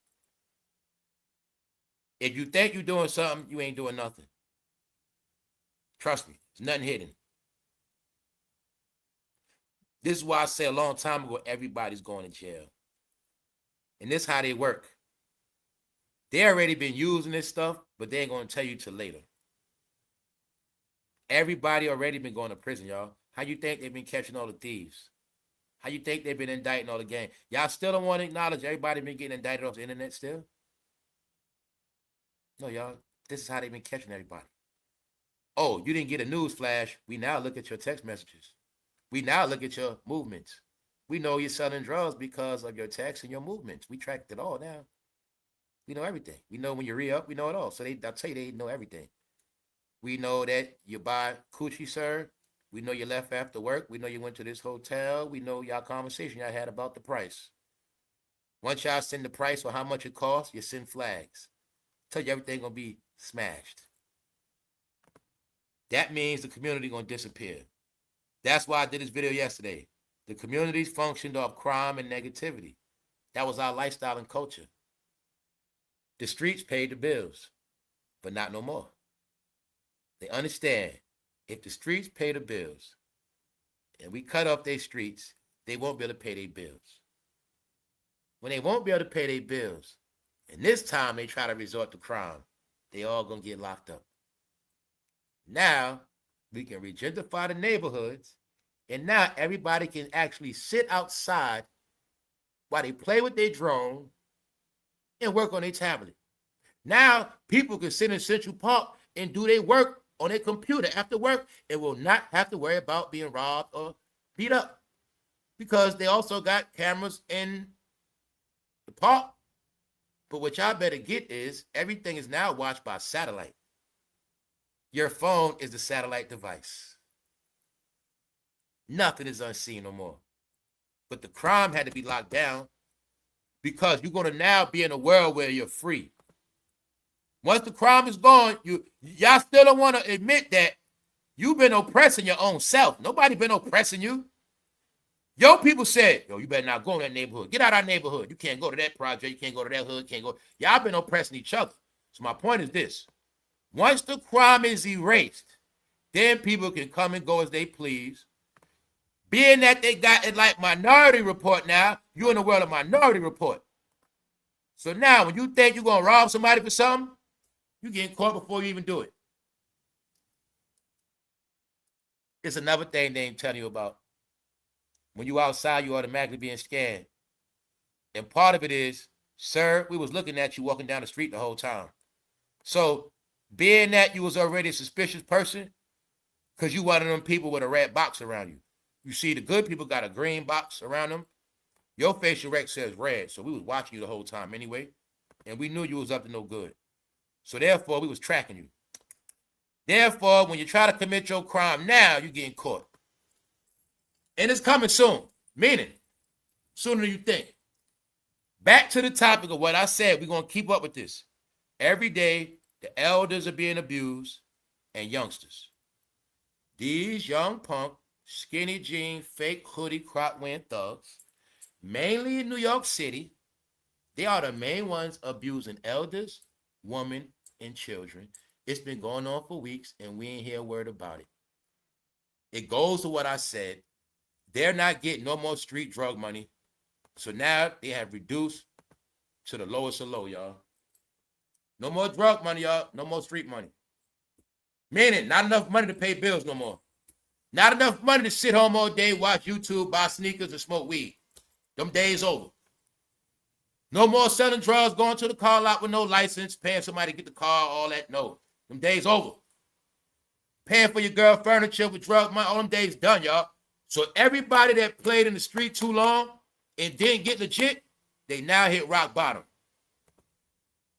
If you think you're doing something, you ain't doing nothing. Trust me, there's nothing hidden. This is why I say a long time ago, everybody's going to jail. And this is how they work. They already been using this stuff, but they ain't going to tell you till later. Everybody already been going to prison, y'all. How you think they've been catching all the thieves? How you think they've been indicting all the gang? Y'all still don't want to acknowledge everybody been getting indicted off the internet still? No, y'all. This is how they've been catching everybody. Oh, you didn't get a news flash. We now look at your text messages. We now look at your movements. We know you're selling drugs because of your texts and your movements. We tracked it all now. We know everything. We know when you re-up. We know it all. So I'll tell you, they know everything. We know that you buy coochie, sir. We know you left after work. We know you went to this hotel. We know y'all conversation y'all had about the price. Once y'all send the price or how much it costs, you send flags. Tell you everything gonna be smashed. That means the community gonna disappear. That's why I did this video yesterday. The communities functioned off crime and negativity. That was our lifestyle and culture. The streets paid the bills, but not no more. They understand if the streets pay the bills and we cut off their streets, they won't be able to pay their bills. When they won't be able to pay their bills, and this time they try to resort to crime, they all gonna get locked up. Now we can regentrify the neighborhoods, and now everybody can actually sit outside while they play with their drone and work on their tablet. Now people can sit in Central Park and do their work on their computer after work and will not have to worry about being robbed or beat up because they also got cameras in the park. But what y'all better get is everything is now watched by satellite. Your phone is the satellite device. Nothing is unseen no more. But the crime had to be locked down because you're going to now be in a world where you're free. Once the crime is gone, y'all still don't want to admit that you've been oppressing your own self. Nobody been oppressing you. Yo, people said, yo, you better not go in that neighborhood. Get out of our neighborhood. You can't go to that project. You can't go to that hood. Y'all been oppressing each other. So my point is this. Once the crime is erased, then people can come and go as they please. Being that they got it like Minority Report now, you're in the world of Minority Report. So now when you think you're going to rob somebody for something, you get caught before you even do it. It's another thing they ain't telling you about. When you outside, you automatically being scanned. And part of it is, sir, we was looking at you walking down the street the whole time. So being that you was already a suspicious person, because you one of them people with a red box around you. You see the good people got a green box around them. Your facial rec says red. So we was watching you the whole time anyway. And we knew you was up to no good. So therefore, we was tracking you. Therefore, when you try to commit your crime now, you're getting caught. And it's coming soon. Meaning, sooner than you think. Back to the topic of what I said, we're going to keep up with this. Every day, the elders are being abused and youngsters. These young punk, skinny jean, fake hoodie, crop wearing thugs, mainly in New York City, they are the main ones abusing elders, women, and children. It's been going on for weeks, and we ain't hear a word about it. It goes to what I said. They're not getting no more street drug money. So now they have reduced to the lowest of low, y'all. No more drug money, y'all. No more street money. Meaning, not enough money to pay bills no more. Not enough money to sit home all day, watch YouTube, buy sneakers, and smoke weed. Them days over. No more selling drugs, going to the car lot with no license, paying somebody to get the car, all that. No. Them days over. Paying for your girl furniture with drug money, all them days done, y'all. So everybody that played in the street too long and didn't get legit, they now hit rock bottom.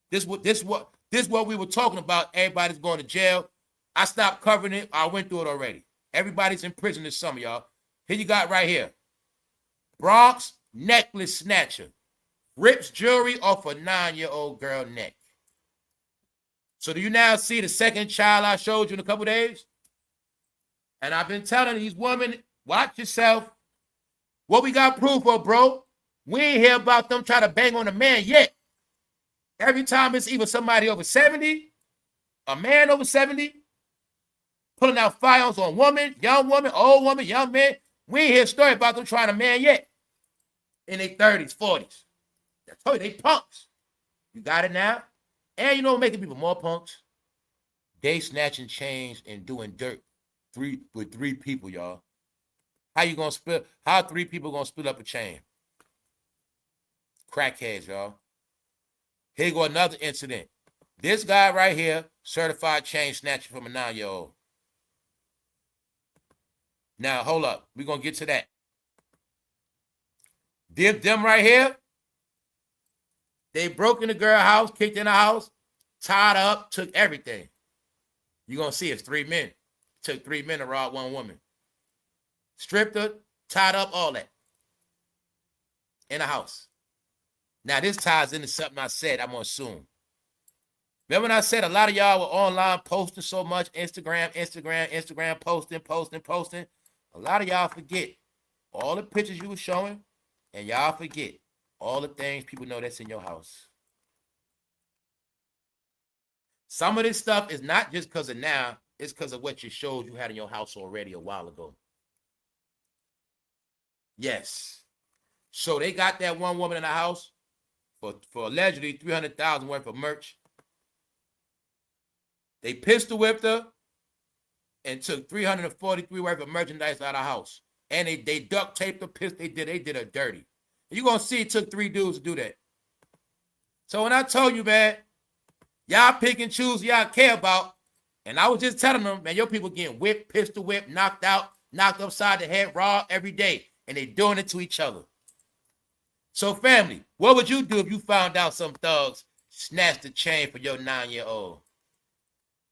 This what we were talking about. Everybody's going to jail. I stopped covering it. I went through it already. Everybody's in prison this summer, y'all. Here you got right here. Bronx necklace snatcher. Rips jewelry off a 9-year-old girl neck. So do you now see the second child I showed you in a couple days? And I've been telling these women, watch yourself. What we got proof of, bro? We ain't hear about them trying to bang on a man yet. Every time it's either somebody over 70, a man over 70, pulling out firearms on woman, young woman, old woman, young man. We ain't hear a story about them trying a man yet. In their 30s, 40s. I told you, they punks. You got it now? And you know what making people more punks? They snatching chains and doing dirt with three people, y'all. How 3 people gonna split up a chain? Crackheads, y'all. Here go another incident. This guy right here, certified chain snatcher from a 9-year-old. Now, hold up. We're going to get to that. Them right here, they broke in the girl house, kicked in the house, tied up, took everything. You're going to see it's 3 men. It took 3 men to rob 1 woman. Stripped her, tied up, all that. In a house. Now, this ties into something I said, I'm going to assume. Remember when I said a lot of y'all were online posting so much, Instagram, posting. A lot of y'all forget all the pictures you were showing, and y'all forget all the things people know that's in your house. Some of this stuff is not just because of now, it's because of what you showed you had in your house already a while ago. Yes. So they got that 1 woman in the house for allegedly $300,000 worth of merch. They pistol whipped her and took $343 worth of merchandise out of the house. And they duct taped the pistol. They did her dirty. You're going to see it took 3 dudes to do that. So when I told you, man, y'all pick and choose y'all care about, and I was just telling them, man, your people getting whipped, pistol whipped, knocked out, knocked upside the head, raw every day. And they doing it to each other. So family, what would you do if you found out some thugs snatched the chain for your 9-year-old?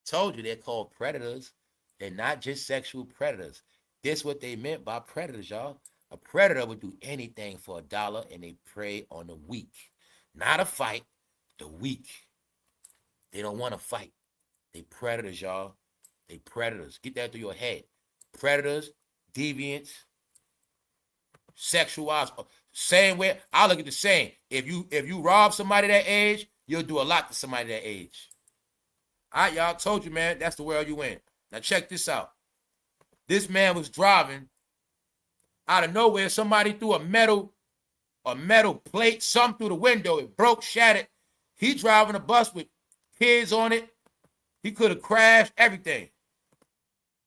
Told you they're called predators. They're not just sexual predators. This is what they meant by predators, y'all. A predator would do anything for $1, and they prey on the weak. Not a fight, the weak. They don't want to fight. They predators, y'all. They predators. Get that through your head. Predators, deviants, sexualized. Same way, I look at the same. If you rob somebody that age, you'll do a lot to somebody that age. All right, y'all, told you, man, that's the world you in. Now check this out. This man was driving. Out of nowhere, somebody threw a metal plate, something through the window. It broke, shattered. He driving a bus with kids on it. He could have crashed, everything.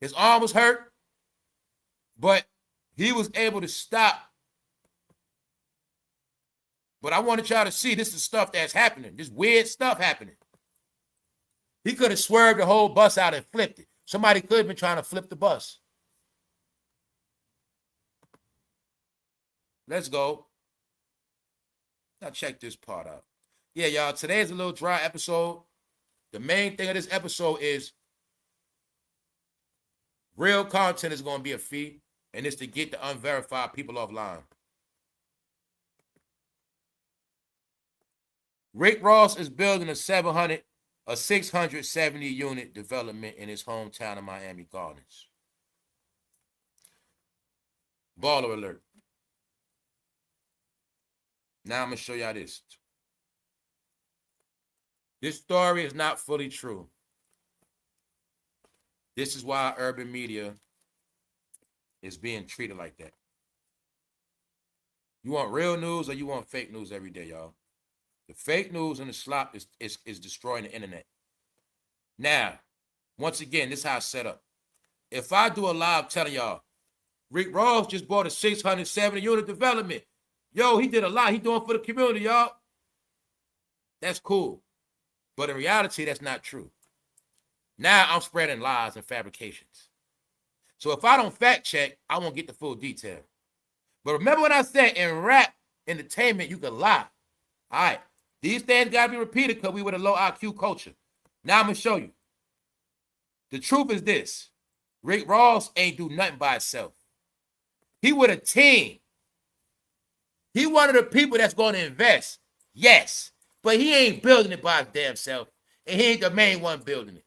His arm was hurt, but he was able to stop. But I wanted y'all to see this is stuff that's happening. This weird stuff happening. He could have swerved the whole bus out and flipped it. Somebody could have been trying to flip the bus. Let's go. Now check this part out. Yeah, y'all, today's a little dry episode. The main thing of this episode is real content is going to be a fee, and it's to get the unverified people offline. Rickross is building a 670 unit development in his hometown of Miami Gardens. Baller alert. Now I'm going to show y'all this. This story is not fully true. This is why urban media is being treated like that. You want real news or you want fake news every day, y'all? The fake news and the slop is destroying the internet. Now, once again, this is how it's set up. If I do a live telling y'all, Rick Ross just bought a 670 unit development. Yo, he did a lot. He doing for the community, y'all. That's cool. But in reality, that's not true. Now I'm spreading lies and fabrications. So if I don't fact check, I won't get the full detail. But remember what I said, in rap entertainment, you can lie. All right. These things got to be repeated because we were a low IQ culture. Now I'm going to show you. The truth is this. Rick Ross ain't do nothing by himself. He with a team. He one of the people that's going to invest. Yes. But he ain't building it by his damn self. And he ain't the main one building it.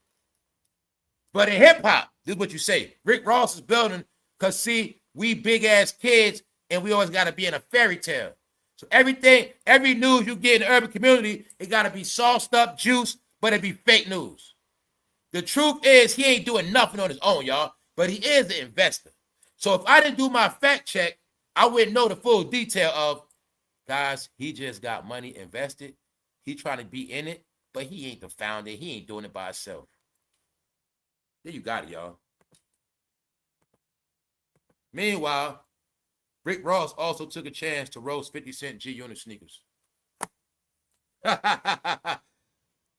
But in hip-hop, this is what you say. Rick Ross is building because, see, we big-ass kids and we always got to be in a fairy tale. So everything, every news you get in the urban community, it got to be sauced up, juice, but it be fake news. The truth is he ain't doing nothing on his own, y'all, but he is an investor. So if I didn't do my fact check, I wouldn't know the full detail of, guys, he just got money invested. He trying to be in it, but he ain't the founder. He ain't doing it by himself. There you got it, y'all. Meanwhile, Rick Ross also took a chance to roast 50 Cent G-Unit sneakers.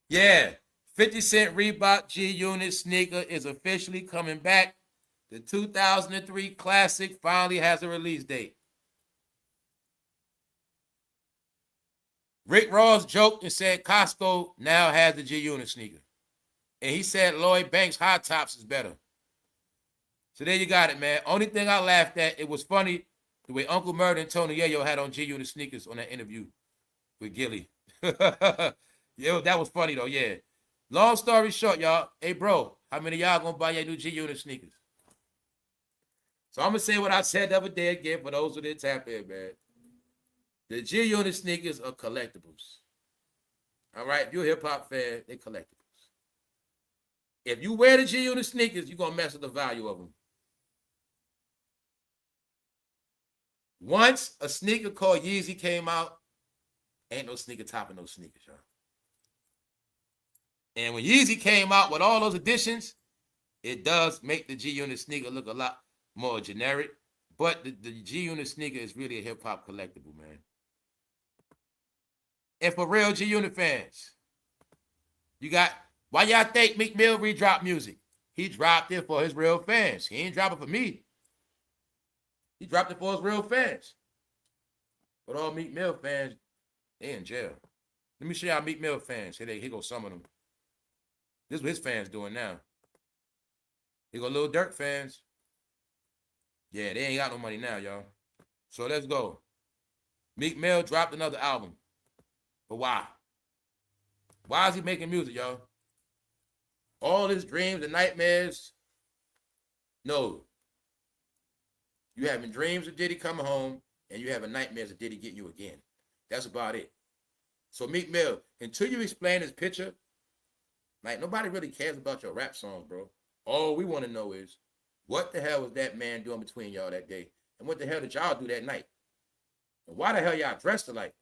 Yeah, 50 Cent Reebok G-Unit sneaker is officially coming back. The 2003 classic finally has a release date. Rick Ross joked and said Costco now has the G-Unit sneaker. And he said Lloyd Banks high tops is better. So there you got it, man. Only thing I laughed at, it was funny the way Uncle Murder and Tony Yayo had on G-Unit sneakers on that interview with Gilly. Yo, that was funny though, yeah. Long story short, y'all. Hey, bro, how many of y'all gonna buy your new G-Unit sneakers? So I'm gonna say what I said the other day again for those who didn't tap in, man. The G-Unit sneakers are collectibles. All right, if you're a hip-hop fan, they're collectibles. If you wear the G-Unit sneakers, you're gonna mess with the value of them. Once a sneaker called Yeezy came out, ain't no sneaker topping those sneakers, y'all. And when Yeezy came out with all those additions, it does make the G-Unit sneaker look a lot more generic. But the G-Unit sneaker is really a hip-hop collectible, man. And for real G-Unit fans, you got, why y'all think Meek Mill redropped music? He dropped it for his real fans. He ain't drop it for me. He dropped it for his real fans. But all Meek Mill fans, they in jail. Let me show y'all Meek Mill fans. Here go some of them. This is what his fans doing now. Here go Lil Durk fans. Yeah, they ain't got no money now, y'all. So let's go. Meek Mill dropped another album. But why? Why is he making music, y'all? All his dreams and nightmares? No. You having dreams of Diddy coming home, and you having nightmares of Diddy getting you again. That's about it. So Meek Mill, until you explain this picture, Like, nobody really cares about your rap songs, bro. All we want to know is, what the hell was that man doing between y'all that day? And what the hell did y'all do that night? And why the hell y'all dressed alike?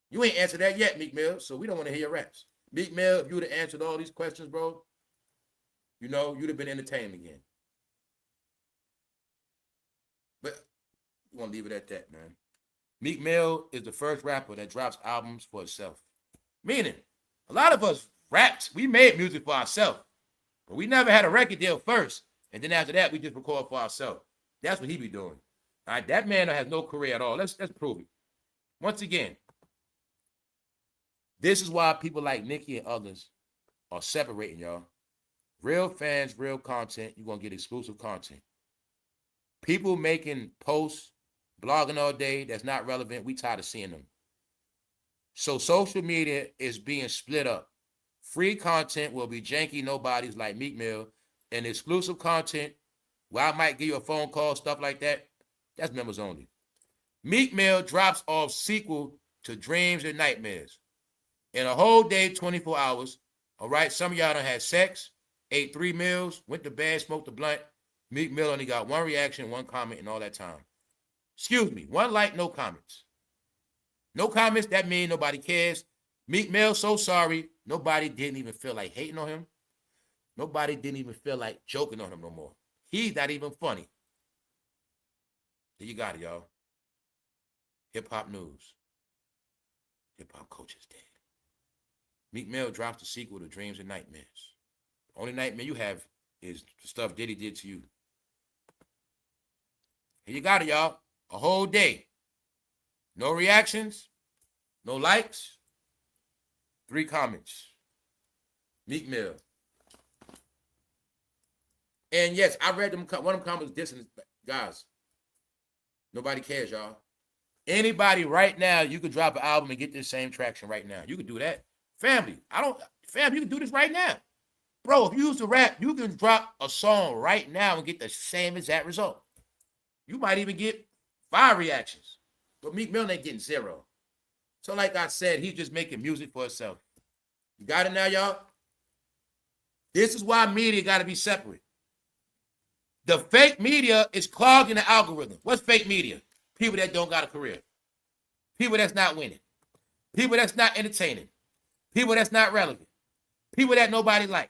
You ain't answered that yet, Meek Mill, so we don't want to hear your raps. Meek Mill, if you would have answered all these questions, bro, you know, you'd have been entertained again. But we want to leave it at that, man. Meek Mill is the first rapper that drops albums for himself. Meaning, a lot of us rapped, we made music for ourselves, but we never had a record deal first. And then after that, we just record for ourselves. That's what he be doing. All right, that man has no career at all. Let's prove it. Once again, this is why people like Nicki and others are separating, y'all. Real fans, real content, you're going to get exclusive content. People making posts, blogging all day that's not relevant, we tired of seeing them. So social media is being split up. Free content will be janky nobodies like Meek Mill, and exclusive content, where I might give you a phone call, stuff like that, that's members only. Meek Mill drops off sequel to Dreams and Nightmares. In a whole day, 24 hours, all right, some of y'all done had sex, ate 3 meals, went to bed, smoked a blunt. Meek Mill only got 1 reaction, 1 comment in all that time. Excuse me, 1 like, no comments. No comments, that means nobody cares. Meek Mill, so sorry. Nobody didn't even feel like hating on him. Nobody didn't even feel like joking on him no more. He's not even funny. There you got it, y'all. Hip-hop news. Hip-hop culture is dead. Meek Mill drops the sequel to Dreams and Nightmares. The only nightmare you have is the stuff Diddy did to you. Here you got it, y'all. A whole day. No reactions. No likes. 3 comments. Meek Mill. And yes, I read them. One of them comments dissing. Guys, nobody cares, y'all. Anybody right now, you could drop an album and get this same traction right now. You could do that. Family, you can do this right now. Bro, if you use to rap, you can drop a song right now and get the same exact result. You might even get 5 reactions. But Meek Mill ain't getting 0. So like I said, he's just making music for himself. You got it now, y'all? This is why media got to be separate. The fake media is clogging the algorithm. What's fake media? People that don't got a career. People that's not winning. People that's not entertaining. People that's not relevant. People that nobody like.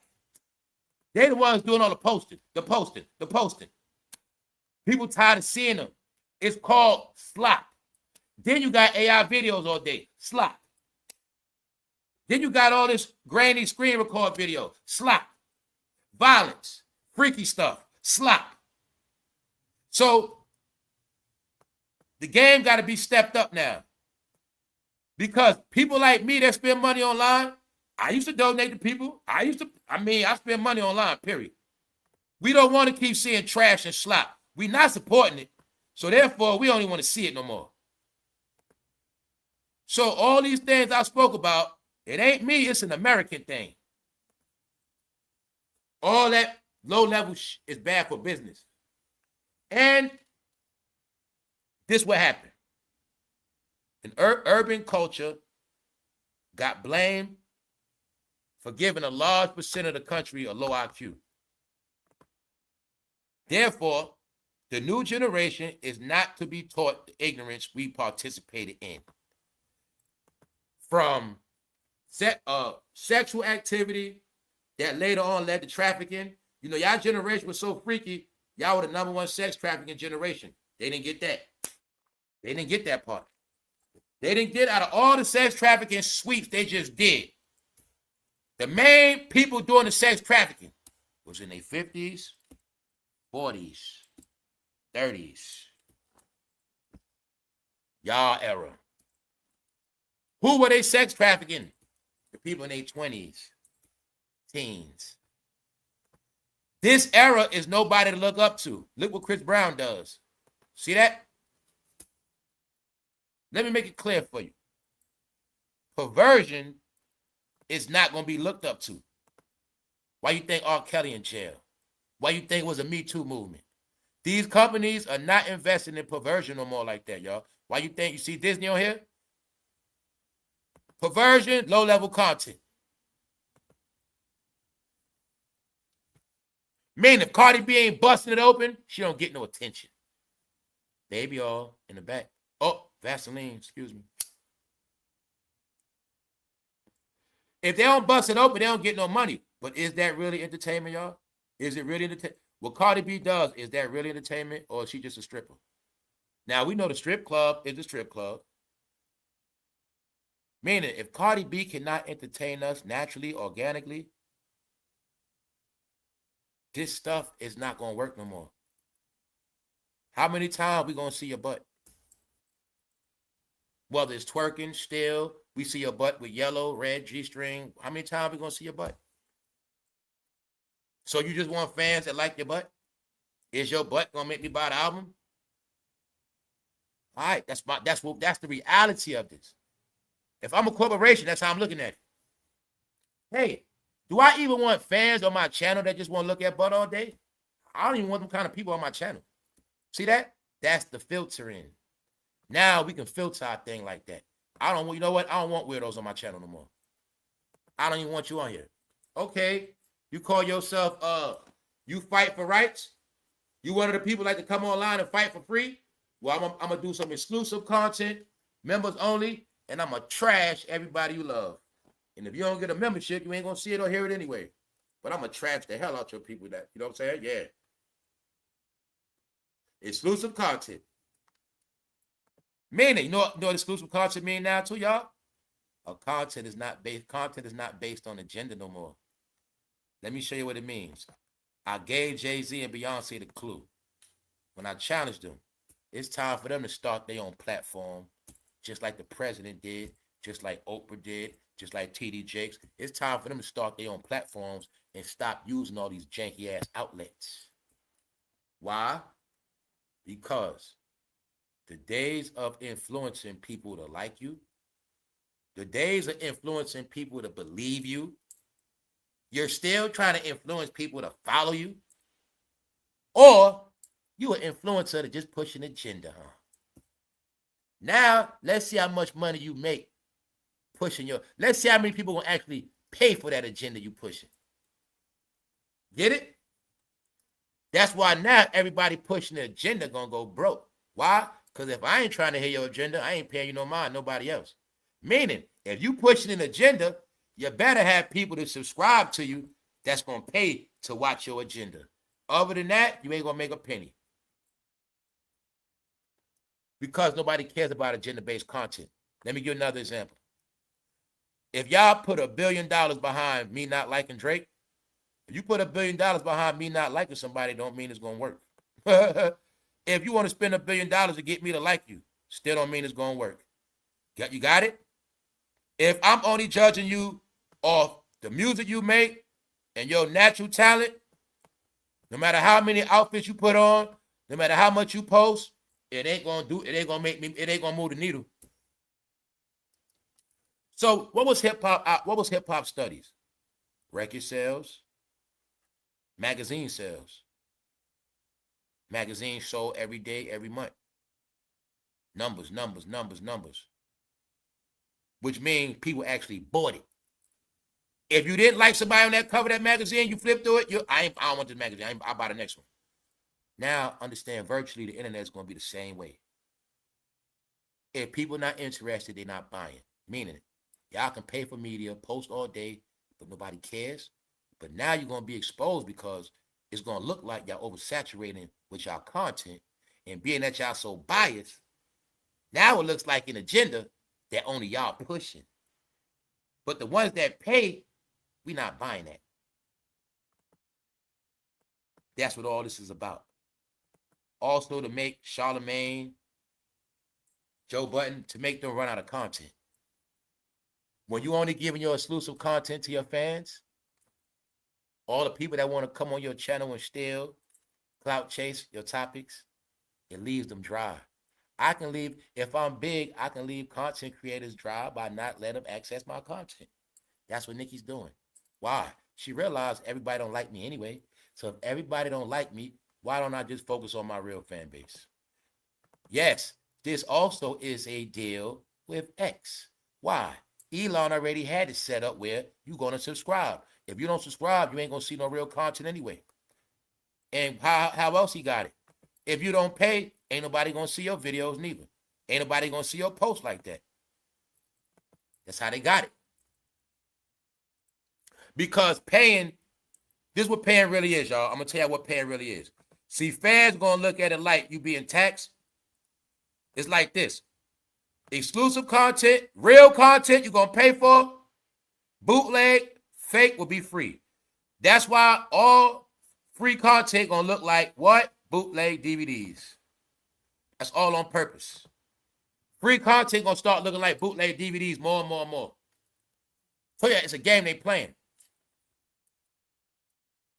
They the ones doing all the posting. People tired of seeing them. It's called slop. Then you got AI videos all day. Slop. Then you got all this grainy screen record video. Slop. Violence. Freaky stuff. Slop. So the game got to be stepped up now. Because people like me that spend money online, I used to donate to people. I spend money online, period. We don't want to keep seeing trash and slop. We're not supporting it. So therefore, we don't even want to see it no more. So all these things I spoke about, it ain't me, it's an American thing. All that low level is bad for business. And this what happened. An urban culture got blamed for giving a large percent of the country a low IQ. Therefore, the new generation is not to be taught the ignorance we participated in. From sexual activity that later on led to trafficking. You know, y'all generation was so freaky, y'all were the #1 sex trafficking generation. They didn't get that. They didn't get that part. They didn't get out of all the sex trafficking sweeps they just did. The main people doing the sex trafficking was in their 50s, 40s, 30s. Y'all era. Who were they sex trafficking? The people in their 20s, teens. This era is nobody to look up to. Look what Chris Brown does. See that? Let me make it clear for you. Perversion is not going to be looked up to. Why you think R. Kelly in jail? Why you think it was a Me Too movement? These companies are not investing in perversion no more like that, y'all. Why you think you see Disney on here? Perversion, low-level content. Meaning, if Cardi B ain't busting it open, she don't get no attention. Baby all in the back. Oh, Vaseline, excuse me. If they don't bust it open, they don't get no money. But is that really entertainment, y'all? Is it really entertainment? What Cardi B does, is that really entertainment, or is she just a stripper? Now, we know the strip club is a strip club. Meaning, if Cardi B cannot entertain us naturally, organically, this stuff is not going to work no more. How many times we going to see your butt? Whether it's twerking, still, we see your butt with yellow, red, G-string. How many times we going to see your butt? So you just want fans that like your butt? Is your butt going to make me buy the album? All right, that's the reality of this. If I'm a corporation, that's how I'm looking at it. Hey, do I even want fans on my channel that just want to look at butt all day? I don't even want them kind of people on my channel. See that? That's the filtering. Now we can filter our thing like that. You know what? I don't want weirdos on my channel no more. I don't even want you on here. Okay, you call yourself, you fight for rights? You one of the people like to come online and fight for free? Well, I'm going to do some exclusive content, members only, and I'm going to trash everybody you love. And if you don't get a membership, you ain't going to see it or hear it anyway. But I'm going to trash the hell out your people that, you know what I'm saying? Yeah. Exclusive content. Meaning, you know what exclusive content mean now too, y'all? Content is not based on agenda no more. Let me show you what it means. I gave Jay-Z and Beyonce the clue. When I challenged them, it's time for them to start their own platform, just like the president did, just like Oprah did, just like T.D. Jakes. It's time for them to start their own platforms and stop using all these janky-ass outlets. Why? Because the days of influencing people to like you, the days of influencing people to believe you, you're still trying to influence people to follow you, or you an influencer to just push an agenda, huh? Now, let's see how much money you make pushing let's see how many people will actually pay for that agenda you pushing. Get it? That's why now everybody pushing the agenda gonna go broke. Why? Because if I ain't trying to hear your agenda, I ain't paying you no mind, nobody else. Meaning, if you pushing an agenda, you better have people to subscribe to you that's going to pay to watch your agenda. Other than that, you ain't going to make a penny. Because nobody cares about agenda-based content. Let me give you another example. If y'all put $1 billion behind me not liking Drake, if you put $1 billion behind me not liking somebody, don't mean it's going to work. If you want to spend $1 billion to get me to like you, still don't mean it's going to work. You got it? If I'm only judging you off the music you make and your natural talent, no matter how many outfits you put on, no matter how much you post, it ain't gonna move the needle. So what was hip hop studies? Record sales, magazine sales. Magazines sold every day, every month. Numbers. Which means people actually bought it. If you didn't like somebody on that cover of that magazine, you flip through it, I don't want this magazine. I'll buy the next one. Now, understand, virtually, the internet is going to be the same way. If people not interested, they're not buying. Meaning, y'all can pay for media, post all day, but nobody cares. But now you're going to be exposed because it's going to look like y'all oversaturating with y'all content. And being that y'all so biased, now it looks like an agenda that only y'all pushing. But the ones that pay, we not buying that. That's what all this is about. Also to make Charlemagne, Joe Budden, to make them run out of content. When you only giving your exclusive content to your fans, all the people that want to come on your channel and steal, clout chase your topics, it leaves them dry. If I'm big, I can leave content creators dry by not letting them access my content. That's what Nicki's doing. Why? She realized everybody don't like me anyway. So if everybody don't like me, why don't I just focus on my real fan base? Yes, this also is a deal with X. Why? Elon already had it set up where you're going to subscribe. If you don't subscribe, you ain't going to see no real content anyway. And how else he got it? If you don't pay, ain't nobody gonna see your videos neither. Ain't nobody gonna see your posts like that. That's how they got it. Because paying, this is what paying really is, y'all. I'm gonna tell you what paying really is. See, fans gonna look at it like you being taxed. It's like this. Exclusive content, real content you're gonna pay for. Bootleg, fake will be free. That's why all free content gonna look like what? Bootleg DVDs. That's all on purpose. Free content gonna start looking like bootleg DVDs more and more and more. So yeah, it's a game they playing.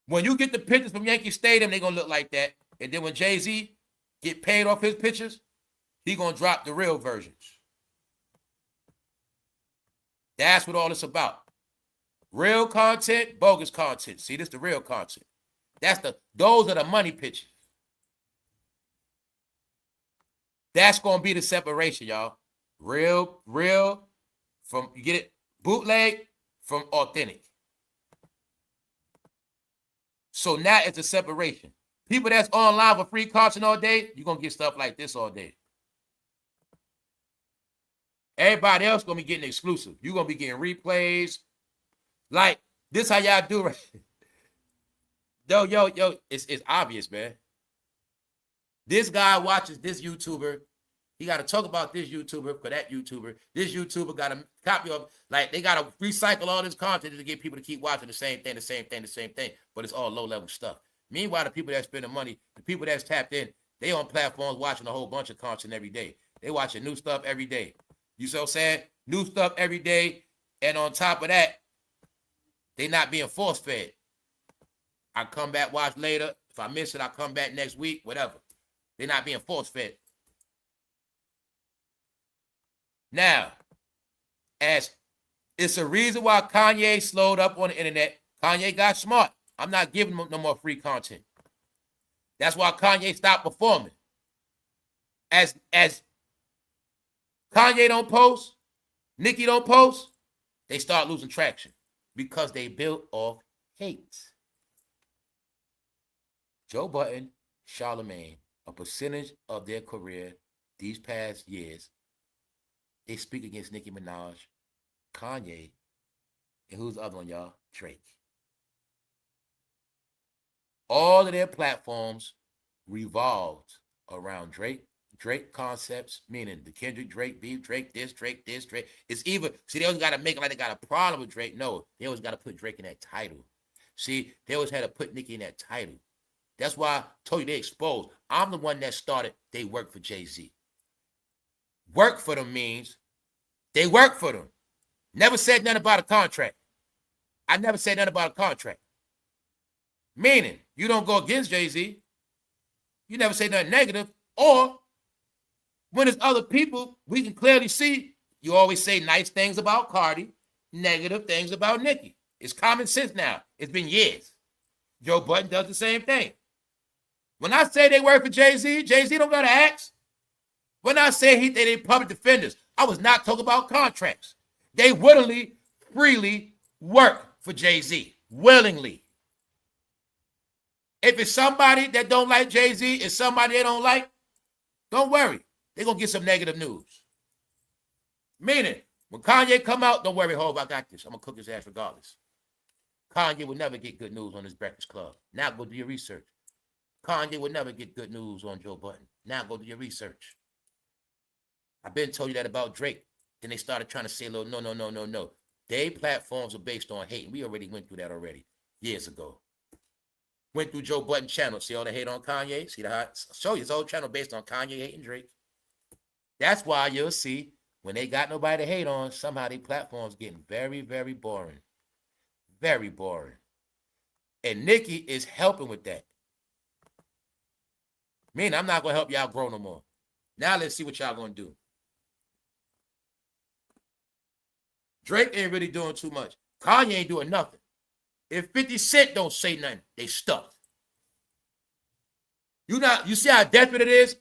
When you get the pictures from Yankee Stadium, they gonna look like that. And then when Jay-Z get paid off his pictures, he gonna drop the real versions. That's what all it's about. Real content, bogus content. See, this is the real content. Those are the money pictures. That's gonna be the separation, y'all. Real from, you get it, bootleg from authentic. So now it's a separation. People that's online for free content all day, you're gonna get stuff like this all day. Everybody else gonna be getting exclusive. You're gonna be getting replays. Like, this how y'all do right. Yo, it's obvious, man. This guy watches this YouTuber. He got to talk about this YouTuber for that YouTuber. This YouTuber got to copy of, like, they got to recycle all this content to get people to keep watching the same thing. But it's all low-level stuff. Meanwhile, the people that spend the money, the people that's tapped in, they on platforms watching a whole bunch of content every day. They watching new stuff every day. You see what I'm saying? New stuff every day. And on top of that, they not being force-fed. I come back, watch later. If I miss it, I come back next week, whatever. They're not being force-fed. Now, as it's a reason why Kanye slowed up on the internet. Kanye got smart. I'm not giving him no more free content. That's why Kanye stopped performing. As Kanye don't post, Nicki don't post, they start losing traction because they built off hate. Joe Budden, Charlemagne, a percentage of their career these past years, they speak against Nicki Minaj, Kanye, and who's the other one, y'all? Drake. All of their platforms revolved around Drake concepts, meaning the Kendrick Drake beef, Drake this, Drake. It's even, see, they always got to make it like they got a problem with Drake. No, they always got to put Drake in that title. See, they always had to put Nicki in that title. That's why I told you they exposed. I'm the one that started, they work for Jay-Z. Work for them means they work for them. Never said nothing about a contract. I never said nothing about a contract. Meaning, you don't go against Jay-Z. You never say nothing negative. Or, when it's other people, we can clearly see you always say nice things about Cardi, negative things about Nicki. It's common sense now. It's been years. Joe Budden does the same thing. When I say they work for Jay-Z, Jay-Z don't got to ask. When I say they public defenders, I was not talking about contracts. They willingly, freely work for Jay-Z. Willingly. If it's somebody that don't like Jay-Z, it's somebody they don't like, don't worry. They're going to get some negative news. Meaning, when Kanye come out, don't worry, Hov, I got this. I'm going to cook his ass regardless. Kanye will never get good news on his Breakfast Club. Now go do your research. Kanye will never get good news on Joe Budden. Now go do your research. I've been told you that about Drake. Then they started trying to say, no. Their platforms are based on hate. We already went through that already years ago. Went through Joe Budden channel. See all the hate on Kanye? See the hot? Show you his whole channel based on Kanye hating Drake. That's why you'll see when they got nobody to hate on, somehow their platforms getting very, very boring. Very boring. And Nicki is helping with that. Meaning, I'm not going to help y'all grow no more. Now let's see what y'all going to do. Drake ain't really doing too much. Kanye ain't doing nothing. If 50 Cent don't say nothing, they stuck. You see how desperate it is?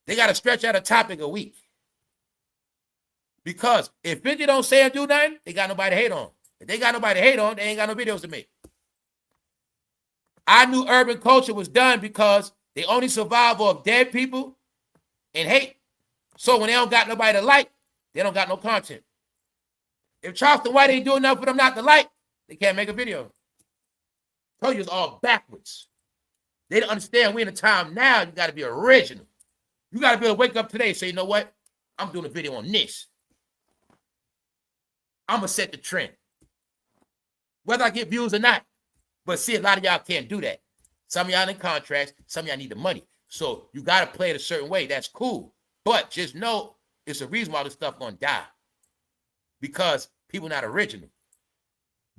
They got to stretch out a topic a week. Because if 50 don't say or do nothing, they got nobody to hate on. If they got nobody to hate on, they ain't got no videos to make. I knew urban culture was done because they only survive off dead people and hate. So when they don't got nobody to like, they don't got no content. If Charleston White ain't doing enough for them not to like, they can't make a video. I told you it's all backwards. They don't understand we're in a time now, you got to be original. You got to be able to wake up today and say, you know what? I'm doing a video on this. I'm going to set the trend. Whether I get views or not. But see, a lot of y'all can't do that. Some of y'all in contracts, some of y'all need the money. So you got to play it a certain way. That's cool. But just know it's a reason why this stuff going to die. Because people not original.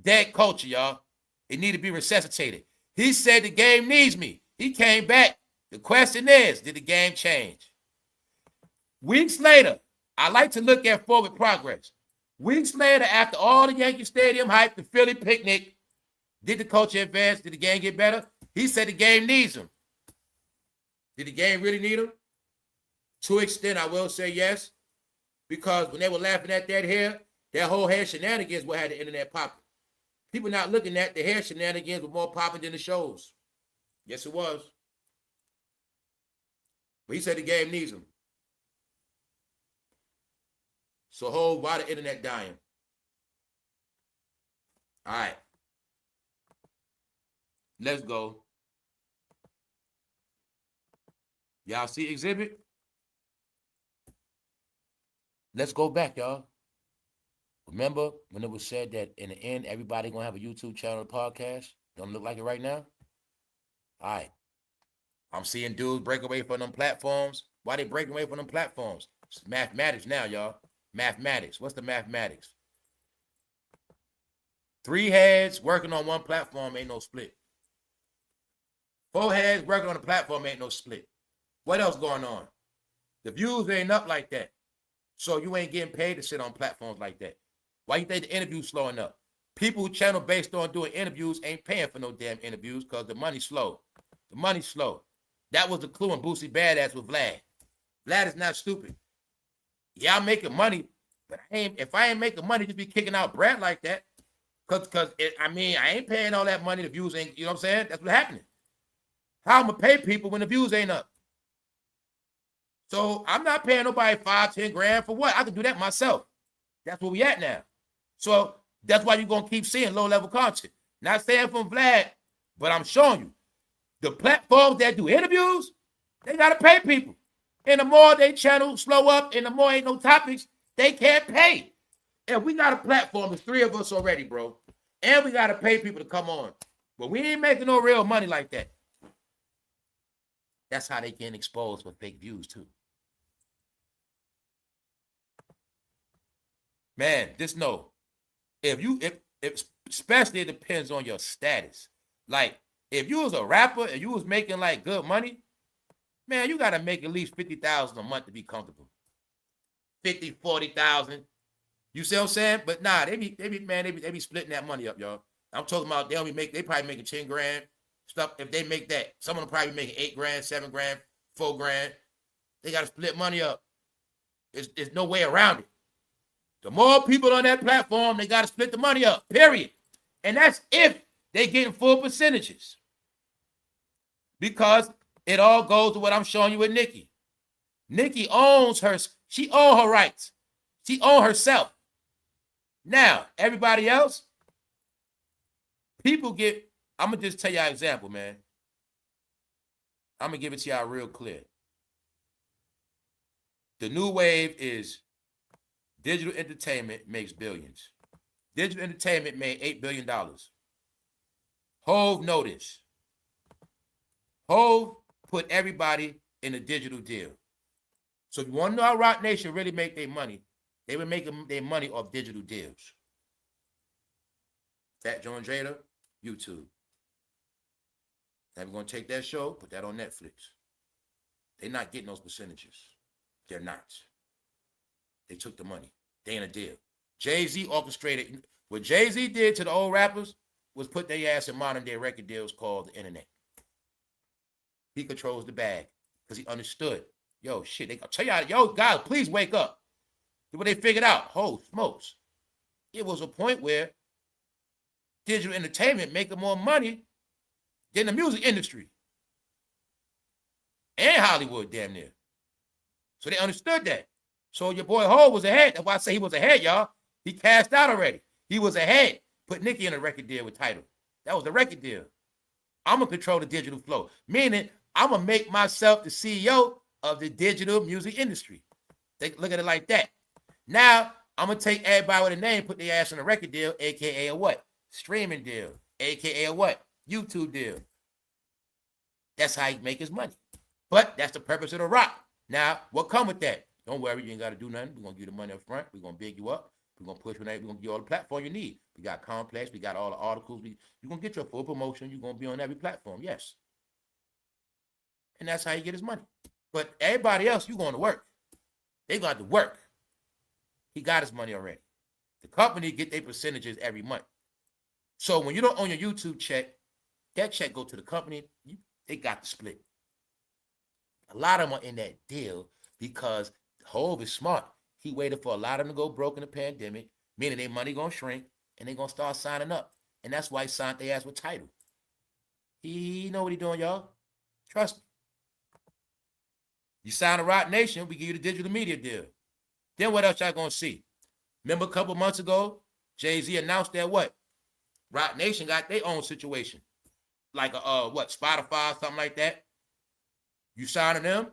Dead culture, y'all. It need to be resuscitated. He said the game needs me. He came back. The question is, did the game change? Weeks later, I like to look at forward progress. Weeks later, after all the Yankee Stadium hype, the Philly picnic, did the culture advance? Did the game get better? He said the game needs him. Did the game really need him? To an extent, I will say yes. Because when they were laughing at that hair, that whole hair shenanigans what had the internet popping. People not looking at the hair shenanigans were more popping than the shows. Yes, it was. But he said the game needs him. So why the internet dying? All right. Let's go. Y'all see exhibit? Let's go back, y'all. Remember when it was said that in the end, everybody gonna have a YouTube channel and podcast? Don't look like it right now? All right. I'm seeing dudes break away from them platforms. Why they breaking away from them platforms? It's mathematics now, y'all. Mathematics. What's the mathematics? 3 heads working on one platform ain't no split. 4 heads working on a platform ain't no split. What else going on? The views ain't up like that. So you ain't getting paid to sit on platforms like that. Why you think the interview's slowing up? People who channel based on doing interviews ain't paying for no damn interviews because the money's slow. The money's slow. That was the clue in Boosie Badass with Vlad. Vlad is not stupid. Yeah, I'm making money, but if I ain't making money, just be kicking out Brad like that. Cause I ain't paying all that money. The views ain't, you know what I'm saying? That's what's happening. How I'm gonna pay people when the views ain't up? So I'm not paying nobody 5, 10 grand for what? I can do that myself. That's where we at now. So that's why you're gonna keep seeing low-level content. Not saying from Vlad, but I'm showing you. The platforms that do interviews, they gotta pay people. And the more they channel slow up and the more ain't no topics, they can't pay. And we got a platform, there's 3 of us already, bro. And we gotta pay people to come on. But we ain't making no real money like that. That's how they getting exposed for fake views too. Man, just know, if especially it depends on your status. Like, if you was a rapper and you was making like good money, man, you gotta make at least $50,000 a month to be comfortable. 50, 40,000. You see what I'm saying? But nah, they be splitting that money up, y'all. I'm talking about they probably making 10 grand stuff. If they make that, some of them probably making 8 grand, 7 grand, 4 grand. They gotta split money up. There's no way around it. The more people on that platform, they gotta split the money up. Period. And that's if they getting full percentages. Because it all goes to what I'm showing you with Nicki. Nicki owns her, she owns her rights. She owns herself. Now, everybody else, people get, I'm going to just tell y'all an example, man. I'm going to give it to y'all real clear. The new wave is digital entertainment makes billions. Digital entertainment made $8 billion. Hove noticed. Hove put everybody in a digital deal. So if you want to know how Rock Nation really make their money, they were making their money off digital deals. Fat Joe and Jada, YouTube. Now we're going to take that show, put that on Netflix. They're not getting those percentages. They're not. They took the money. They in a deal. Jay-Z orchestrated. What Jay-Z did to the old rappers was put their ass in modern day record deals called the internet. He controls the bag because he understood. Yo, shit, they tell y'all, yo, guys, please wake up. What they figured out, oh, smokes. It was a point where digital entertainment making more money than the music industry and Hollywood, damn near. So they understood that. So your boy Ho was ahead. That's why I say he was ahead, y'all. He cashed out already. He was ahead. Put Nicki in a record deal with Tidal. That was the record deal. I'm going to control the digital flow, meaning I'm going to make myself the CEO of the digital music industry. Look at it like that. Now, I'm going to take everybody with a name, put their ass on a record deal, a.k.a. a what? Streaming deal, a.k.a. a what? YouTube deal. That's how he make his money. But that's the purpose of the rock. Now, what come with that? Don't worry, you ain't got to do nothing. We're going to give you the money up front. We're going to big you up. We're going to push you. We're going to give you all the platform you need. We got Complex. We got all the articles. You're going to get your full promotion. You're going to be on every platform. Yes. And that's how you get his money. But everybody else, you're going to work. They got to work. He got his money already. The company get their percentages every month. So when you don't own your YouTube check, that check go to the company. They got the split. A lot of them are in that deal because Hov is smart. He waited for a lot of them to go broke in the pandemic, meaning their money going to shrink, and they're going to start signing up. And that's why he signed their ass with Tidal. He know what he doing, y'all. Trust me. You sign a Rock Nation, we give you the digital media deal. Then what else y'all going to see? Remember a couple months ago, Jay-Z announced that what? Rock Nation got their own situation. Like a, Spotify, something like that. You signing them,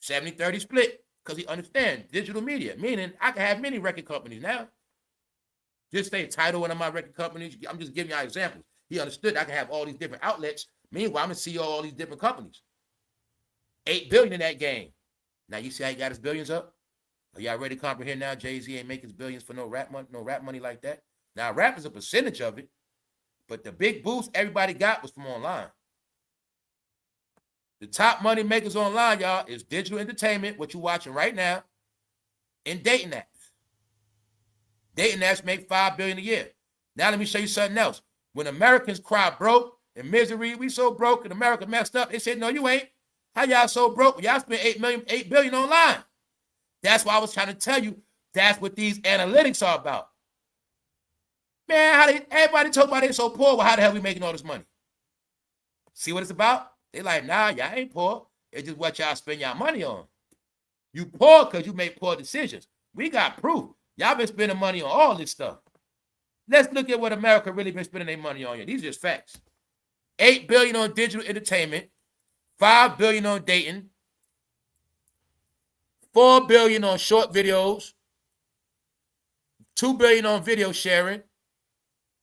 70-30 split. Because he understands digital media, meaning I can have many record companies now. Just say Tidal, one of my record companies. I'm just giving you examples. He understood I can have all these different outlets. Meanwhile, I'm going to see all these different companies. $8 billion in that game. Now, you see how he got his billions up? Are y'all ready to comprehend now? Jay-Z ain't making his billions for no rap money like that. Now, rap is a percentage of it, but the big boost everybody got was from online. The top money makers online, y'all, is digital entertainment, what you're watching right now, and dating apps. Dating apps make $5 billion a year. Now let me show you something else. When Americans cry broke and misery, we so broke and America messed up, they said, no, you ain't. How y'all so broke? Y'all spent $8 billion online. That's why I was trying to tell you that's what these analytics are about. Man, everybody talk about they so poor. Well, how the hell we making all this money? See what it's about? They like, nah, y'all ain't poor. It's just what y'all spend y'all money on. You poor because you make poor decisions. We got proof. Y'all been spending money on all this stuff. Let's look at what America really been spending their money on here. These are just facts. $8 billion on digital entertainment, $5 billion on dating, $4 billion on short videos, $2 billion on video sharing,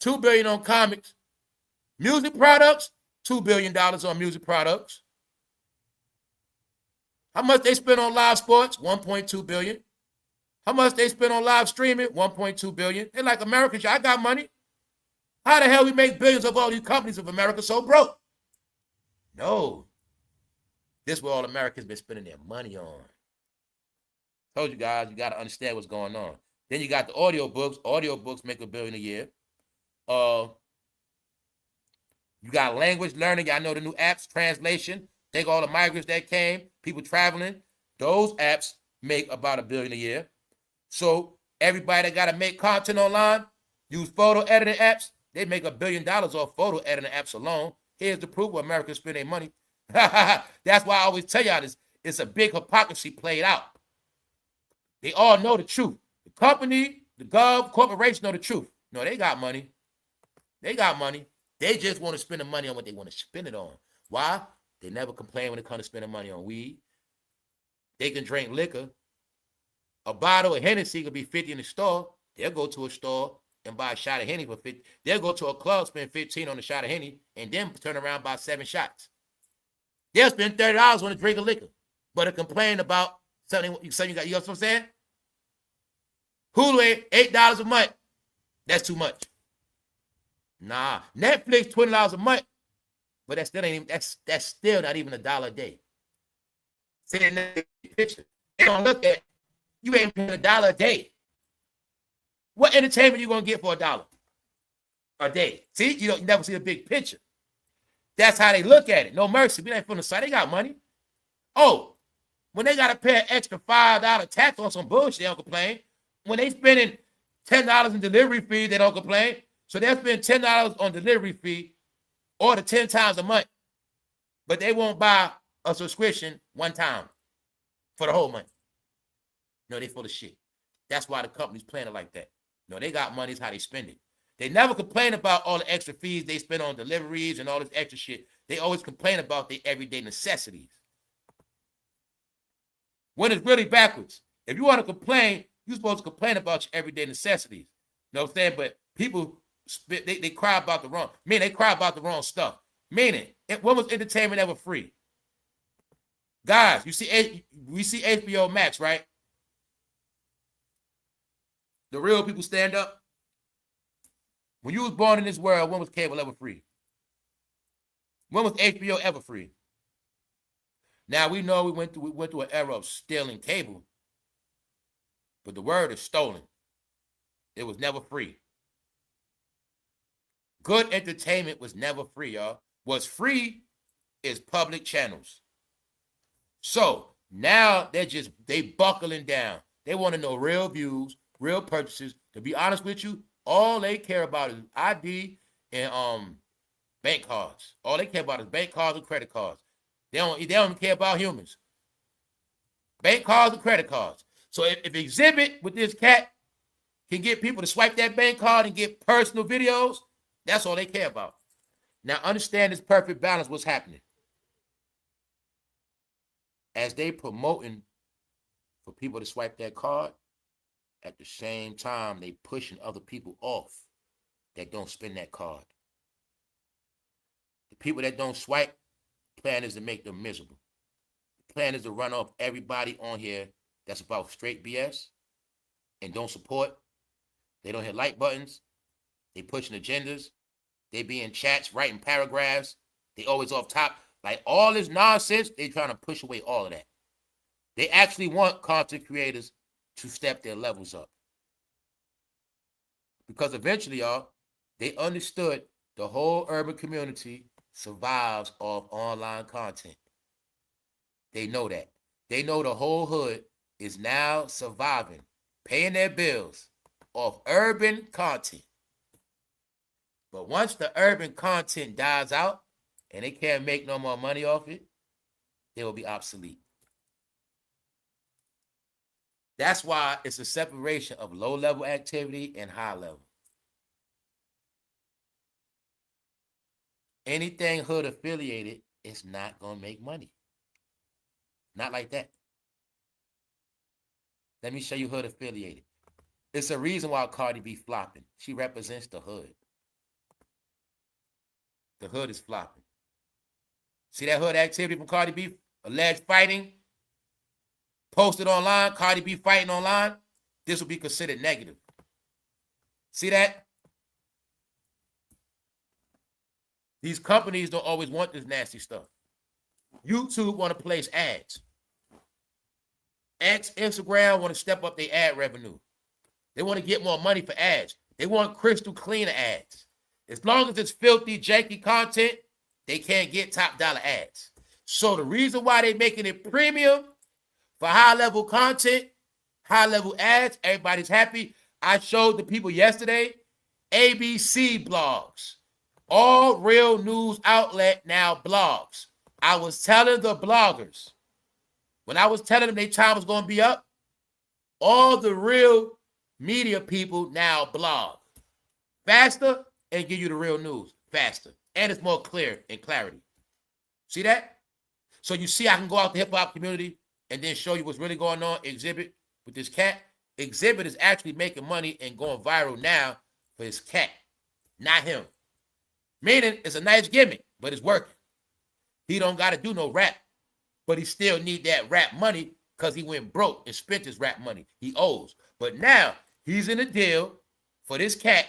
$2 billion on comics, music products, $2 billion on music products. How much they spend on live sports? $1.2 billion. How much they spend on live streaming? $1.2 billion. They're like, Americans, I got money. How the hell we make billions of all these companies of America so broke? No. This is what all Americans been spending their money on. Told you guys, you got to understand what's going on. Then you got the audio books. Audio books make $1 billion a year. You got language learning. Y'all know the new apps, translation. Think all the migrants that came, people traveling. Those apps make about $1 billion a year. So everybody that got to make content online, use photo editing apps, they make $1 billion off photo editing apps alone. Here's the proof where Americans spend their money. That's why I always tell y'all this. It's a big hypocrisy played out. They all know the truth. The company, the corporations know the truth. No, they got money. They got money. They just want to spend the money on what they want to spend it on. Why? They never complain when it comes to spending money on weed. They can drink liquor. A bottle of Hennessy could be $50 in the store. They'll go to a store and buy a shot of Henny for $50. They'll go to a club, spend $15 on a shot of Henny, and then turn around and buy 7 shots. They'll spend $30 on a drink of liquor, but to complain about something you got. You know what I'm saying? Hulu $8 a month. That's too much. Nah, Netflix $20 a month, but that's still not even $1 a day. See that picture? They don't look at you ain't paying $1 a day. What entertainment you gonna get for $1 a day? See, you never see the big picture. That's how they look at it. No mercy. We ain't from the side. They got money. Oh, when they gotta pay an extra $5 tax on some bullshit, they don't complain. When they spending $10 in delivery fee, they don't complain. So they'll spend $10 on delivery fee, order 10 times a month. but they won't buy a subscription one time for the whole month. No, they full of shit. That's why the company's playing it like that. No, they got money, it's how they spend it. They never complain about all the extra fees they spend on deliveries and all this extra shit. They always complain about their everyday necessities. When it's really backwards. If you want to complain, you're supposed to complain about your everyday necessities. You know what I'm saying? But people, they cry about the wrong, they cry about the wrong stuff. Meaning, when was entertainment ever free? Guys, we see HBO Max, right? The real people stand up. When you was born in this world, when was cable ever free? When was HBO ever free? Now we know we went through an era of stealing cable, but the word is stolen. It was never free. Good entertainment was never free, y'all. What's free is public channels. So now they buckling down. They want to know real views, real purchases. To be honest with you, all they care about is ID and bank cards. All they care about is bank cards and credit cards. They don't care about humans. Bank cards and credit cards. So if Exhibit with this cat can get people to swipe that bank card and get personal videos, that's all they care about. Now understand this perfect balance, what's happening. As they promoting for people to swipe that card, at the same time, they pushing other people off that don't spend that card. The people that don't swipe, the plan is to make them miserable. The plan is to run off everybody on here that's about straight BS and don't support. They don't hit like buttons. They pushing agendas. They be in chats, writing paragraphs. They always off top. Like all this nonsense, they trying to push away all of that. They actually want content creators to step their levels up. Because eventually, y'all, they understood the whole urban community survives off online content. They know that. They know the whole hood is now surviving, paying their bills off urban content. But once the urban content dies out and they can't make no more money off it, they will be obsolete. That's why it's a separation of low-level activity and high-level. Anything hood affiliated is not going to make money. Not like that. Let me show you hood affiliated. It's a reason why Cardi be flopping. She represents the hood. The hood is flopping. See that hood activity from Cardi B? Alleged fighting. Posted online, Cardi B fighting online. This will be considered negative. See that? These companies don't always want this nasty stuff. YouTube want to place ads. Instagram want to step up their ad revenue. They want to get more money for ads. They want crystal clean ads. As long as it's filthy, janky content, they can't get top dollar ads. So the reason why they're making it premium for high-level content, high-level ads, everybody's happy. I showed the people yesterday, ABC blogs. All real news outlet now blogs. I was telling the bloggers, when I was telling them their time was going to be up, all the real media people now blog. Faster and give you the real news faster. And it's more clear and clarity. See that? So you see I can go out the hip-hop community and then show you what's really going on. Exhibit with this cat. Exhibit is actually making money and going viral now for his cat, not him. Meaning it's a nice gimmick, but it's working. He don't got to do no rap, but he still need that rap money because he went broke and spent his rap money. He owes. But now he's in a deal for this cat,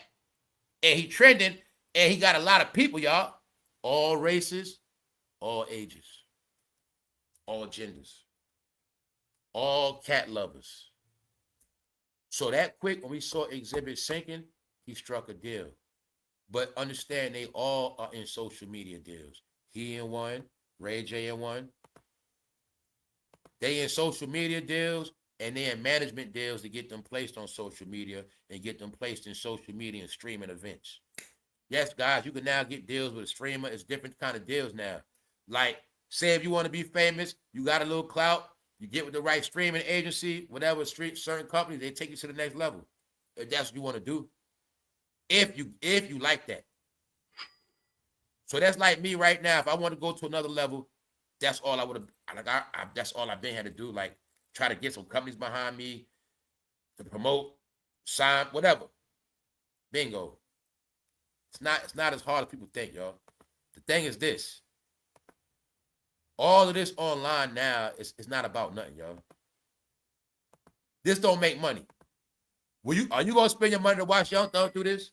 and he trending, and he got a lot of people, y'all. All races, all ages, all genders, all cat lovers. So that quick, when we saw Exhibit sinking, he struck a deal. But understand they all are in social media deals. He in one, rayj in one. They in social media deals and they in management deals to get them placed on social media and get them placed in social media and streaming events. Yes, guys, you can now get deals with a streamer. It's different kind of deals now. Like, say if you want to be famous, you got a little clout, you get with the right streaming agency, whatever certain companies, they take you to the next level. If that's what you want to do. If you like that. So that's like me right now. If I want to go to another level, that's all I would have, like that's all I've been had to do. Like, try to get some companies behind me to promote, sign, whatever. Bingo. It's not as hard as people think, y'all. The thing is this. All of this online now is not about nothing, y'all. This don't make money. Are you gonna spend your money to watch Young Thug do this?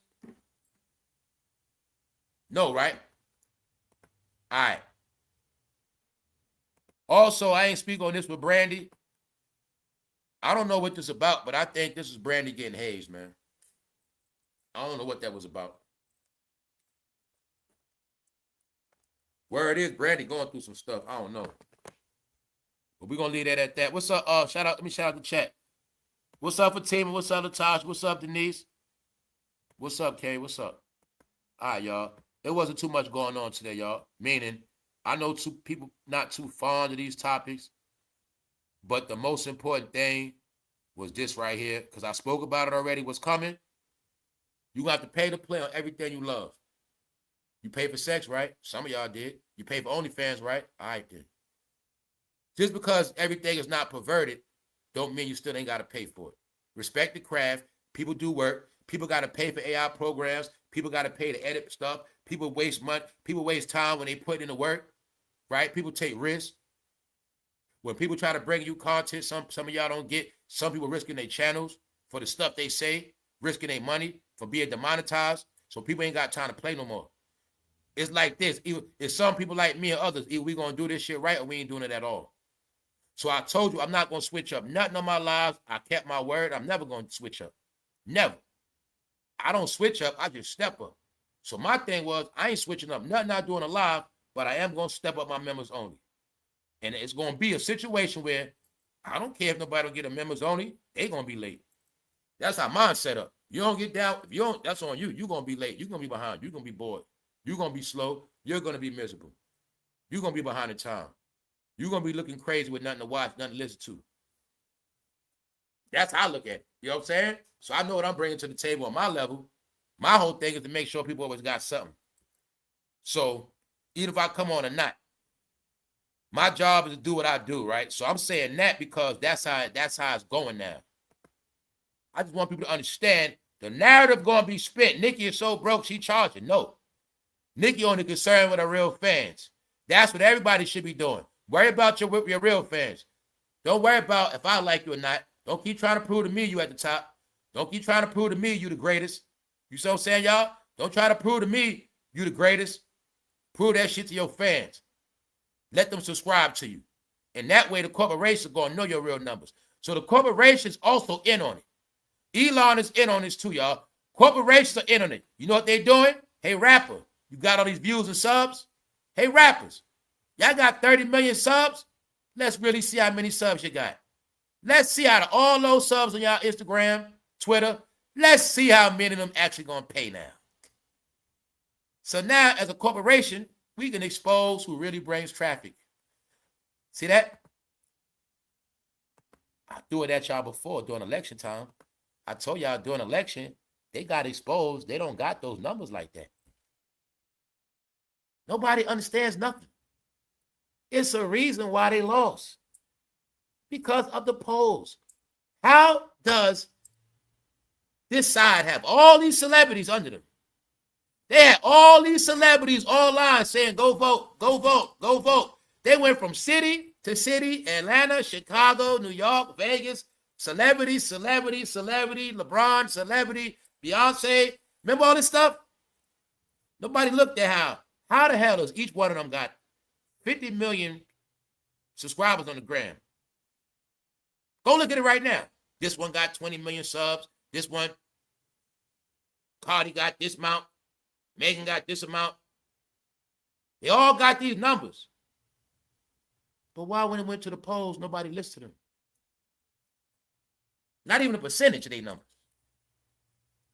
No, right? All right. Also, I ain't speak on this with Brandy. I don't know what this is about, but I think this is Brandy getting hazed, man. I don't know what that was about. Where it is, Brandy going through some stuff. I don't know. But we're going to leave that at that. What's up? Let me shout out the chat. What's up, Fatima? What's up, Latasha? What's up, Denise? What's up, Kay? What's up? All right, y'all. There wasn't too much going on today, y'all. Meaning, I know people not too fond of these topics, but the most important thing was this right here, because I spoke about it already, what's coming. You got to pay to play on everything you love. You pay for sex, right? Some of y'all did. You pay for OnlyFans, right? All right, then. Just because everything is not perverted, don't mean you still ain't got to pay for it. Respect the craft. People do work. People got to pay for AI programs. People got to pay to edit stuff. People waste money. People waste time when they put in the work, right? People take risks. When people try to bring you content, some of y'all don't get. Some people risking their channels for the stuff they say, risking their money for being demonetized. So people ain't got time to play no more. It's like this. It's some people like me and others. Either we going to do this shit right or we ain't doing it at all. So I told you I'm not going to switch up nothing on my lives. I kept my word. I'm never going to switch up. Never. I don't switch up. I just step up. So my thing was I ain't switching up nothing I doing alive, but I am going to step up my members only. And it's going to be a situation where I don't care if nobody don't get a members only. They going to be late. That's how mine set up. You don't get down. If you don't, that's on you. You're going to be late. You're going to be behind. You're going to be bored. You're going to be slow. You're going to be miserable. You're going to be behind the time. You're going to be looking crazy with nothing to watch, nothing to listen to. That's how I look at it. You know what I'm saying? So I know what I'm bringing to the table on my level. My whole thing is to make sure people always got something. So even if I come on or not, my job is to do what I do, right? So I'm saying that because that's how it's going now. I just want people to understand the narrative going to be spent. Nicki is so broke, she charging. No. Nicki only concerned with her real fans. That's what everybody should be doing. Worry about your real fans. Don't worry about if I like you or not. Don't keep trying to prove to me you at the top. Don't keep trying to prove to me you the greatest. You see what I'm saying, y'all? Don't try to prove to me you the greatest. Prove that shit to your fans. Let them subscribe to you. And that way the corporations are going to know your real numbers. So the corporations also in on it. Elon is in on this too, y'all. Corporations are in on it. You know what they're doing? Hey, rapper, you got all these views and subs? Hey, rappers, y'all got 30 million subs? Let's really see how many subs you got. Let's see out of all those subs on y'all Instagram, Twitter, let's see how many of them actually going to pay now. So now, as a corporation, we can expose who really brings traffic. See that? I threw it at y'all before during election time. I told y'all during election, they got exposed. They don't got those numbers like that. Nobody understands nothing. It's a reason why they lost. Because of the polls. How does this side have all these celebrities under them? They had all these celebrities online saying, go vote, go vote, go vote. They went from city to city, Atlanta, Chicago, New York, Vegas, celebrity, LeBron, celebrity, Beyonce. Remember all this stuff? Nobody looked at how the hell does each one of them got 50 million subscribers on the gram? Go look at it right now. This one got 20 million subs. This one, Cardi got this amount. Megan got this amount. They all got these numbers. But why when it went to the polls, nobody listed them? Not even a percentage of their numbers.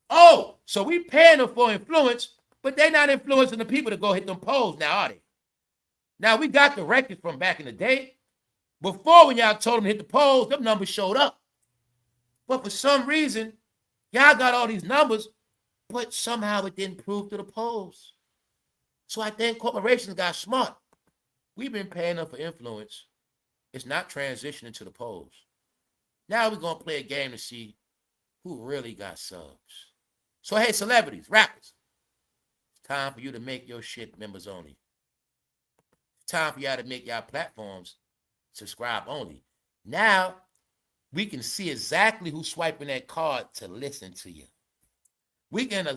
Oh, so we paying them for influence, but they're not influencing the people to go hit them polls now, are they? Now, we got the records from back in the day. Before, when y'all told them to hit the polls, them numbers showed up. But for some reason, y'all got all these numbers, but somehow it didn't prove to the polls. So I think corporations got smart. We've been paying them for influence. It's not transitioning to the polls. Now we're going to play a game to see who really got subs. So, hey, celebrities, rappers, it's time for you to make your shit members only. It's time for y'all to make y'all platforms subscribe only. Now, we can see exactly who's swiping that card to listen to you. We can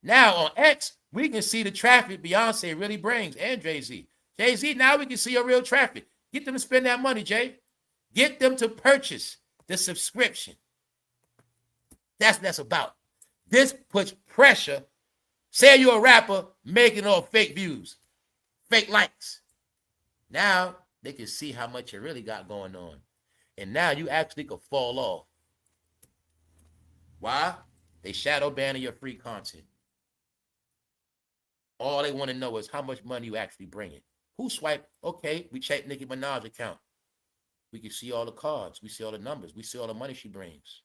now on X, we can see the traffic Beyonce really brings and Jay-Z. Jay-Z, now we can see your real traffic. Get them to spend that money, Jay. Get them to purchase the subscription. That's what that's about. This puts pressure. Say you're a rapper making all fake views, fake likes. Now they can see how much you really got going on. And now you actually could fall off. Why? They shadow banning your free content. All they want to know is how much money you actually bringing. Who swiped? Okay, we checked Nicki Minaj account. We can see all the cards. We see all the numbers. We see all the money she brings.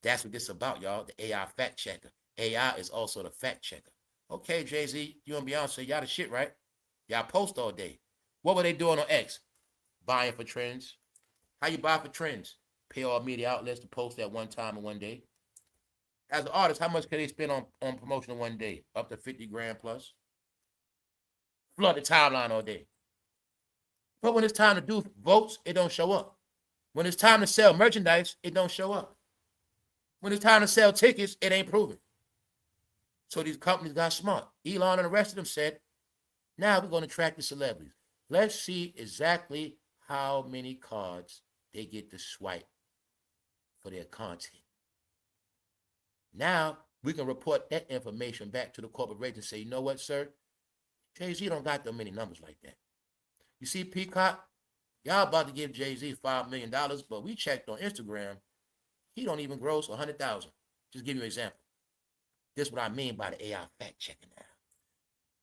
That's what this is about, y'all. The AI fact checker. AI is also the fact checker. Okay, Jay-Z, you and Beyonce, y'all the shit, right? Y'all post all day. What were they doing on X? Buying for trends. How you buy for trends? Pay all media outlets to post at one time in one day. As an artist, how much can they spend on promotion in one day? Up to 50 grand plus. Flood the timeline all day. But when it's time to do votes, it don't show up. When it's time to sell merchandise, it don't show up. When it's time to sell tickets, it ain't proven. So these companies got smart. Elon and the rest of them said, now we're going to track the celebrities. Let's see exactly how many cards they get to swipe for their content. Now we can report that information back to the corporation and say, you know what, sir? Jay-Z don't got that many numbers like that. You see, Peacock, y'all about to give Jay-Z $5 million, but we checked on Instagram. He don't even gross 100,000. Just give you an example. This is what I mean by the AI fact checking now.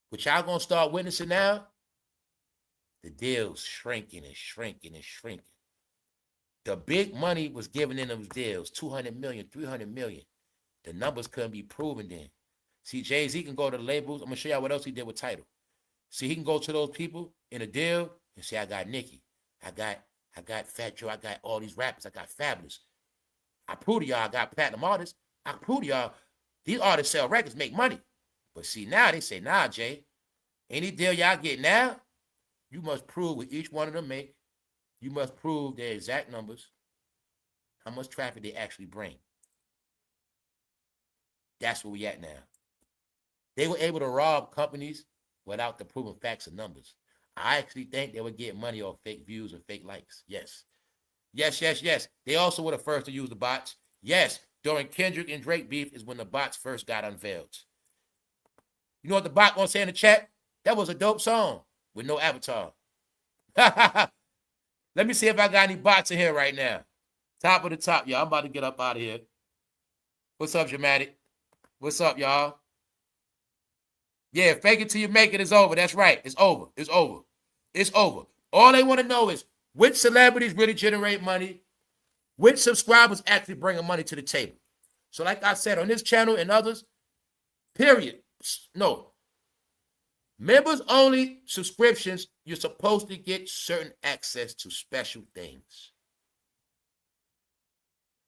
What y'all gonna start witnessing now? The deals shrinking and shrinking and shrinking. The big money was given in those deals, 200 million, 300 million. The numbers couldn't be proven then. See, Jay-Z can go to the labels. I'm gonna show y'all what else he did with Tidal. See, he can go to those people in a deal and say, I got Nicki. I got Fat Joe. I got all these rappers. I got Fabulous. I prove to y'all I got platinum artists. I prove to y'all these artists sell records, make money. But see, now they say, nah, Jay, any deal y'all get now, you must prove what each one of them make. You must prove their exact numbers, how much traffic they actually bring. That's where we at now. They were able to rob companies without the proven facts and numbers. I actually think they would get money off fake views and fake likes. Yes. Yes, yes, yes. They also were the first to use the bots. Yes, during Kendrick and Drake beef is when the bots first got unveiled. You know what the bot gonna say in the chat? That was a dope song with no avatar. Let me see if I got any bots in here right now. Top of the top, y'all. I'm about to get up out of here. What's up, Dramatic? What's up, y'all? Yeah, fake it till you make it is over. That's right. It's over. It's over. It's over. All they want to know is which celebrities really generate money, which subscribers actually bring money to the table. So like I said, on this channel and others, period. No. Members only subscriptions, you're supposed to get certain access to special things.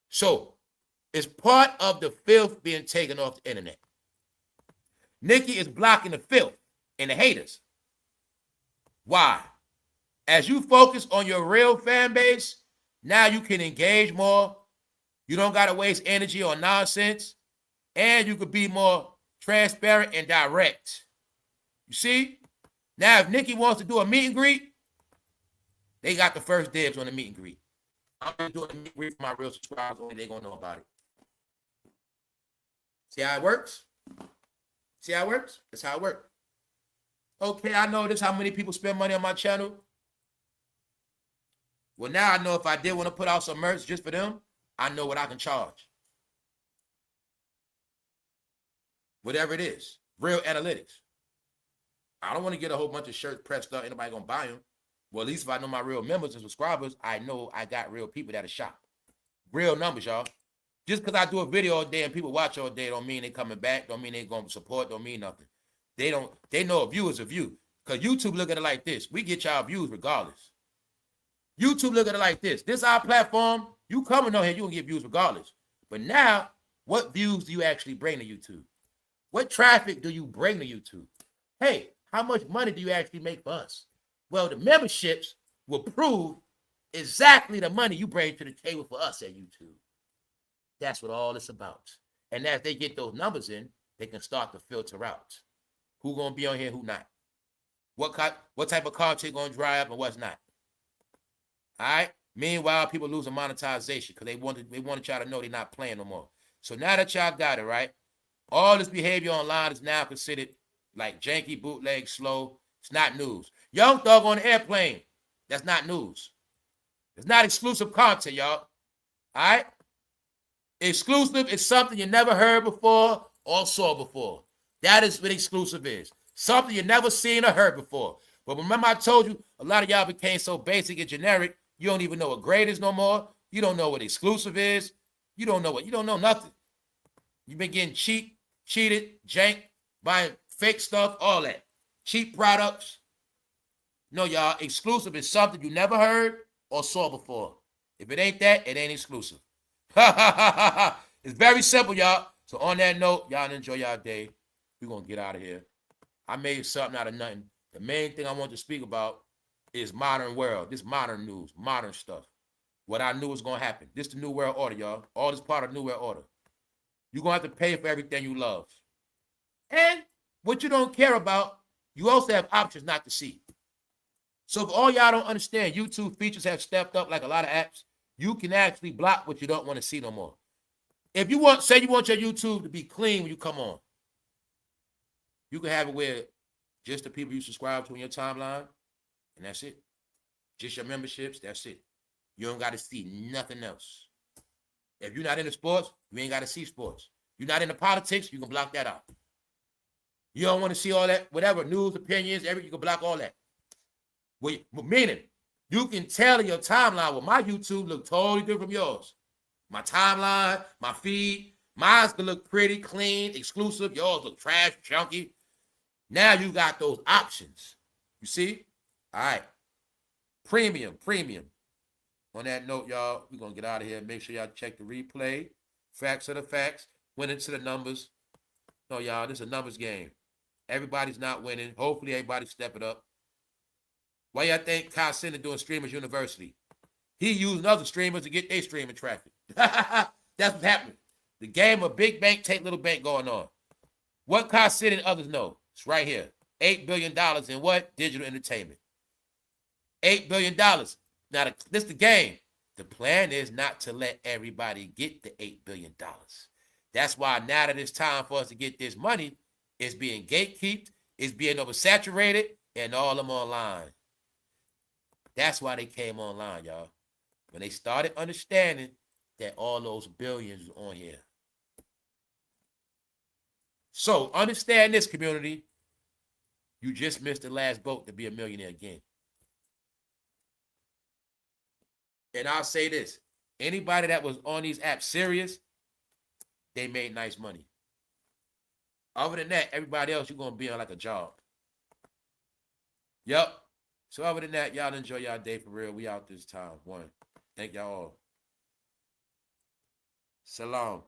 So it's part of the filth being taken off the internet. Nicki is blocking the filth and the haters. Why? As you focus on your real fan base, now you can engage more. You don't got to waste energy on nonsense. And you could be more transparent and direct. You see? Now, if Nicki wants to do a meet and greet, they got the first dibs on the meet and greet. I'm going to do a meet and greet for my real subscribers. Only they're going to know about it. See how it works? See how it works? That's how it works. Okay, I know this how many people spend money on my channel. Well, now I know if I did want to put out some merch just for them, I know what I can charge. Whatever it is. Real analytics. I don't want to get a whole bunch of shirts pressed up. Ain't nobody gonna buy them. Well, at least if I know my real members and subscribers, I know I got real people that'll shop. Real numbers, y'all. Just because I do a video all day and people watch all day don't mean they coming back, don't mean they gonna support, don't mean nothing. They know a view is a view. Because YouTube look at it like this. We get y'all views regardless. YouTube look at it like this. This our platform. You coming on here, you gonna get views regardless. But now, what views do you actually bring to YouTube? What traffic do you bring to YouTube? Hey, how much money do you actually make for us? Well, the memberships will prove exactly the money you bring to the table for us at YouTube. That's what all it's about. And as they get those numbers in, they can start to filter out who gonna be on here, who not. What type of content gonna dry up and what's not. All right. Meanwhile, people losing monetization because they wanted y'all to know they're not playing no more. So now that y'all got it right, all this behavior online is now considered like janky, bootleg, slow. It's not news. Young Thug on the airplane. That's not news. It's not exclusive content, y'all. All right. Exclusive is something you never heard before or saw before. That is what exclusive is. Something you never seen or heard before. But remember I told you, a lot of y'all became so basic and generic, you don't even know what grade is no more. You don't know what exclusive is. You don't know nothing. You've been getting cheated, jank, buying fake stuff, all that. Cheap products. No, y'all, exclusive is something you never heard or saw before. If it ain't that, it ain't exclusive. It's very simple, y'all. So on that note, y'all enjoy y'all day. We're going to get out of here. I made something out of nothing. The main thing I want to speak about is modern world. This modern news, modern stuff. What I knew was going to happen. This is the new world order, y'all. All this part of the new world order. You're going to have to pay for everything you love. And what you don't care about, you also have options not to see. So if all y'all don't understand, YouTube features have stepped up like a lot of apps. You can actually block what you don't want to see no more. If you want, say you want your YouTube to be clean when you come on, you can have it where just the people you subscribe to in your timeline, and that's it. Just your memberships, that's it. You don't got to see nothing else. If you're not into sports, you ain't got to see sports. You're not into politics, you can block that out. You don't want to see all that, whatever, news, opinions, you can block all that. Meaning, you can tell in your timeline, well, my YouTube look totally different from yours. My timeline, my feed, mine's can look pretty, clean, exclusive. Yours look trash, junky. Now you got those options. You see? All right. Premium. On that note, y'all, we're going to get out of here. Make sure y'all check the replay. Facts are the facts. Winning to the numbers. No, y'all, this is a numbers game. Everybody's not winning. Hopefully, everybody step it up. Why y'all think Kyle Center doing Streamers University? He using other streamers to get their streaming traffic. That's what's happening. The game of big bank, take little bank going on. What Kyle Center and others know? It's right here. $8 billion in what? Digital entertainment. $8 billion. Now, this is the game. The plan is not to let everybody get the $8 billion. That's why now that it's time for us to get this money, it's being gatekeeped, it's being oversaturated, and all of them online. That's why they came online, y'all. When they started understanding that all those billions was on here. So understand this, community. You just missed the last boat to be a millionaire again. And I'll say this. Anybody that was on these apps serious, they made nice money. Other than that, everybody else, you're going to be on like a job. Yep. So other than that, y'all enjoy y'all day for real. We out this time. One. Thank y'all all. Salam.